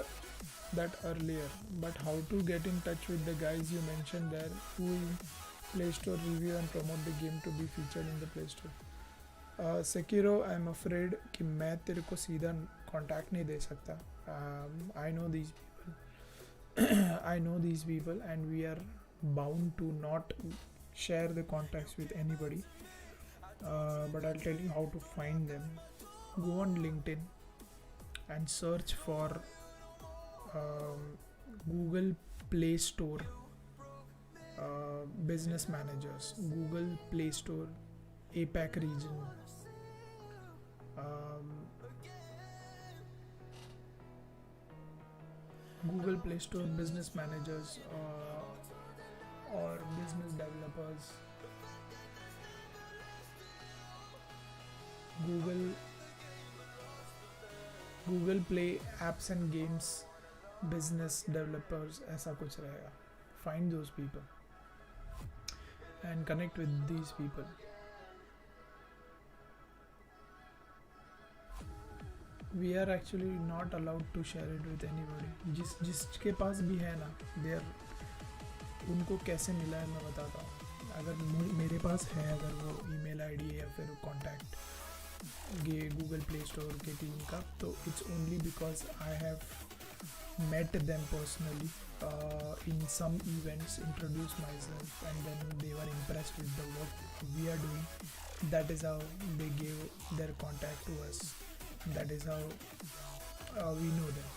[SPEAKER 2] that earlier, but how to get in touch with the guys you mentioned there who will Play Store review and promote the game to be featured in the Play Store? Sekiro, I'm afraid कि मैं तेरे को सीधा contact नहीं दे सकता. I know these people. I know these people, and we are bound to not share the contacts with anybody. But I'll tell you how to find them. Go on LinkedIn and search for Google Play Store business managers. Google Play Store APAC region. Google Play Store business managers or business developers. Google Play apps and games business developers, ऐसा कुछ रहेगा. Find those people and connect with these people. We are actually not allowed to share it with anybody. जिसके पास भी है ना, उनको कैसे मिला है मैं बताता हूँ. अगर मेरे पास है, अगर वो ईमेल आईडी या फिर कॉन्टैक्ट गूगल प्ले स्टोर के टीम का, तो it's only because I have met them personally in some events, introduced myself, and then they were impressed with the work we are doing. That is how they gave their contact to us. That is how we know them.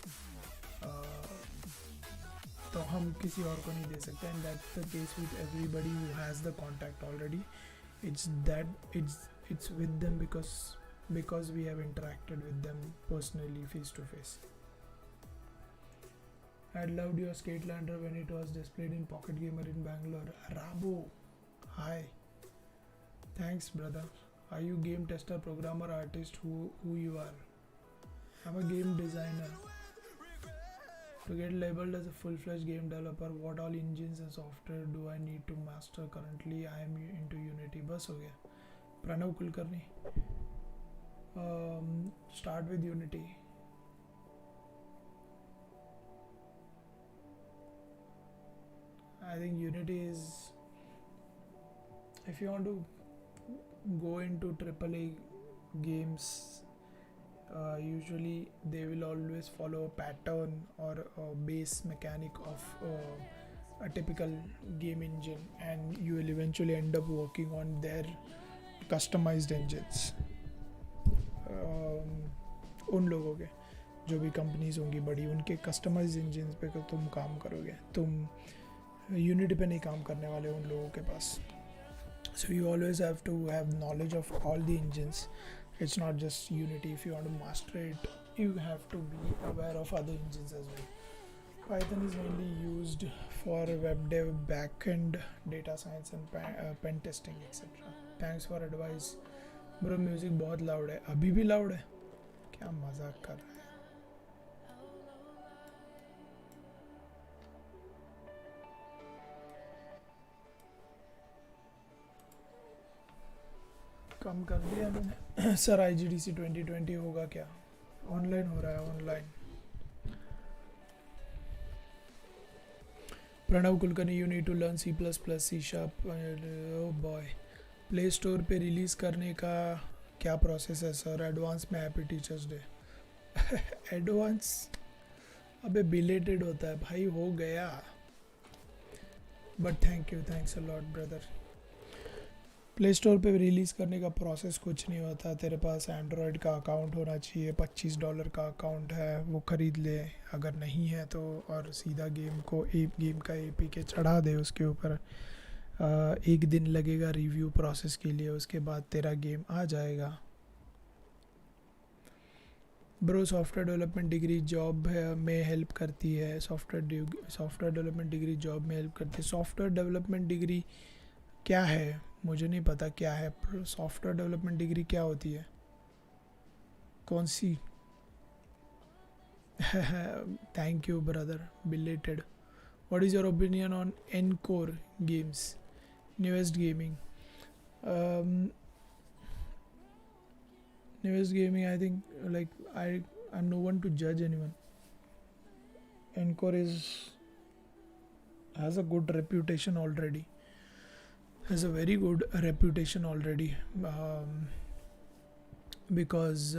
[SPEAKER 2] तो हम किसी और को नहीं दे सकते, and that's the case with everybody who has the contact already. It's with them because we have interacted with them personally, face to face. I loved your Skatelander when it was displayed in Pocket Gamer in Bangalore. Rabo, hi. Thanks, brother. Are you game tester, programmer, artist? Who you are? I'm a game designer. To get labeled as a full-fledged game developer, what all engines and software do I need to master? Currently, I am into Unity. बस हो गया. Pranav Kulkarni. Start with Unity. I think Unity is, if you want to go into AAA games, usually they will always follow a pattern or a base mechanic of a typical game engine, and you will eventually end up working on their customized engines. उन लोगों के जो भी companies होंगी बड़ी, उनके customised engines पे तुम काम करोगे. तुम यूनिटी पे नहीं काम करने वाले उन लोगों के पास. So you always have to have knowledge of all the engines. It's not just Unity. If you want to master it, you have to be aware of other engines as well. Python is mainly used for web dev, backend, data science and pen testing etc. Thanks for advice. Bro, music बहुत loud है, अभी भी loud है, क्या मजाक कर रहा है. कम कर दिया मैंने. सर IGDC 2020 होगा क्या? ऑनलाइन हो रहा है, online. Pranav Kulkarni, you need to learn C++, C#. Oh boy, play store पे रिलीज़ करने का क्या प्रोसेस है सर? एडवांस में हैप्पी टीचर्स डे. एडवांस अबे बिलेटेड होता है भाई, हो गया. But thank you, thanks a lot brother. Play store पे रिलीज़ करने का प्रोसेस कुछ नहीं होता. तेरे पास एंड्रॉयड का अकाउंट होना चाहिए, $25 का अकाउंट है वो ख़रीद ले, अगर नहीं है तो, और सीधा गेम का APK चढ़ा दे उसके ऊपर. 1 दिन लगेगा रिव्यू प्रोसेस के लिए, उसके बाद तेरा गेम आ जाएगा. Bro, software development degree job में हेल्प करती है. सॉफ्टवेयर डेवलपमेंट डिग्री जॉब में हेल्प करती है. सॉफ्टवेयर डेवलपमेंट डिग्री क्या है? मुझे नहीं पता क्या है. सॉफ्टवेयर डेवलपमेंट डिग्री क्या होती है, कौन सी? Thank you brother, belated. What is your opinion on Encore games, newest gaming? Newest gaming, I think, like, I'm no one to judge anyone. Encore has a good reputation already. Has a very good reputation already, because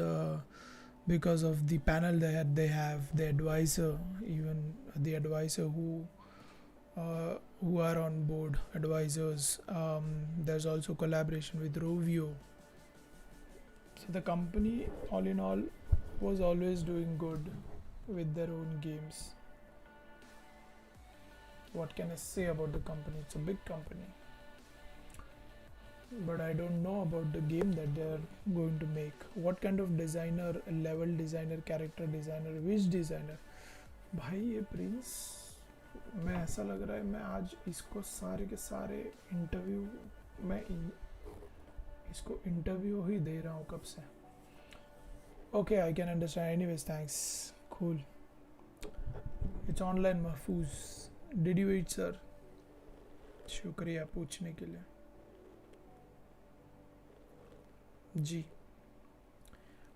[SPEAKER 2] of the panel that they have, the advisor, even the advisor who are on board, advisors. There's also collaboration with Rovio. So the company, all in all, was always doing good with their own games. What can I say about the company? It's a big company. But I don't know about the game that they are going to make. What kind of designer, level designer, character designer, which designer? भाई ये Prince, मैं ऐसा लग रहा है मैं आज इसको सारे के सारे इंटरव्यू, मैं इसको इंटरव्यू ही दे रहा हूँ कब से. Okay, I can understand. Anyways, thanks, cool. It's online Mahfooz. Did you eat sir? शुक्रिया पूछने के लिए जी.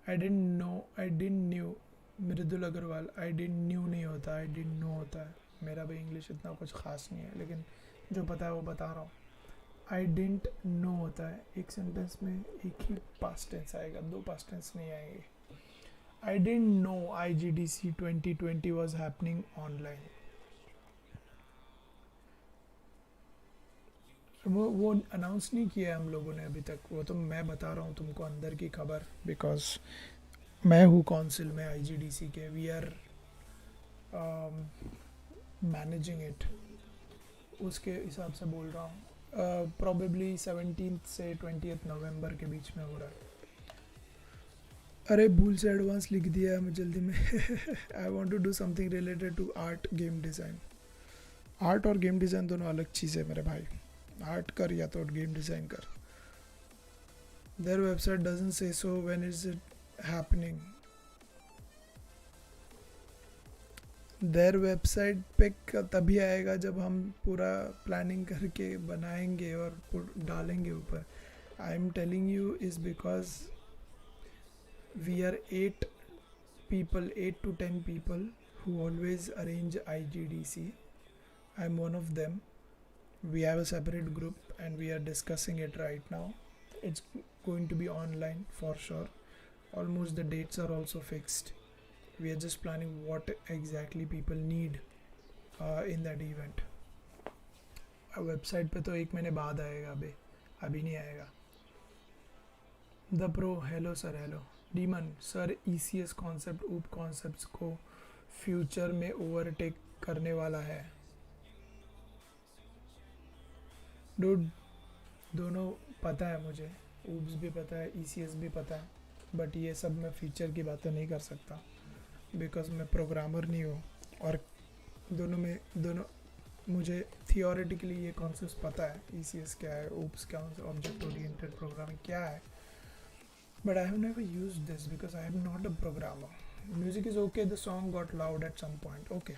[SPEAKER 2] I didn't knew. Mridul Agrawal, I didn't knew नहीं होता, आई डिडंट नो होता है. मेरा भी इंग्लिश इतना कुछ ख़ास नहीं है, लेकिन जो पता है वो बता रहा हूँ. आई डिडंट नो होता है, एक सेंटेंस में एक ही पास्ट टेंस आएगा, 2 पास्ट टेंस नहीं आएंगे. I didn't know IGDC 2020 was happening online. वो अनाउंस नहीं किया है हम लोगों ने अभी तक. वो तो मैं बता रहा हूँ तुमको अंदर की खबर, बिकॉज मैं हूँ काउंसिल में IGDC के. वी आर मैनेजिंग इट, उसके हिसाब से बोल रहा हूँ. प्रॉबेबली 17 से 20 नवंबर के बीच में हो रहा है. अरे भूल से एडवांस लिख दिया है मैं जल्दी में. I want to do something related to art, game design. Art और गेम डिज़ाइन दोनों अलग चीज़ है मेरे भाई. आर्ट कर या तो गेम डिज़ाइन कर. Their website doesn't say so, when is it happening? Their website पे तभी आएगा जब हम पूरा प्लानिंग करके बनाएंगे और डालेंगे ऊपर. I am telling you is because we are 8 to 10 people who always arrange IGDC. I am one of them. We have a separate group and we are discussing it right now. It's going to be online for sure. Almost the dates are also fixed. We are just planning what exactly people need in that event. Website पे तो 1 महीने बाद आएगा, अभी नहीं आएगा. The pro, hello sir. Hello demon sir. ECS concept उप concepts को फ्यूचर में ओवरटेक करने वाला है. डूड दोनों पता है मुझे, ऊप्स भी पता है, ECS भी पता है, बट ये सब मैं फीचर की बातें नहीं कर सकता बिकॉज मैं प्रोग्रामर नहीं हूँ। और दोनों मुझे थियोरेटिकली ये कॉन्सेप्ट पता है, ECS क्या है, ऊप्स क्या है, ऑब्जेक्ट ओरिएंटेड प्रोग्रामिंग क्या है, but I have never used this because I am not a programmer. Music is okay, the song got loud at some point. Okay.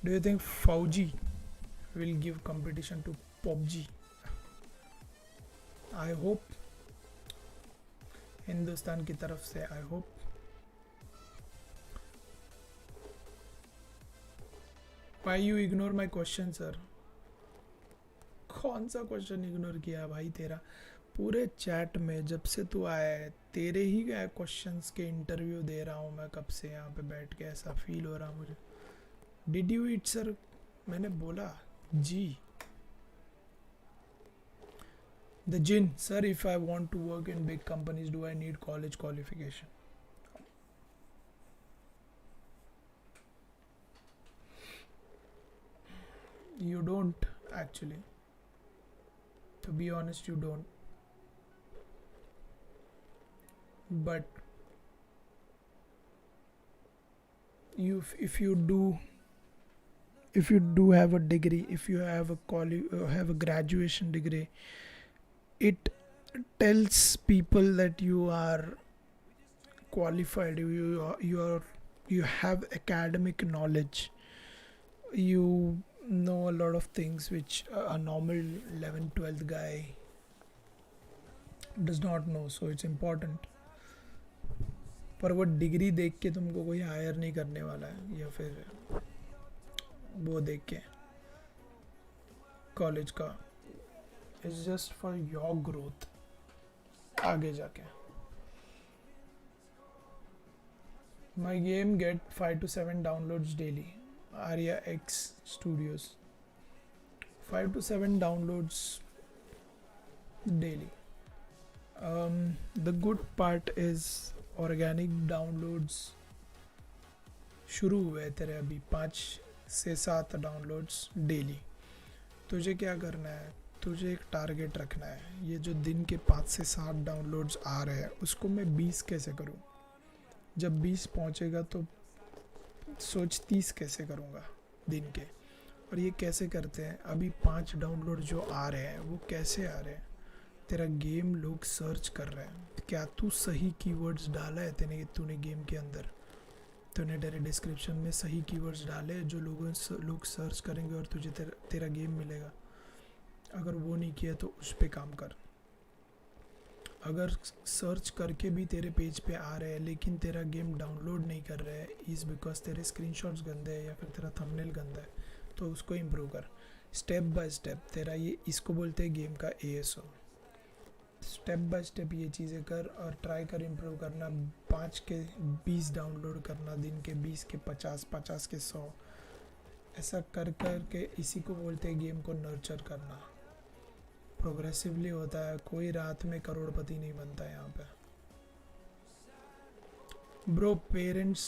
[SPEAKER 2] Do you think Fauji will give competition to PUBG? I hope. Hindustan की तरफ से I hope. Why you ignore my question, sir? कौन सा question ignore किया भाई तेरा? पूरे chat में जब से तू आया है तेरे ही क्वेश्चंस के इंटरव्यू दे रहा हूँ मैं कब से यहाँ पे बैठ के, ऐसा फील हो रहा मुझे। Did you eat sir? मैंने बोला जी। द जिन sir, if I want to work in big companies do I need college qualification? You don't actually. To be honest, you don't. But if you do have a degree, if you have have a graduation degree, it tells people that you are qualified. You have academic knowledge. You know a lot of things which a normal 11th 12th guy does not know, so it's important. पर वो degree देख के तुमको कोई higher नहीं करने वाला है, या फिर वो देख के कॉलेज का। It's just for your growth आगे जाके। My game get 5 to 7 downloads daily. Arya X Studios, 5 to 7 downloads daily. The good part is organic downloads शुरू हुए तेरे अभी 5 से 7 डाउनलोड्स डेली। तुझे क्या करना है, तुझे एक टारगेट रखना है, ये जो दिन के 5 से 7 डाउनलोड्स आ रहे हैं उसको मैं 20 कैसे करूँ। जब 20 पहुँचेगा तो सोच 30 कैसे करूँगा दिन के। और ये कैसे करते हैं, अभी 5 डाउनलोड जो आ रहे हैं वो कैसे आ रहे हैं, तेरा गेम लोग सर्च कर रहे हैं। क्या तू सही कीवर्ड्स डाला है तूने गेम के अंदर, तूने तेरे डिस्क्रिप्शन में सही कीवर्ड्स डाले जो लोग सर्च करेंगे और तुझे तेरा गेम मिलेगा। अगर वो नहीं किया तो उस पर काम कर। अगर सर्च करके भी तेरे पेज पे आ रहे हैं लेकिन तेरा गेम डाउनलोड नहीं कर रहा है, इज़ बिकॉज तेरे स्क्रीनशॉट्स गंदे हैं या फिर तेरा थंबनेल गंदा है, तो उसको इम्प्रूव कर स्टेप बाय स्टेप। तेरा ये इसको बोलते हैं गेम का ASO। स्टेप बाय स्टेप ये चीज़ें कर और ट्राई कर इम्प्रूव करना। 5 के 20 डाउनलोड करना, दिन के 20 के 50, 50 के 100, ऐसा कर कर के इसी को बोलते हैं गेम को नर्चर करना। प्रोग्रेसिवली होता है, कोई रात में करोड़पति नहीं बनता है यहाँ पे। ब्रो पेरेंट्स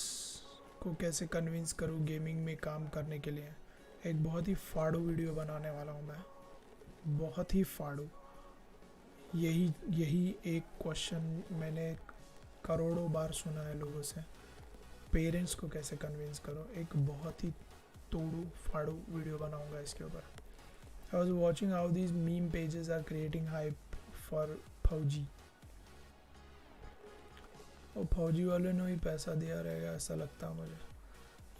[SPEAKER 2] को कैसे कन्विंस करूँ गेमिंग में काम करने के लिए, एक बहुत ही फाड़ू वीडियो बनाने वाला हूँ मैं, बहुत ही फाड़ू। यही एक क्वेश्चन मैंने करोड़ों बार सुना है लोगों से, पेरेंट्स को कैसे कन्विंस करो। एक बहुत ही तोड़ू फाड़ू वीडियो बनाऊँगा इसके ऊपर। I was watching how these meme pages are creating hype for PUBG. और PUBG वालों ने ही पैसा दिया रहेगा ऐसा लगता है मुझे।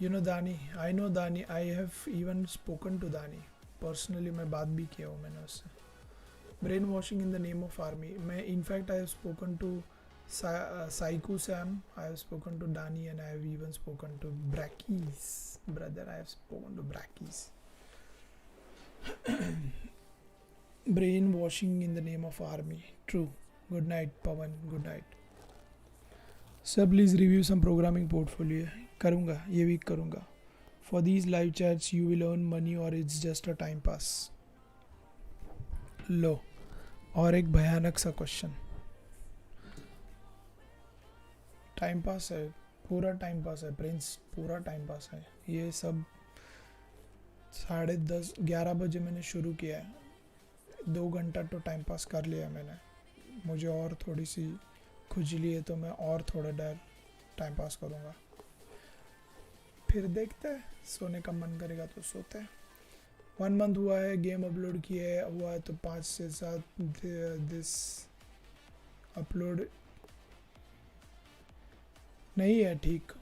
[SPEAKER 2] You know Dani, I know Dani, I have even spoken to Dani personally, मैं बात भी किया हूँ मैंने उससे। Brain washing in the name of army, मैं in fact I have spoken to Saiku Sam, I have spoken to Dani and I have even spoken to Brackies, brother, I have spoken to Brackies. Brainwashing in the name of army. True. Good night, Pawan. Good night. Sir, please review some programming portfolio. करूँगा, ये week करूँगा. For these live chats, you will earn money or it's just a time pass. लो, और एक भयानक सा question. Time pass है, पूरा time pass है प्रिंस, पूरा टाइम पास है। ये सब 10:30 11 बजे मैंने शुरू किया है, 2 घंटा तो टाइम पास कर लिया मैंने, मुझे और थोड़ी सी खुजली है तो मैं और थोड़ा देर टाइम पास करूँगा, फिर देखते हैं, सोने का मन करेगा तो सोते हैं। 1 मंथ हुआ है, गेम अपलोड किए हुआ है तो 5 से 7 दिस अपलोड नहीं है ठीक,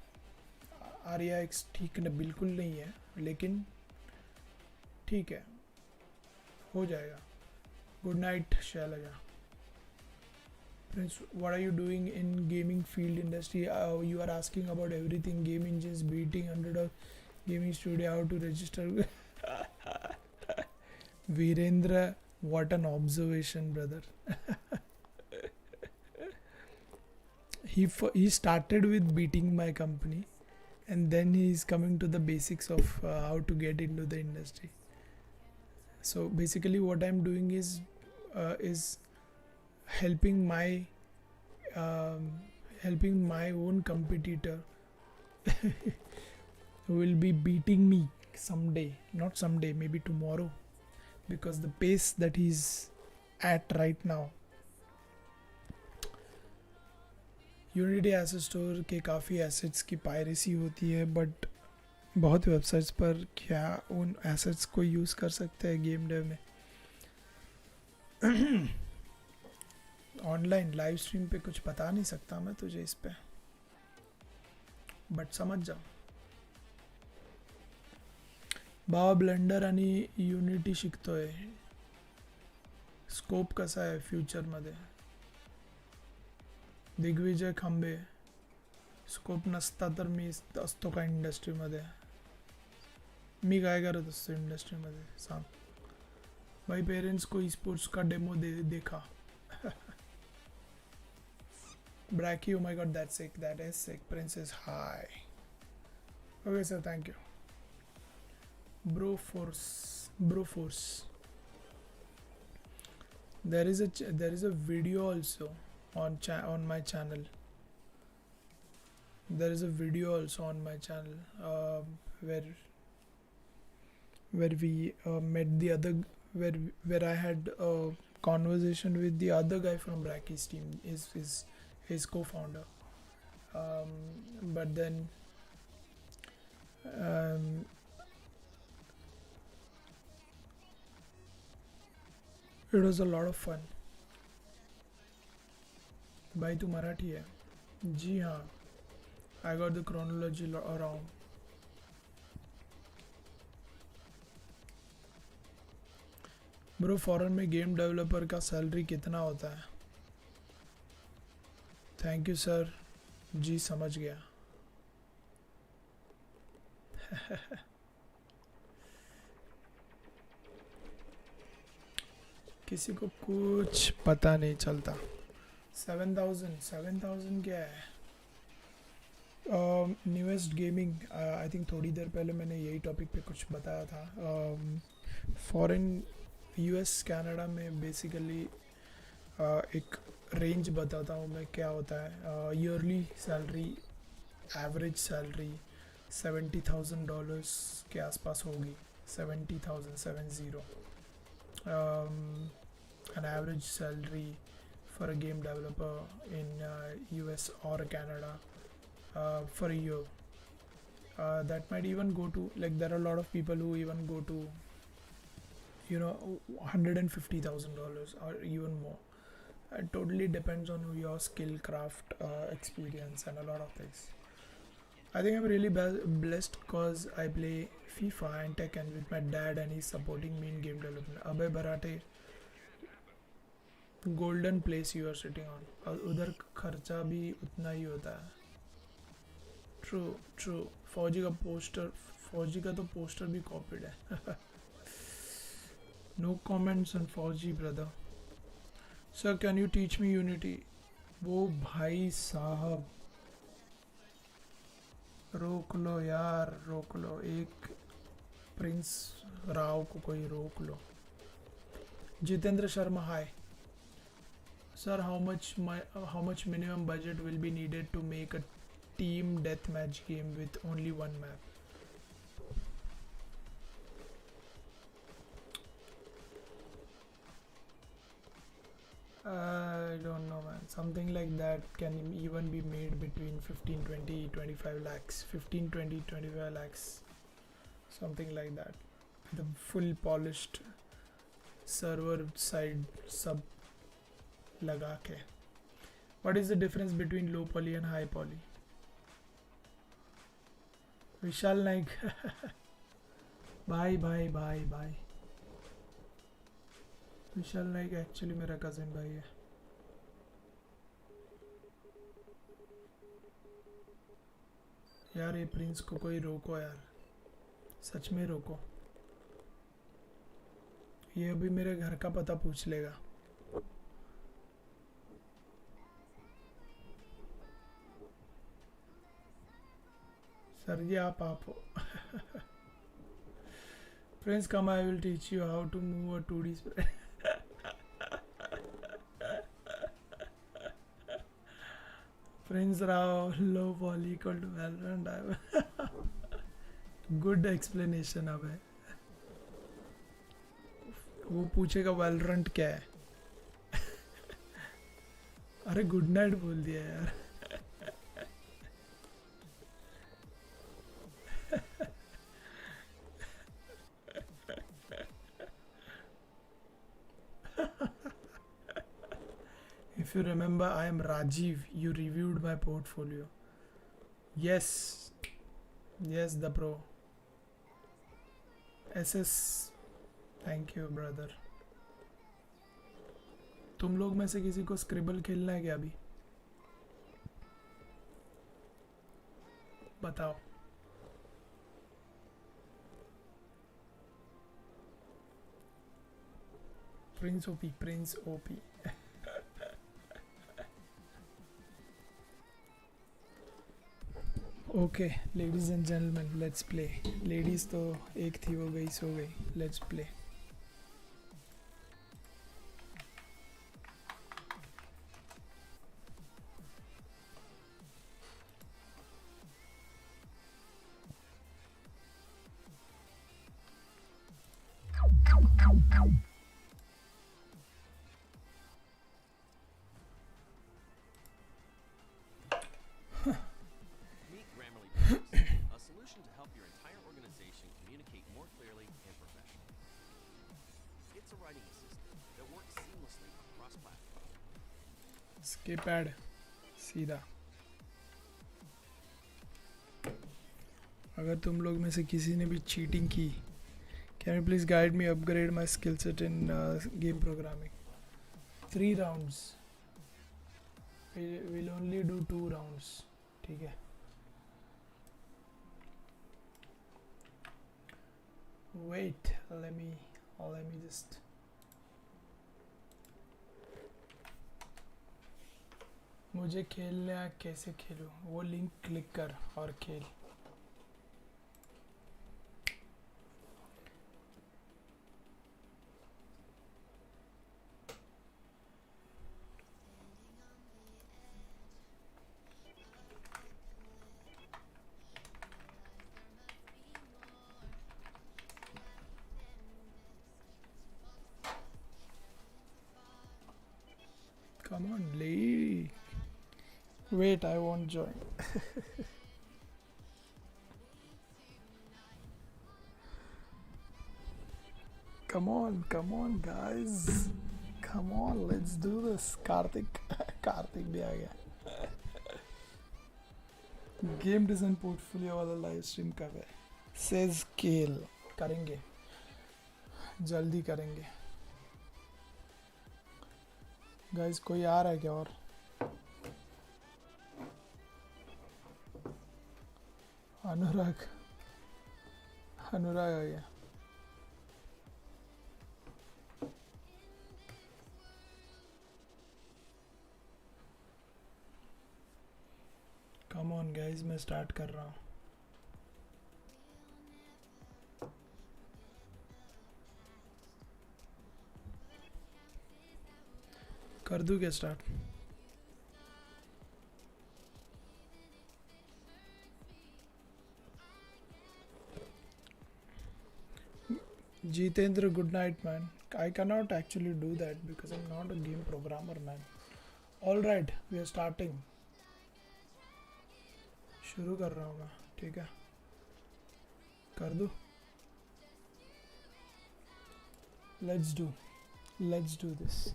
[SPEAKER 2] आर्या एक्स ठीक न बिल्कुल नहीं है, लेकिन ठीक है, हो जाएगा। Good night Shailaja. Prince, what are you doing in gaming field industry? You are asking about everything, game engines, beating 100 of gaming studio, how to register. Virendra, what an observation, brother. He started with beating my company, and then he is coming to the basics of how to get into the industry. So basically, what I'm doing is helping my own competitor who will be beating me someday, not someday, maybe tomorrow, because the pace that he's at right now. Unity asset store के काफ़ी assets की piracy होती है, but बहुत websites पर क्या उन assets को यूज़ कर सकते हैं गेम डेव में। ऑनलाइन लाइव स्ट्रीम पे कुछ बता नहीं सकता मैं तुझे इस पे, बट समझ जा। भावा ब्लेंडर आणि युनिटी शिकतोय, स्कोप कसा आहे फ्युचरमध्ये। दिग्विजय खांबे, स्कोप नसता तर मी असतो का इंडस्ट्रीमध्ये, मी काय करत असतो इंडस्ट्रीमध्ये सांग। भाई पेरेंट्स को स्पोर्ट्स का डेमो देखा। Bracky, oh my god, that's sick, that is sick. Princess, hi. Okay sir, thank you. Bro force. There is a video also on my channel. There is a video also on my channel where we met the other, where I had a conversation with the other guy from Bracky's team, his co-founder, but then it was a lot of fun. भाई तू मराठी है? जी हाँ, I got the chronology around. Bro foreign में game developer का salary कितना होता है? Thank you sir, जी समझ गया। किसी को कुछ पता नहीं चलता। 7,000 क्या है? न्यूएस्ट गेमिंग, आई थिंक थोड़ी देर पहले मैंने यही टॉपिक पे कुछ बताया था। फॉरेन यूएस कनाडा में बेसिकली एक रेंज बताता हूँ मैं क्या होता है। ईयरली सैलरी, एवरेज सैलरी $70,000 के आसपास होगी, 70,000 an average salary for a game developer in US or Canada for a year. That might even go to, like, there are a lot of people who even go to, you know, $150,000 or even more. It totally depends on your skill, craft, experience, and a lot of things. I think I'm really blessed because I play FIFA and Tekken with my dad, and he's supporting me in game development. Abhay Barate, golden place you are sitting on. और उधर खर्चा भी उतना ही होता है। True. फौजी का तो पोस्टर भी कॉपीड है। No comments on फौजी brother. Sir, can you teach me Unity? वो भाई साहब रोक लो यार, रोक लो, एक प्रिंस राव को कोई रोक लो। Jitendra Sharma, hi sir, how much minimum budget will be needed to make a team deathmatch game with only one map? I don't know, man. Something like that can even be made between 15, 20, 25 lakhs. 15, 20, 25 lakhs. Something like that. The full polished server side sub laga ke. What is the difference between low poly and high poly? Vishal Naik. Bye. Vishal Naik actually मेरा cousin भाई है. यार ये Prince को कोई रोको यार, सच में रोको. ये अभी मेरे घर का पता पूछ लेगा. सर जी आप हो. Prince, come, I will teach you how to move a 2D spray. Prince Rao, low poly equal to Valorant. Good explanation अब है. वो पूछेगा Valorant क्या है. अरे गुड नाइट बोल दिया यार. If you remember, I am Rajiv. You reviewed my portfolio. Yes, the pro. SS. Thank you, brother. तुम लोग में से किसी को स्क्रिबल खेलना है क्या अभी? बताओ. Prince OP. Okay, ladies and gentlemen, let's play. Ladies तो एक थी वो गई सो गई. Let's play. कीपैड सीधा. अगर तुम लोग में से किसी ने भी चीटिंग की, can you please guide me upgrade my skill set in game programming. 3 rounds. Will only do 2 rounds. ठीक है. Wait, let me just. मुझे खेलना कैसे खेलूं? वो लिंक क्लिक कर और खेल. Come on, Lee. Wait, I won't join. Come on, guys. Come on, let's do this. Karthik भी आ गया. गेम डिज़ाइन पोर्टफोलियो वाला लाइव स्ट्रीम कब है? सेज केल. करेंगे, जल्दी करेंगे. गाइस कोई आ रहा है क्या? और अनुराग आ गया. कम ऑन गाइस, मैं स्टार्ट कर रहा हूँ. कर दूँ क्या start? Jitendra, good night, man. I cannot actually do that because I'm not a game programmer, man. All right, we are starting. शुरू कर रहा हूँ मैं, ठीक है? कर दूँ? Let's do this.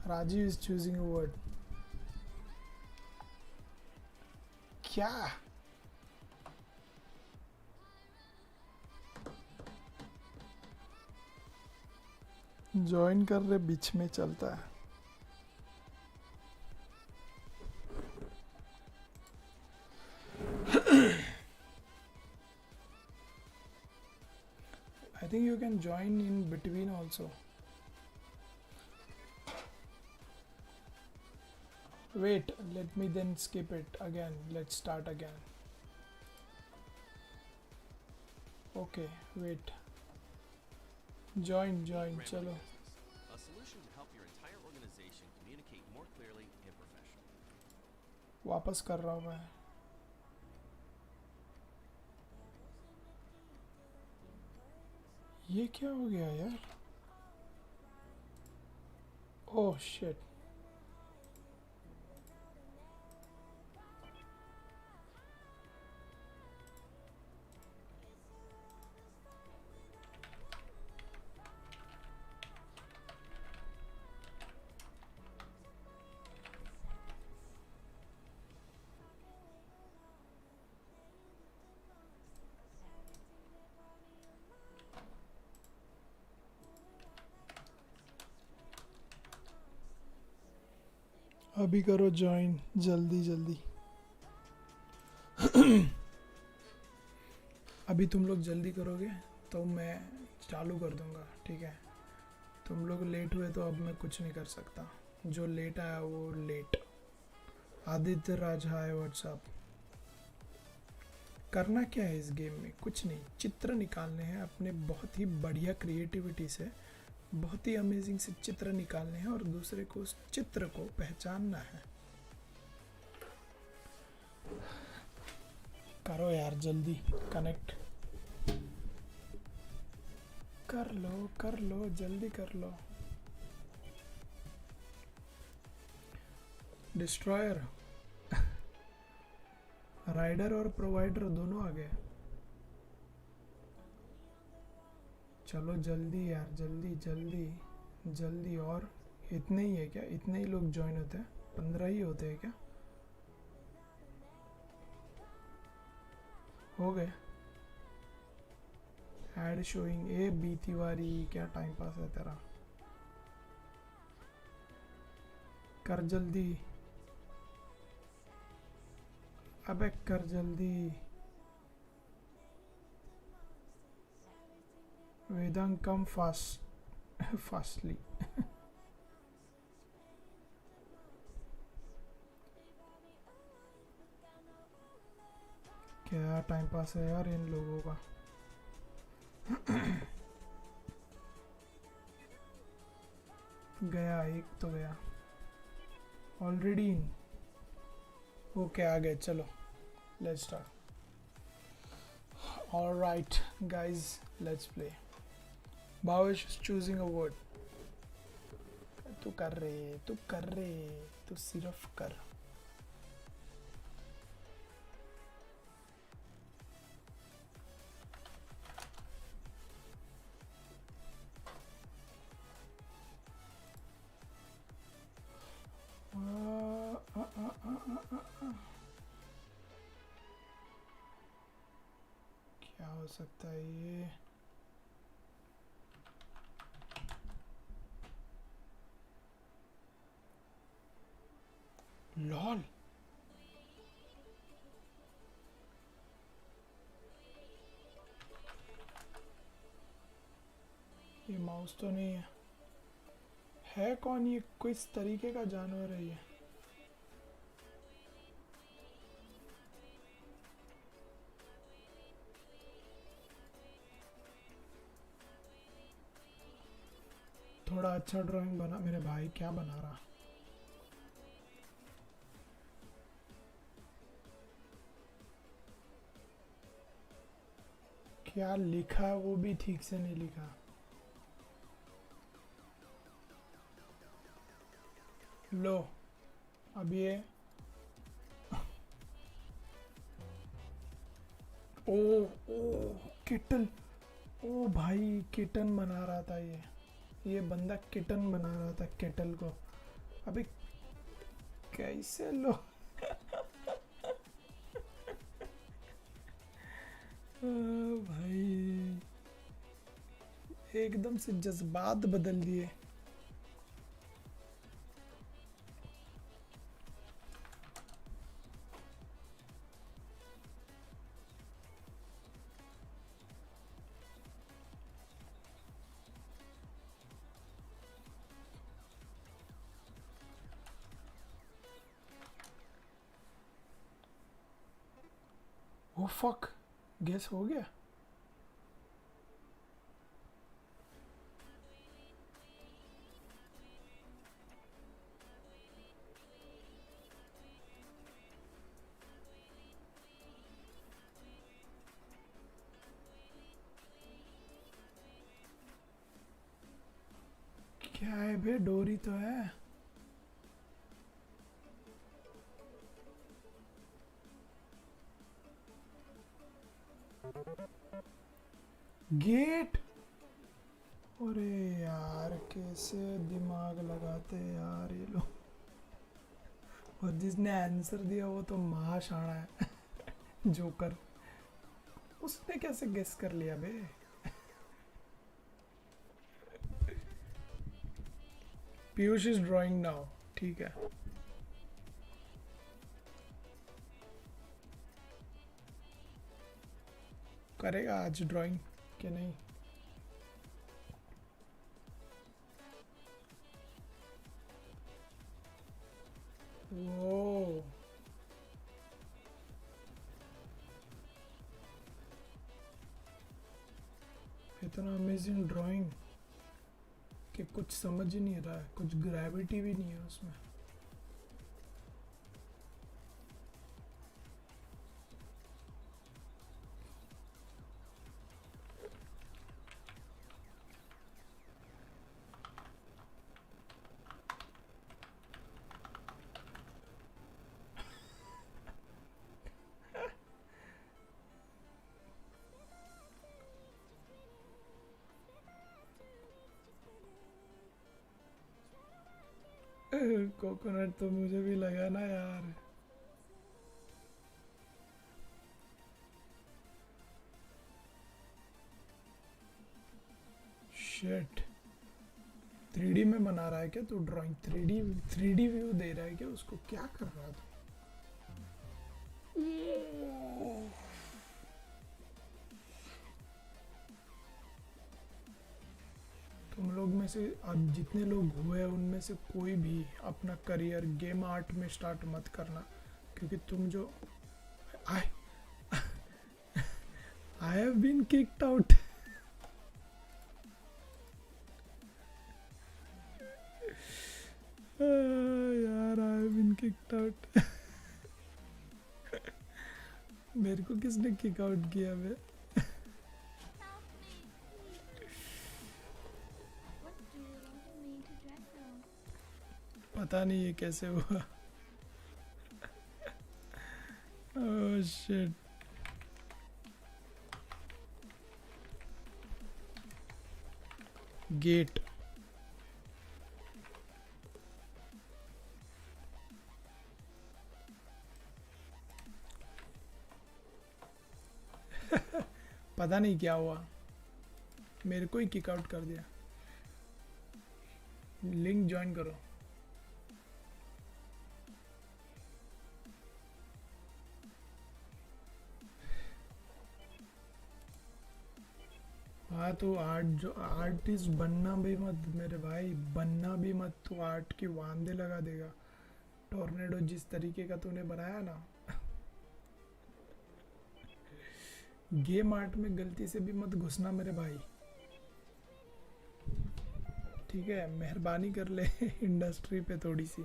[SPEAKER 2] Rajiv is choosing a word. क्या? ज्वाइन कर रहे बीच में चलता है. I think you can join in between also. Wait, let me then skip it again. Let's start again. Okay, wait. Join, chalo.
[SPEAKER 6] A solution to help your entire organization communicate more clearly and professionally.
[SPEAKER 2] वापस कर रहा हूँ मैं. ये क्या हो गया यार? Oh shit. अभी करो ज्वाइन, जल्दी. अभी तुम लोग जल्दी करोगे तो मैं चालू कर दूंगा, ठीक है? तुम लोग लेट हुए तो अब मैं कुछ नहीं कर सकता. जो लेट आया वो late. Aditya Raj, hi what's up. करना क्या है इस गेम में? कुछ नहीं, चित्र निकालने हैं अपने बहुत ही बढ़िया क्रिएटिविटी से. बहुत ही अमेजिंग से चित्र निकालने हैं और दूसरे को उस चित्र को पहचानना है. करो यार जल्दी, कनेक्ट कर लो जल्दी कर लो. डिस्ट्रॉयर, राइडर और प्रोवाइडर दोनों आ गए. चलो जल्दी यार, जल्दी. और इतने ही है क्या? इतने ही लोग ज्वाइन होते हैं? 15 ही होते हैं क्या? हो गए. Ad showing. A B Tiwari, क्या टाइम पास है तेरा? कर जल्दी. अबे कर जल्दी. वेदांग कम फास्टली. क्या टाइम पास है यार इन लोगों का. गया एक तो गया ऑलरेडी. ओके आ गए. चलो let's start. Alright guys, let's play. Bhavesh is choosing a word. तू कर रहे, तू सिर्फ कर. क्या हो सकता है ये? लॉल. ये माउस तो नहीं है. है कौन ये? किस तरीके का जानवर है ये? थोड़ा अच्छा ड्राइंग बना मेरे भाई. क्या बना रहा? क्या लिखा वो भी ठीक से नहीं लिखा. लो अब ये ओ ओ किटन, ओ भाई किटन बना रहा था ये बंदा किटन बना रहा था केटल को। अबे कैसे लो भाई एकदम से जज्बात बदल दिए। ओ फक, गेस हो गया। क्या है बे, डोरी तो है। गेट, अरे यार कैसे दिमाग लगाते हैं यार ये लोग। और जिसने आंसर दिया वो तो महाशाना है जोकर। उसने कैसे गेस कर लिया बे। पीयूष इज ड्राइंग नाउ, ठीक है। करेगा आज ड्राइंग कि नहीं। वो इतना अमेजिंग ड्राइंग कि कुछ समझ ही नहीं रहा है, कुछ ग्रेविटी भी नहीं है उसमें। कोकोनट तो मुझे भी लगा ना यार। शिट, 3D में बना रहा है क्या तू ड्राइंग? 3D व्यू दे रहा है क्या उसको? क्या कर रहा है तू? तुम लोग में से अब जितने लोग हुए उनमें से कोई भी अपना करियर गेम आर्ट में स्टार्ट मत करना, क्योंकि तुम जो I I have been kicked out. यार I have been kicked out. मेरे को किसने किक आउट किया बे? पता नहीं ये कैसे हुआ। Oh shit. गेट, पता नहीं क्या हुआ, मेरे को ही किक आउट कर दिया। लिंक ज्वाइन करो। हाँ तो जो आर्टिस्ट बनना भी मत मेरे भाई, बनना भी मत। तू आर्ट की वांदे लगा देगा। टोर्नेडो जिस तरीके का तूने बनाया ना, गेम आर्ट में गलती से भी मत घुसना मेरे भाई, ठीक है? मेहरबानी कर ले इंडस्ट्री पे थोड़ी सी।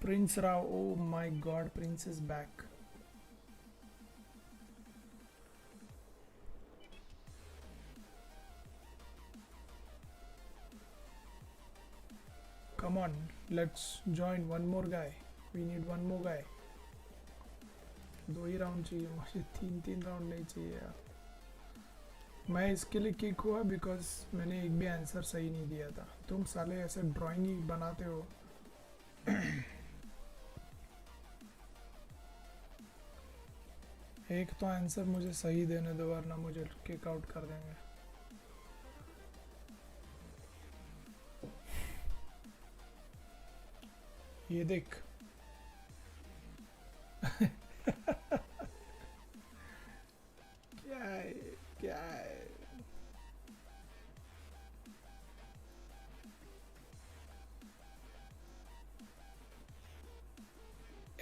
[SPEAKER 2] Prince Rao, oh my God, Prince is back. come on, let's join one more guy. We need one more guy. 2 he round चाहिए मुझे, 3 राउंड नहीं चाहिए यार. मैं इसके लिए किक हुआ बिकॉज मैंने एक भी आंसर सही नहीं दिया था. तुम साले ऐसे ड्राइंग ही बनाते हो. एक तो आंसर मुझे सही देने दो वरना मुझे किक आउट कर देंगे. ये देख. क्या है क्या है.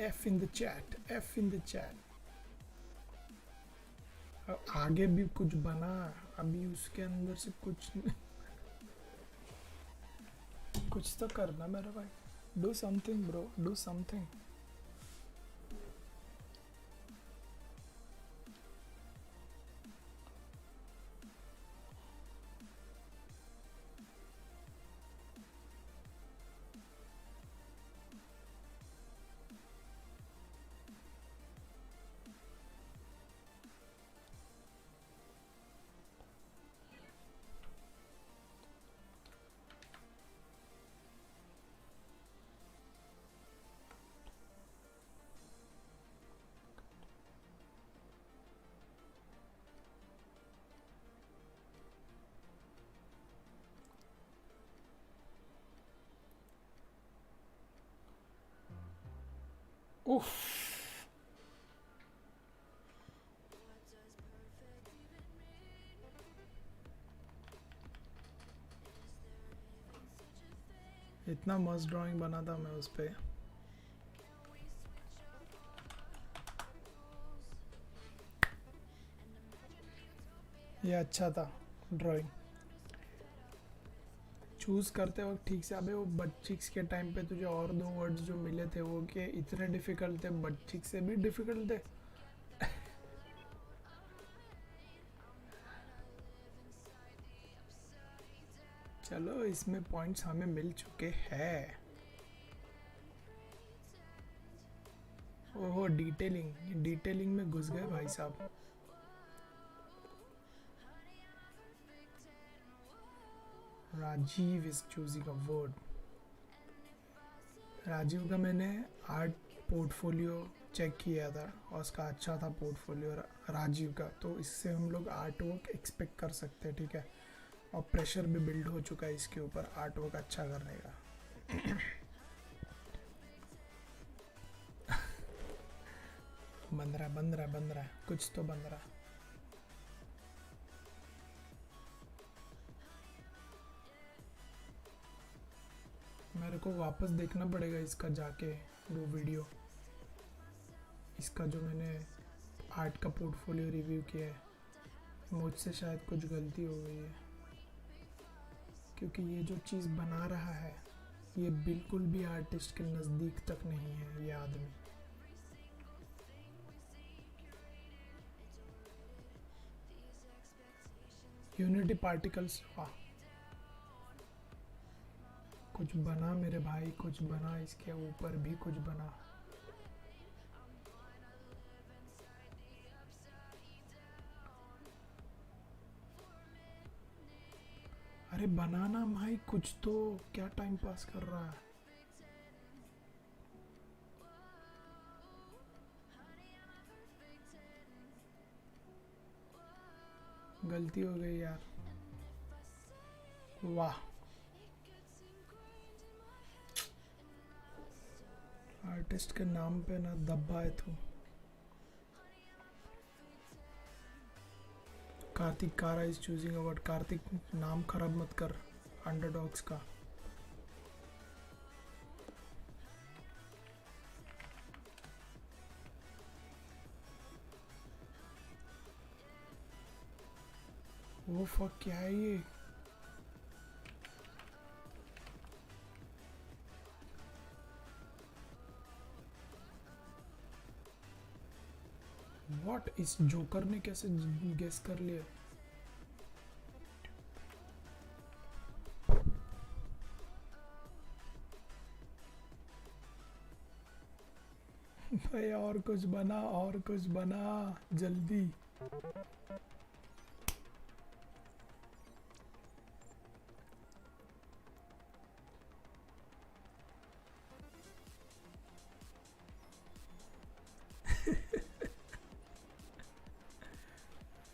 [SPEAKER 2] F in the chat, F in the chat. अब आगे भी कुछ बना, अभी उसके अंदर से कुछ कुछ तो करना मेरा भाई. Do something bro, do something. Oof. इतना मस्त ड्राइंग बना था मैं उस पे. ये अच्छा था ड्राइंग. चूज़ करते वक्त ठीक से. अबे वो बच्चिक्स के टाइम पे तुझे और 2 वर्ड्स जो मिले थे वो के इतने डिफ़िकल्ट थे, बच्चिक्स से भी डिफ़िकल्ट थे. चलो इसमें पॉइंट्स हमें मिल चुके हैं. ओहो डिटेलिंग में घुस गए भाई साहब. Rajiv is choosing a word. Rajiv का मैंने आर्ट पोर्टफोलियो चेक किया था और उसका अच्छा था पोर्टफोलियो राजीव का. तो इससे हम लोग आर्ट वर्क एक्सपेक्ट कर सकते हैं. ठीक है. और प्रेशर भी बिल्ड हो चुका है इसके ऊपर आर्ट वर्क अच्छा करने का. बन रहा कुछ तो बन रहा. मेरे को वापस देखना पड़ेगा इसका जाके वो वीडियो, इसका जो मैंने आर्ट का पोर्टफोलियो रिव्यू किया है. मुझसे शायद कुछ गलती हो गई है क्योंकि ये जो चीज़ बना रहा है ये बिल्कुल भी आर्टिस्ट के नज़दीक तक नहीं है. ये आदमी यूनिटी पार्टिकल्स. वाह कुछ बना मेरे भाई, कुछ बना. इसके ऊपर भी कुछ बना. अरे बनाना भाई कुछ तो. क्या टाइम पास कर रहा है. गलती हो गई यार. वाह आर्टिस्ट के नाम पे ना दब्बा है तू. कार्तिक कारा इज चूजिंग अवार्ड. कार्तिक नाम खराब मत कर अंडरडॉग्स का. वो फक क्या है ये. व्हाट इस जोकर ने कैसे गेस कर लिया. भाई और कुछ बना जल्दी.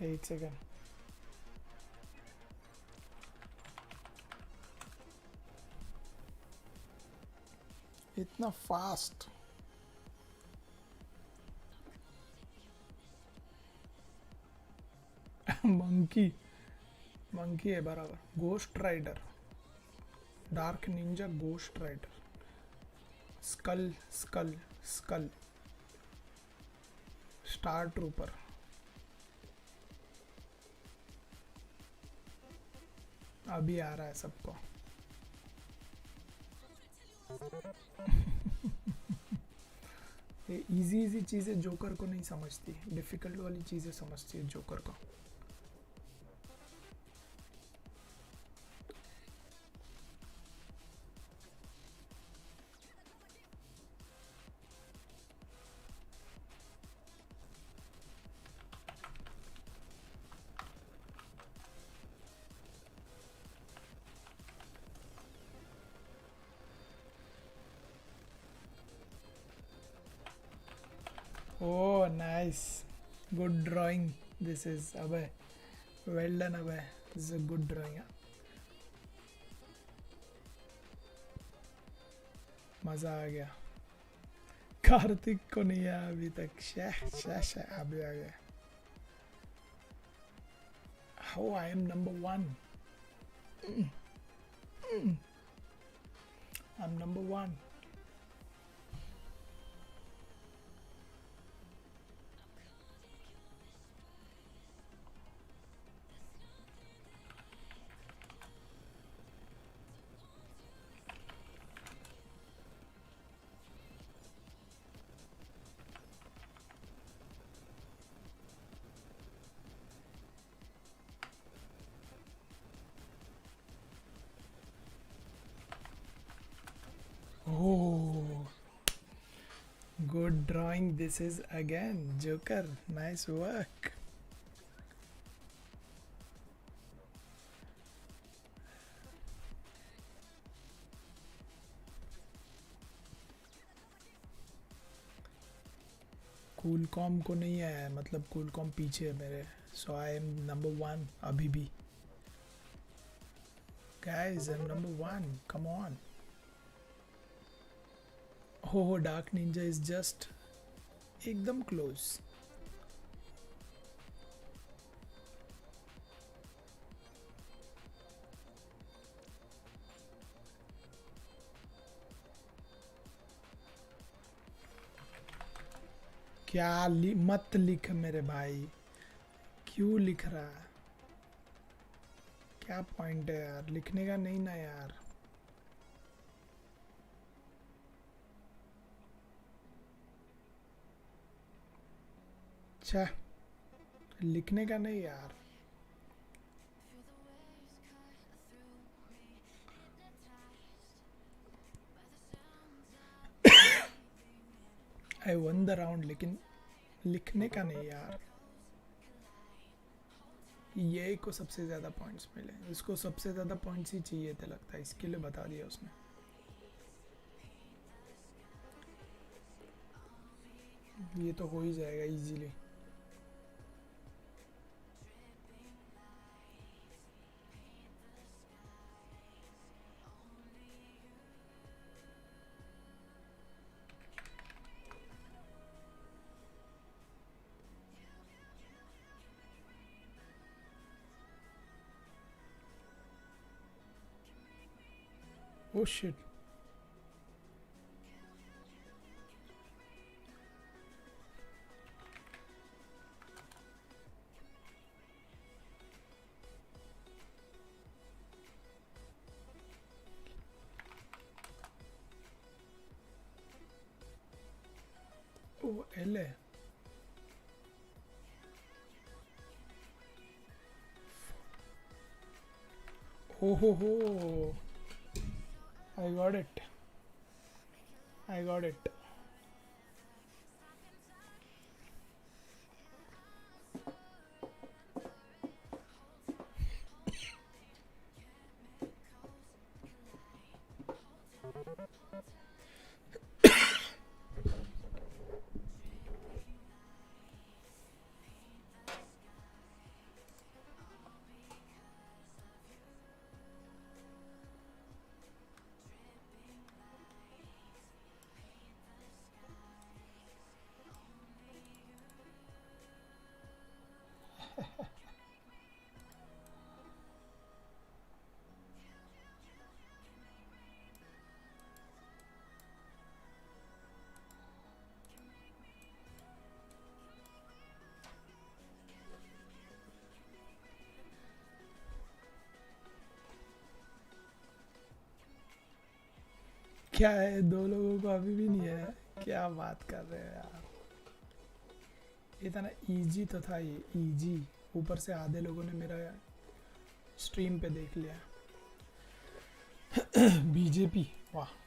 [SPEAKER 2] एक सेकंड. इतना फास्ट. मंकी है बराबर. Ghost rider, dark ninja, ghost rider, skull, star trooper. अभी आ रहा है सबको. ये इजी चीजें जोकर को नहीं समझती, डिफिकल्ट वाली चीजें समझती है जोकर को. Oh, nice. Good drawing. This is Abhay. Well done, Abhay. This is a good drawing. Huh? मजा आ गया. कार्तिक को नहीं आया अभी तक. शह अभी आ गया. How I am number one. I'm number one. Oh, good drawing. This is again Joker. Nice work. Cool com को नहीं आया है, मतलब कूल कॉम पीछे है मेरे. सो आई एम नंबर वन अभी भी. Guys, I am number one. Come on. हो डार्क निंजा इज जस्ट एकदम क्लोज. क्या मत लिख मेरे भाई. क्यों लिख रहा है? क्या पॉइंट है यार, लिखने का नहीं ना यार. अच्छा, लिखने का नहीं यार. आई वन द राउंड, लेकिन लिखने का नहीं यार. ये को सबसे ज़्यादा पॉइंट्स मिले, इसको सबसे ज़्यादा पॉइंट्स ही चाहिए थे लगता है, इसके लिए बता दिया उसने. ये तो हो ही जाएगा easily. Oh shit. Oh, L. Oh ho ho. I got it. क्या है, 2 लोगों को अभी भी नहीं है? क्या बात कर रहे हो यार, ये था ना इजी, तो था ये इजी। ऊपर से आधे लोगों ने मेरा स्ट्रीम पे देख लिया। बीजेपी, वाह।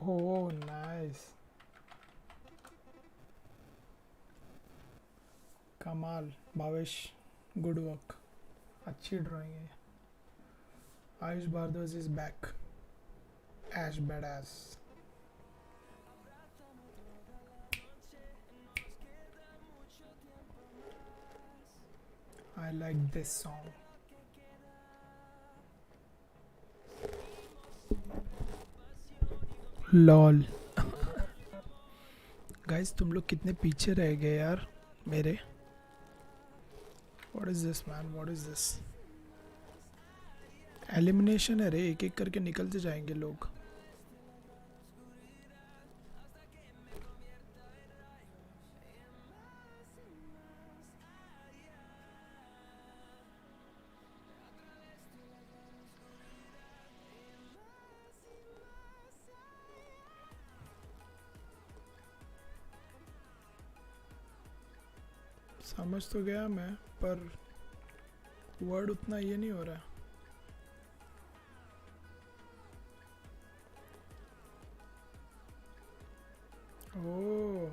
[SPEAKER 2] ओह नाइस, कमाल भावेश, गुड वर्क, अच्छी ड्राइंग है। Ayush Bhardwaj is back as bad as. I like this song. Lol. Guys तुम लोग कितने पीछे रह गए यार मेरे। What is this man, what is this? Elimination है रे, एक एक करके निकलते जाएंगे लोग। समझ तो गया मैं, पर वर्ड उतना ये नहीं हो रहा है। ओह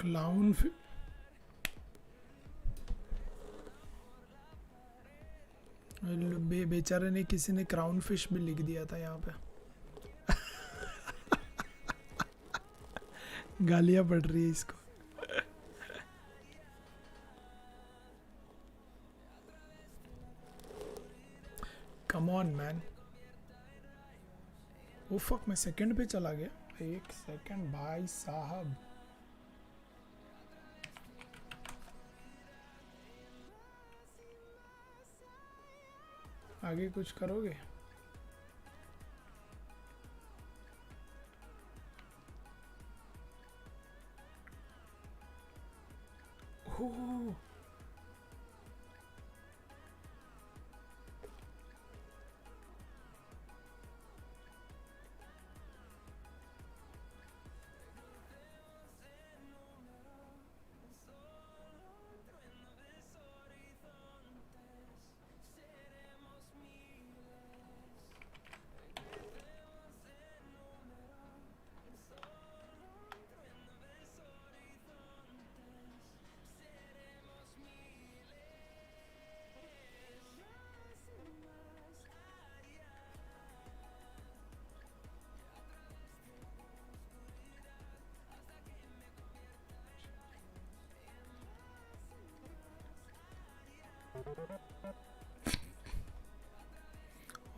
[SPEAKER 2] क्लाउन बेचारे ने, किसी ने क्राउन फिश भी लिख दिया था यहाँ पे। गालियां पड़ रही है इसको। Come on man. Oh fuck, मैं सेकंड पे चला गया। 1 सेकंड भाई साहब। आगे कुछ करोगे? ओह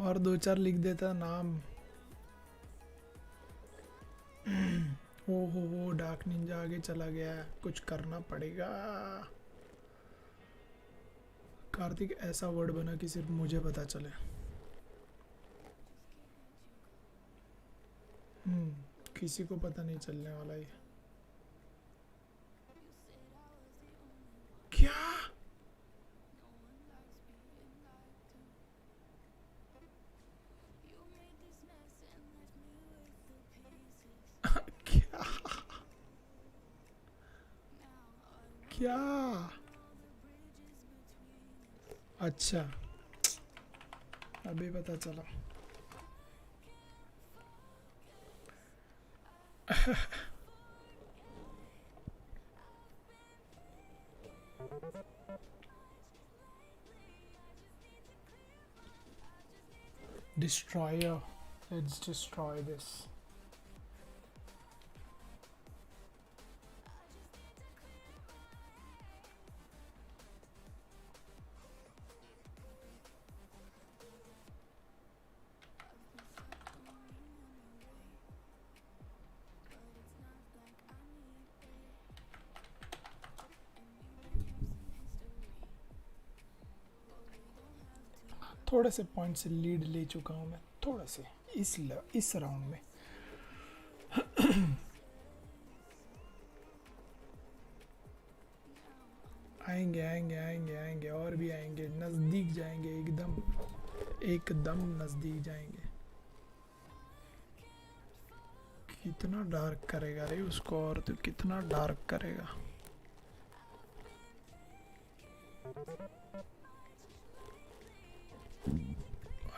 [SPEAKER 2] और 2-4 लिख देता नाम। हो डार्क निंजा आगे चला गया, कुछ करना पड़ेगा। कार्तिक, ऐसा वर्ड बना कि सिर्फ मुझे पता चले। किसी को पता नहीं चलने वाला ये। क्या क्या क्या? अच्छा, अभी पता चला। Destroyer, let's destroy this. थोड़े से पॉइंट से लीड ले चुका हूँ मैं, थोड़े से इस राउंड में। आएंगे आएंगे आएंगे आएंगे और भी आएंगे, नज़दीक जाएंगे, एकदम एकदम नज़दीक जाएंगे। कितना डार्क करेगा रे उसको, और तो कितना डार्क करेगा।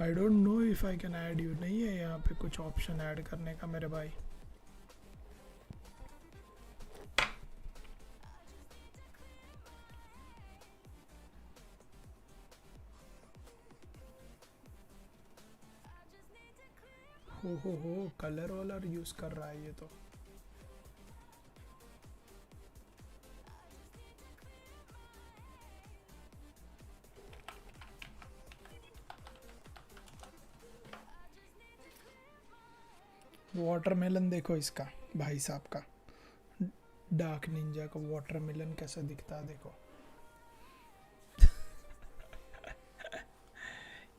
[SPEAKER 2] आई don't know if I can add you, नहीं है यहाँ पे कुछ ऑप्शन ऐड करने का मेरे भाई। हो कलर वलर यूज कर रहा है ये तो। वाटरमेलन देखो इसका, भाई साहब का, डार्क निंजा का वाटरमेलन कैसा दिखता है देखो।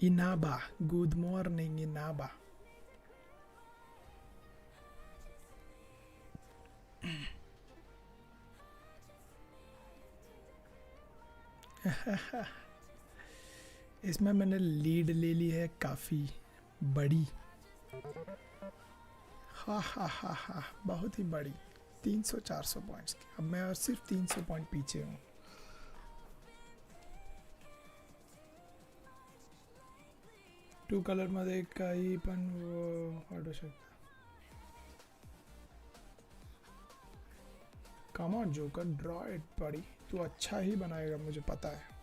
[SPEAKER 2] इनाबा, गुड मॉर्निंग इनाबा। इसमें मैंने लीड ले ली है काफ़ी बड़ी, हा बहुत ही बड़ी, 300-400 पॉइंट्स की। अब मैं और सिर्फ 300 पॉइंट पीछे हूँ। टू कलर मध्ये काही पण वाढू शकतं। Come on joker, draw it बड़ी, तू अच्छा ही बनाएगा मुझे पता है।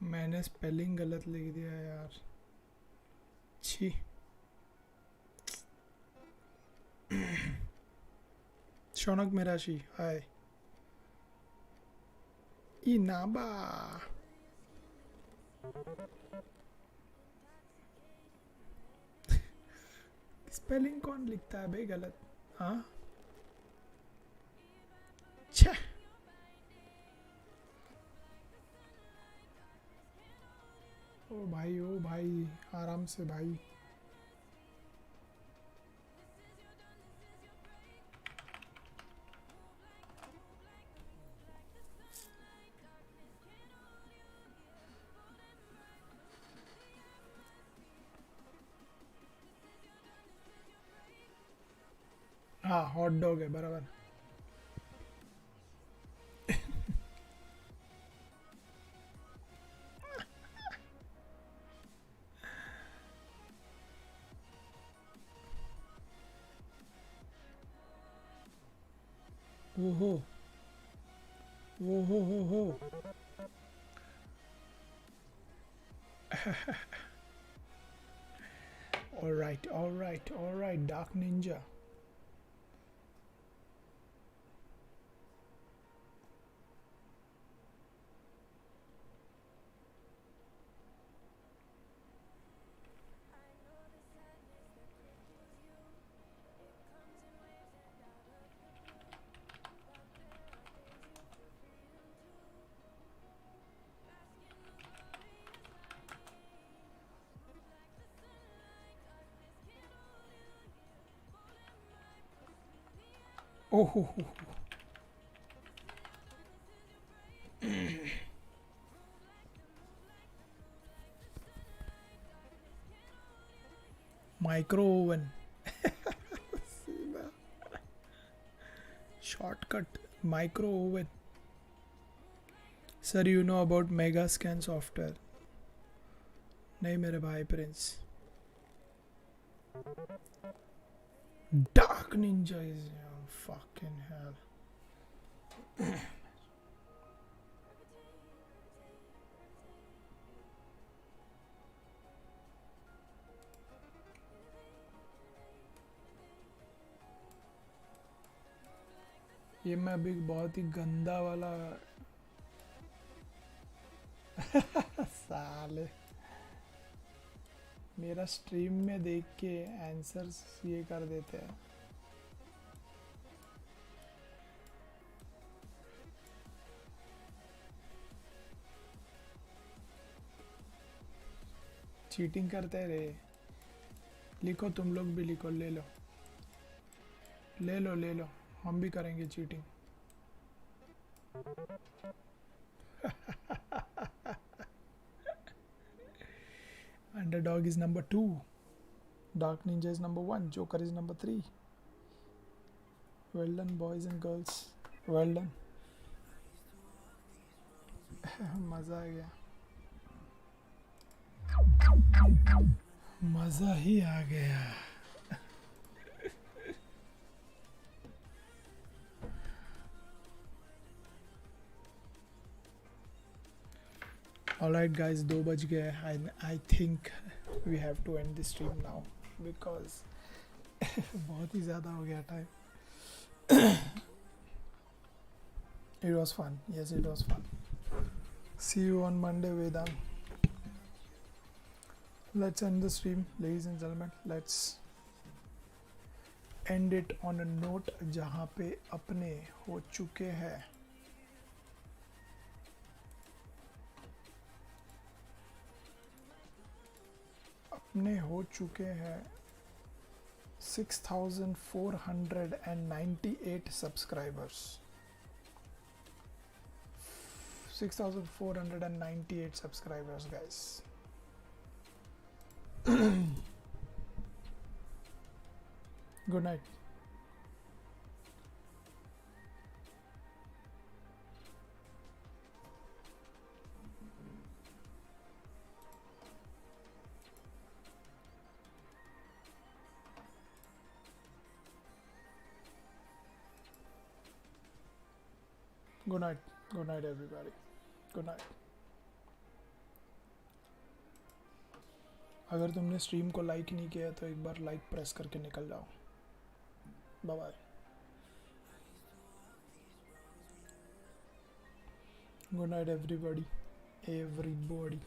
[SPEAKER 2] मैंने स्पेलिंग गलत लिख दिया यार, छी। शौनक मेराशी, हाय। इनाबा स्पेलिंग कौन लिखता है भाई गलत? हाँ, छे। ओ भाई आराम से भाई। हाँ हॉट डॉग है बराबर। ओहो ओहो हो। All right, Dark Ninja. Oh. Micro oven. Shortcut. Micro oven. Sir, you know about Mega Scan software? नहीं मेरे भाई Prince. Dark Ninja is fucking hell. ये मैं अभी बहुत ही गंदा वाला साले मेरा स्ट्रीम में देख के आंसर्स ये कर देते हैं। चीटिंग करते रे। लिखो तुम लोग भी लिखो, ले लो ले लो ले लो, हम भी करेंगे cheating. Underdog is number 2, Dark Ninja is number 1, Joker is number 3. Well done boys and girls, well done. मज़ा आ गया, मज़ा ही आ गया। Alright guys, 2 बज गए। I think we have to end the stream now because बहुत ही ज़्यादा हो गया time. It was fun, yes it was fun. See you on Monday, Vedant. Let's end the stream, ladies and gentlemen. Let's end it on a note जहाँ पे अपने हो चुके हैं अपने हो चुके हैं 6,498 subscribers, 6,498 subscribers guys. Good night. Good night. Good night everybody. Good night. अगर तुमने स्ट्रीम को लाइक नहीं किया तो एक बार लाइक प्रेस करके निकल जाओ। Bye bye. Good night everybody, everybody.